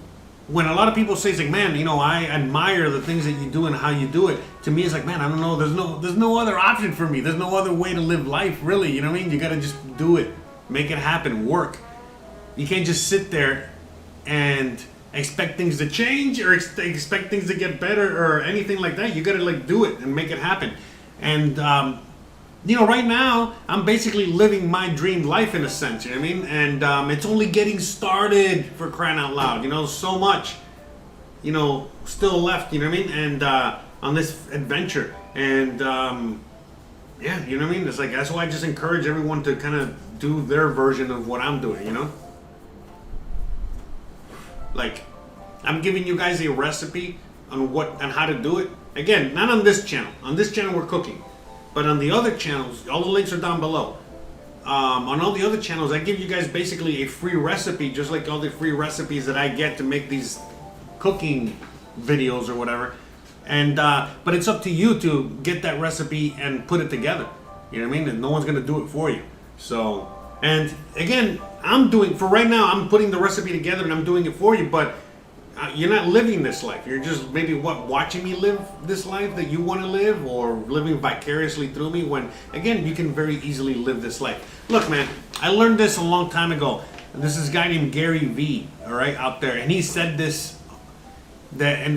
when a lot of people say, it's like, man, you know, I admire the things that you do and how you do it. To me, it's like, man, I don't know. There's no other option for me. There's no other way to live life, really. You know what I mean? You got to just do it, make it happen, work. You can't just sit there and expect things to change or expect things to get better or anything like that. You got to like do it and make it happen. And you know, right now I'm basically living my dream life in a sense. You know what I mean? And it's only getting started, for crying out loud. You know, so much, you know, still left. You know what I mean? And on this adventure, and yeah, you know what I mean? It's like, that's why I just encourage everyone to kind of do their version of what I'm doing. You know, like, I'm giving you guys a recipe on how to do it. Again, not on this channel. On this channel we're cooking. But on the other channels, all the links are down below. On all the other channels, I give you guys basically a free recipe, just like all the free recipes that I get to make these cooking videos or whatever. And but it's up to you to get that recipe and put it together. You know what I mean? And no one's gonna do it for you. So, and again, for right now, I'm putting the recipe together and I'm doing it for you, but you're not living this life. You're just maybe watching me live this life that you want to live, or living vicariously through me, when again, you can very easily live this life. Look, man, I learned this a long time ago. This is a guy named Gary V, all right, out there, and he said this, that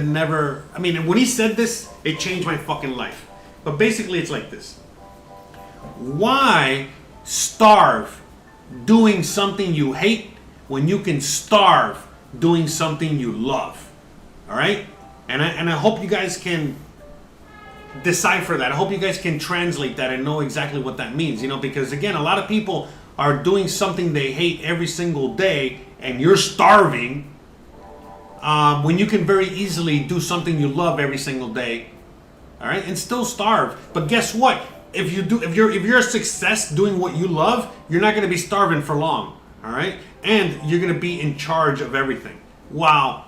never, I mean, when he said this, it changed my fucking life. But basically it's like this: why starve doing something you hate when you can starve doing something you love? All right? And I hope you guys can decipher that. I hope you guys can translate that and know exactly what that means, you know, because again, a lot of people are doing something they hate every single day, and you're starving, when you can very easily do something you love every single day, all right, and still starve. But guess what? If you're a success doing what you love, you're not going to be starving for long, all right, and you're going to be in charge of everything. Wow.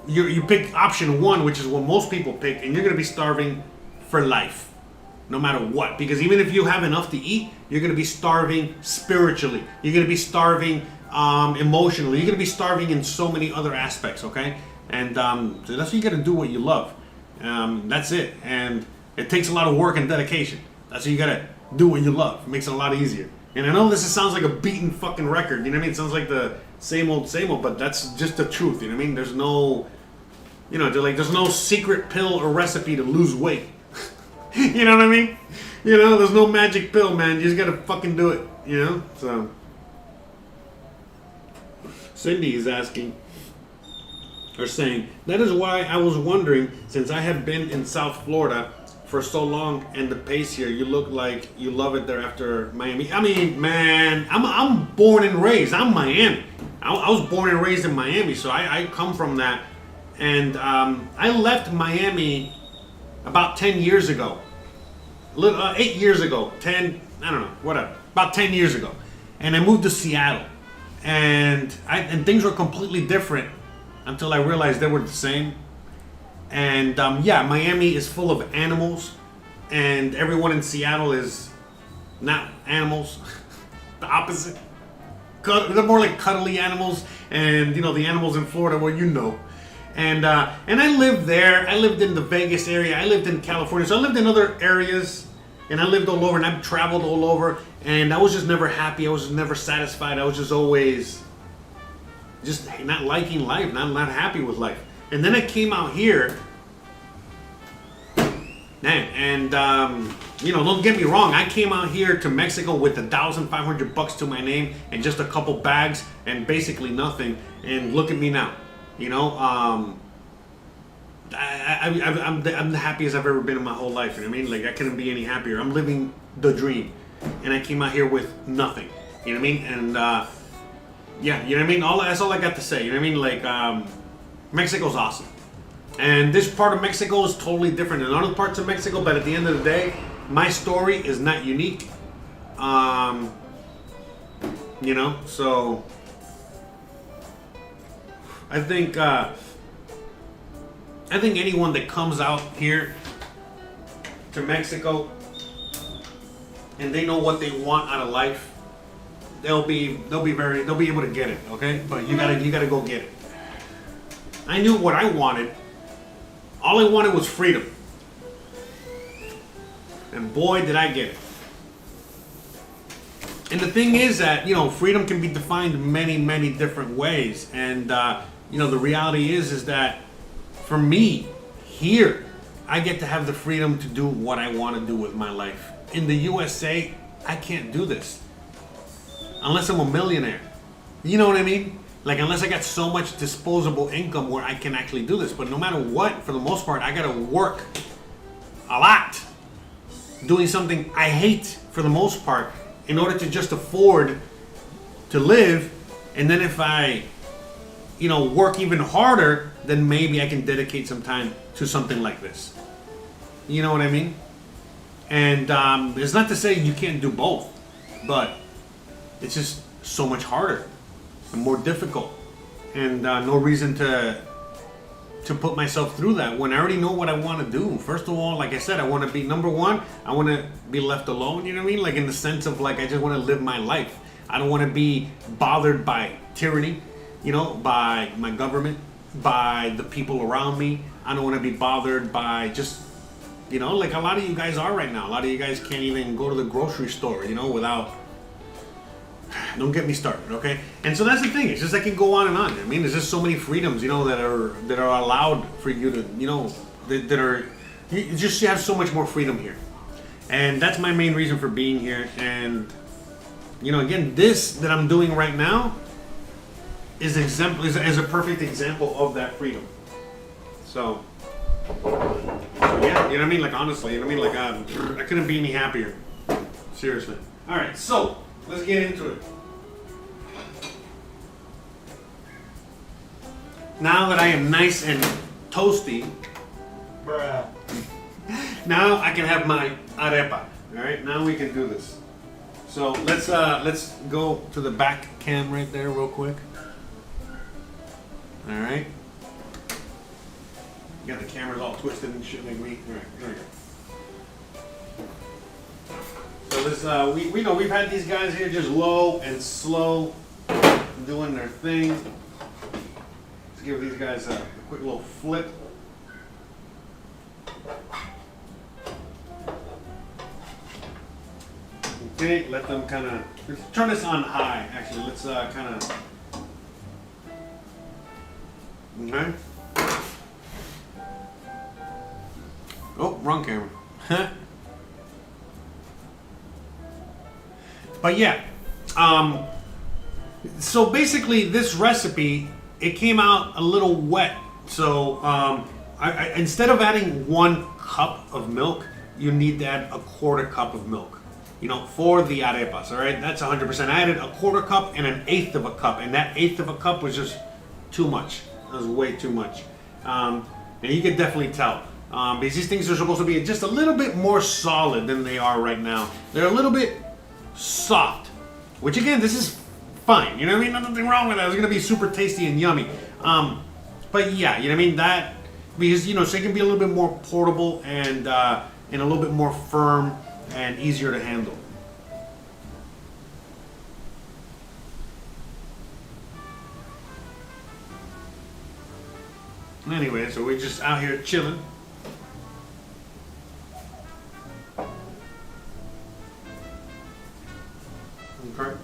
You pick option one, which is what most people pick, and you're going to be starving for life, no matter what. Because even if you have enough to eat, you're going to be starving spiritually. You're going to be starving emotionally. You're going to be starving in so many other aspects, okay? And so that's why you got to do what you love. That's it. And it takes a lot of work and dedication. That's why you got to do what you love. It makes it a lot easier. And I know this sounds like a beaten fucking record, you know what I mean? It sounds like the same old, but that's just the truth, you know what I mean? There's no, you know, there's no secret pill or recipe to lose weight. You know what I mean? You know, there's no magic pill, man. You just gotta fucking do it, you know? So, Cindy is asking, or saying, that is why I was wondering, since I have been in South Florida for so long and the pace here, you look like you love it there after Miami. I mean, man, I'm born and raised. I'm Miami. I was born and raised in Miami, so I come from that. And I left Miami about 10 years ago. 8 years ago. 10, I don't know, whatever. About 10 years ago. And I moved to Seattle. And things were completely different until I realized they were the same. And yeah, Miami is full of animals, and everyone in Seattle is not animals. The opposite. They're more like cuddly animals, and you know, the animals in Florida, well, you know. And I lived there. I lived in the Vegas area. I lived in California. So I lived in other areas, and I lived all over, and I've traveled all over, and I was just never happy. I was just never satisfied. I was just always just not liking life, not happy with life. And then I came out here, and you know, don't get me wrong, I came out here to Mexico with $1,500 to my name and just a couple bags and basically nothing. And look at me now, you know. I'm the happiest I've ever been in my whole life. You know what I mean? Like, I couldn't be any happier. I'm living the dream, and I came out here with nothing. You know what I mean? And yeah, you know what I mean. That's all I got to say. You know what I mean? Like, Mexico's awesome. And this part of Mexico is totally different than other parts of Mexico, but at the end of the day, my story is not unique. You know, so I think anyone that comes out here to Mexico and they know what they want out of life, they'll be able to get it, okay? But you gotta go get it. I knew what I wanted. All I wanted was freedom. And boy, did I get it. And the thing is that, you know, freedom can be defined many, many different ways. And, you know, the reality is that for me, here, I get to have the freedom to do what I want to do with my life. In the USA, I can't do this. Unless I'm a millionaire. You know what I mean? Like, unless I got so much disposable income where I can actually do this. But no matter what, for the most part, I gotta work a lot doing something I hate for the most part in order to just afford to live. And then if I, you know, work even harder, then maybe I can dedicate some time to something like this. You know what I mean? And it's not to say you can't do both, but it's just so much harder and more difficult, and no reason to put myself through that when I already know what I want to do. First of all, like I said, I want to be, number one, I want to be left alone, you know what I mean? Like, in the sense of, like, I just want to live my life. I don't want to be bothered by tyranny, you know, by my government, by the people around me. I don't want to be bothered by just, you know, like a lot of you guys are right now. A lot of you guys can't even go to the grocery store, you know, without... Don't get me started, okay? And so that's the thing. It's just, I can go on and on. I mean, there's just so many freedoms, you know, that are allowed for you to, you know, that are, you have so much more freedom here. And that's my main reason for being here. And, you know, again, this that I'm doing right now is a perfect example of that freedom. So, So yeah, you know what I mean? Like honestly, you know what I mean? Like I couldn't be any happier. Seriously. All right, so let's get into it. Now that I am nice and toasty, Bruh. now I can have my arepa. All right, now we can do this. So let's go to the back cam right there real quick. All right. You got the cameras all twisted and shit like me. All right, there we go. So this we know we've had these guys here just low and slow doing their thing. Let's give these guys a quick little flip. Okay, let them kind of, let's turn this on high, actually. Let's kind of, okay. Oh, wrong camera. But yeah, so basically this recipe, it came out a little wet. So I instead of adding 1 cup of milk, you need to add a 1/4 cup of milk. You know, for the arepas, all right? That's 100%. I added a 1/4 cup and 1/8 of a cup, and that 1/8 of a cup was just too much. That was way too much. And you can definitely tell. Because these things are supposed to be just a little bit more solid than they are right now. They're a little bit soft, which again, this is fine. You know what I mean? Nothing wrong with that. It's gonna be super tasty and yummy. But yeah, you know what I mean? That, because, you know, so it can be a little bit more portable and a little bit more firm and easier to handle. Anyway, so we're just out here chilling. Okay.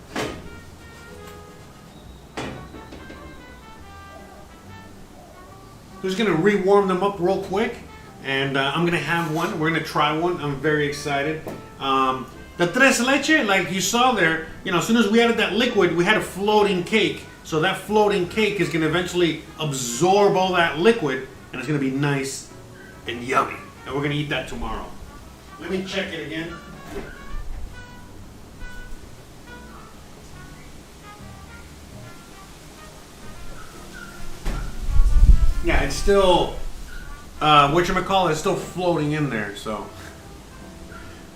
Just gonna rewarm them up real quick, and I'm gonna have one. We're gonna try one. I'm very excited. The Tres Leche, like you saw there, you know, as soon as we added that liquid, we had a floating cake. So that floating cake is gonna eventually absorb all that liquid, and it's gonna be nice and yummy. And we're gonna eat that tomorrow. Let me check it again. Yeah, it's still, whatchamacallit, it's still floating in there, so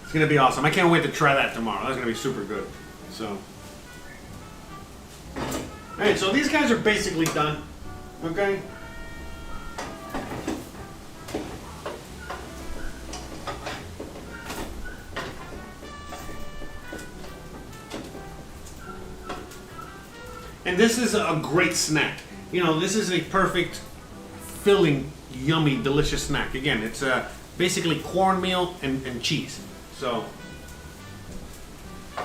it's gonna be awesome. I can't wait to try that tomorrow. That's gonna be super good. So, alright, so these guys are basically done. Okay? And this is a great snack. You know, this is a perfect filling, yummy, delicious snack. Again, it's basically cornmeal and cheese. So, all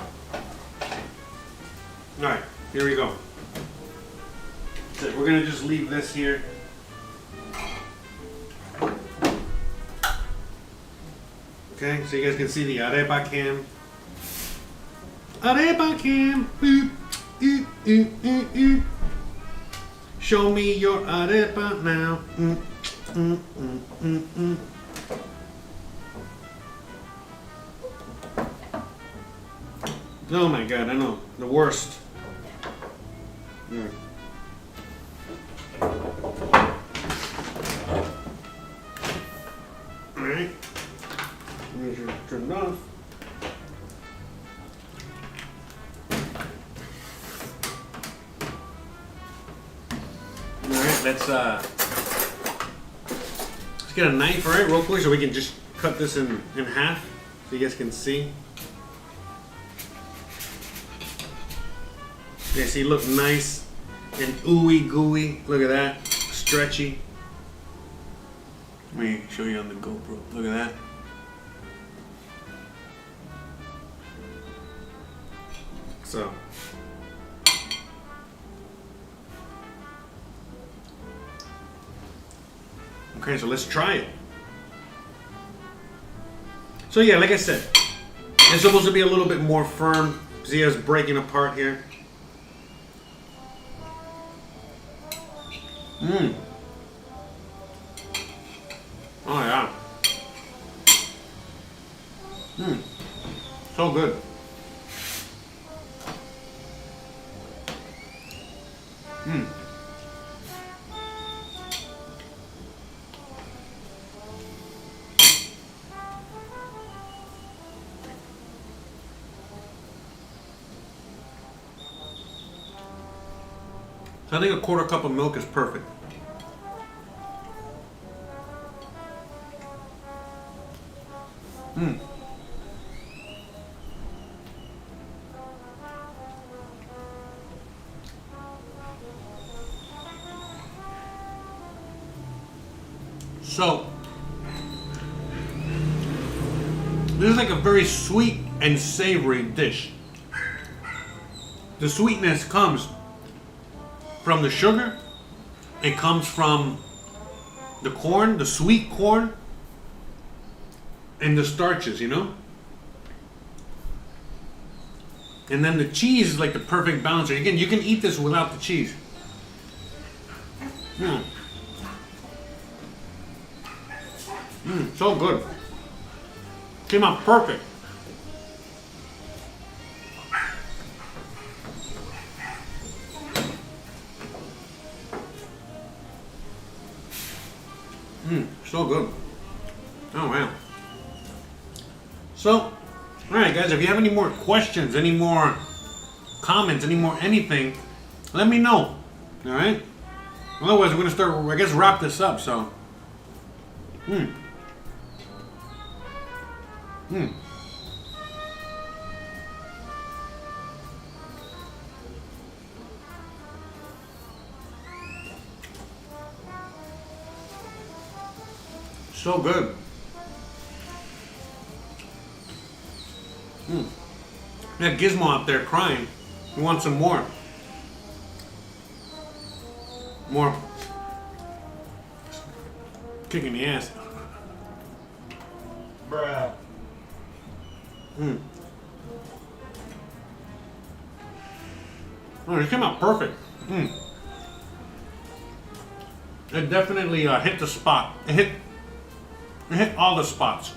right, here we go. So we're gonna just leave this here. Okay, so you guys can see the arepa cam. Arepa cam. Boop. Show me your arepa now. Oh my god, I know. The worst. Yeah. Alright. Turn it off. Let's get a knife, all right, real quick, so we can just cut this in half, so you guys can see. Yeah, see, look nice and ooey gooey. Look at that, stretchy. Let me show you on the GoPro. Look at that. So. Okay, so let's try it. So yeah, like I said, it's supposed to be a little bit more firm. See how it's breaking apart here? So good. Mm. So I think a quarter cup of milk is perfect. Mm. So, this is like a very sweet and savory dish. The sweetness comes from the sugar. It comes from the corn, the sweet corn, and the starches, you know? And then the cheese is like the perfect balance. Again, you can eat this without the cheese. Mm. So good. Came out perfect. So good. Oh man. So, alright guys, if you have any more questions, any more comments, any more anything, let me know. Alright? Otherwise we're gonna start, I guess, wrap this up, so. So good. That Gizmo out there crying. He wants some more. More. Kicking the ass. Bruh. Oh, it came out perfect. It definitely hit the spot. It hit all the spots.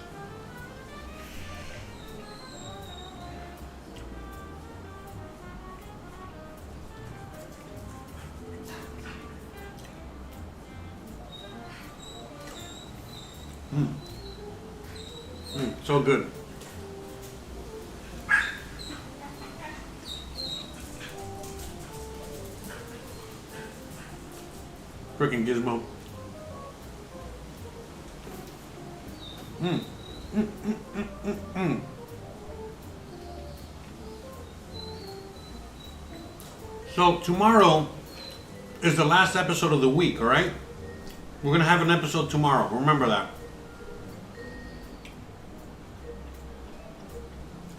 So good. Freaking Gizmo. So tomorrow is the last episode of the week, all right? We're gonna have an episode tomorrow. Remember that.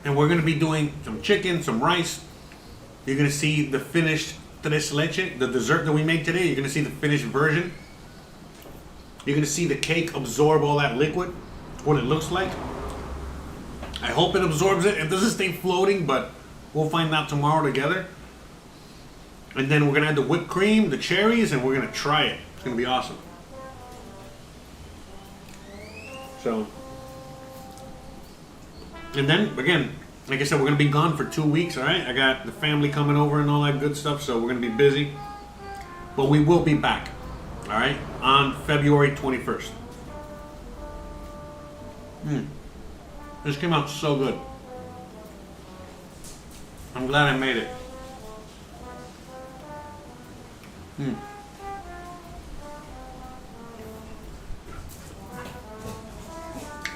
And we're gonna be doing some chicken, some rice. You're gonna see the finished Tres Leche, the dessert that we made today. You're gonna see the finished version. You're gonna see the cake absorb all that liquid, what it looks like. I hope it absorbs it. It doesn't stay floating, but we'll find out tomorrow together. And then we're gonna add the whipped cream, the cherries, and we're gonna try it. It's gonna be awesome. So, and then again, like I said, we're gonna be gone for 2 weeks. All right, I got the family coming over and all that good stuff, so we're gonna be busy. But we will be back. All right, on February 21st. This came out so good. I'm glad I made it.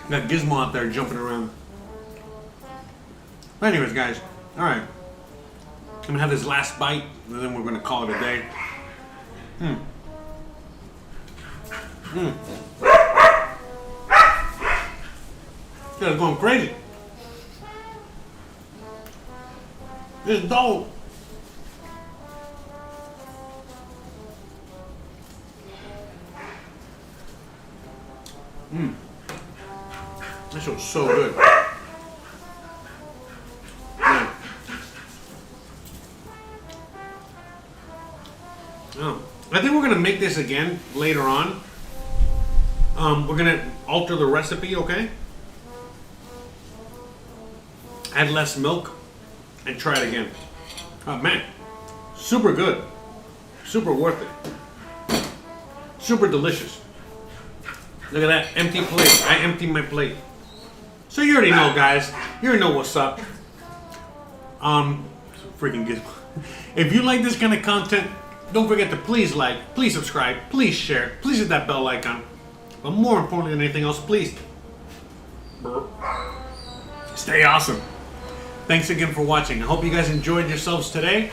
Got Gizmo out there jumping around. But anyways, guys, all right. I'm gonna have this last bite, and then we're gonna call it a day. Yeah, it's going crazy. It's dope. This was so good. Yeah. Oh, I think we're gonna make this again later on. We're gonna alter the recipe, okay? add less milk, and try it again. Oh man, super good. Super worth it. Super delicious. Look at that empty plate. I emptied my plate. So you already know, guys. You already know what's up. Freaking good. If you like this kind of content, don't forget to please like, please subscribe, please share, please hit that bell icon. But more importantly than anything else, please stay awesome. Thanks again for watching. I hope you guys enjoyed yourselves today.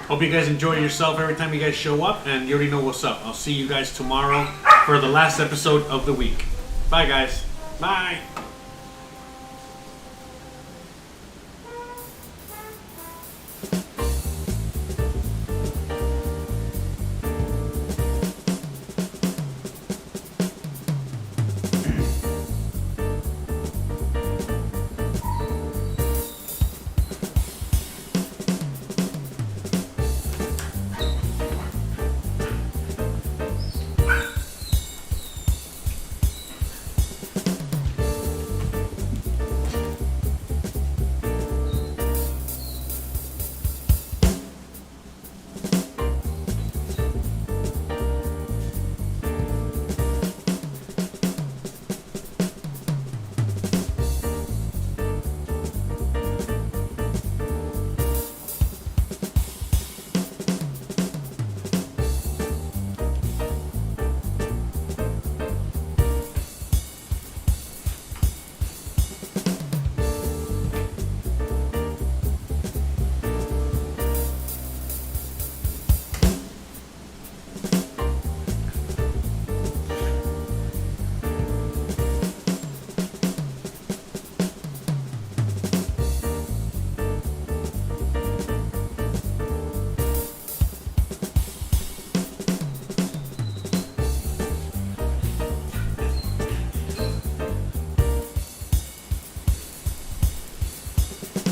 Hope you guys enjoy yourself every time you guys show up, and you already know what's up. I'll see you guys tomorrow for the last episode of the week. Bye, guys. Bye.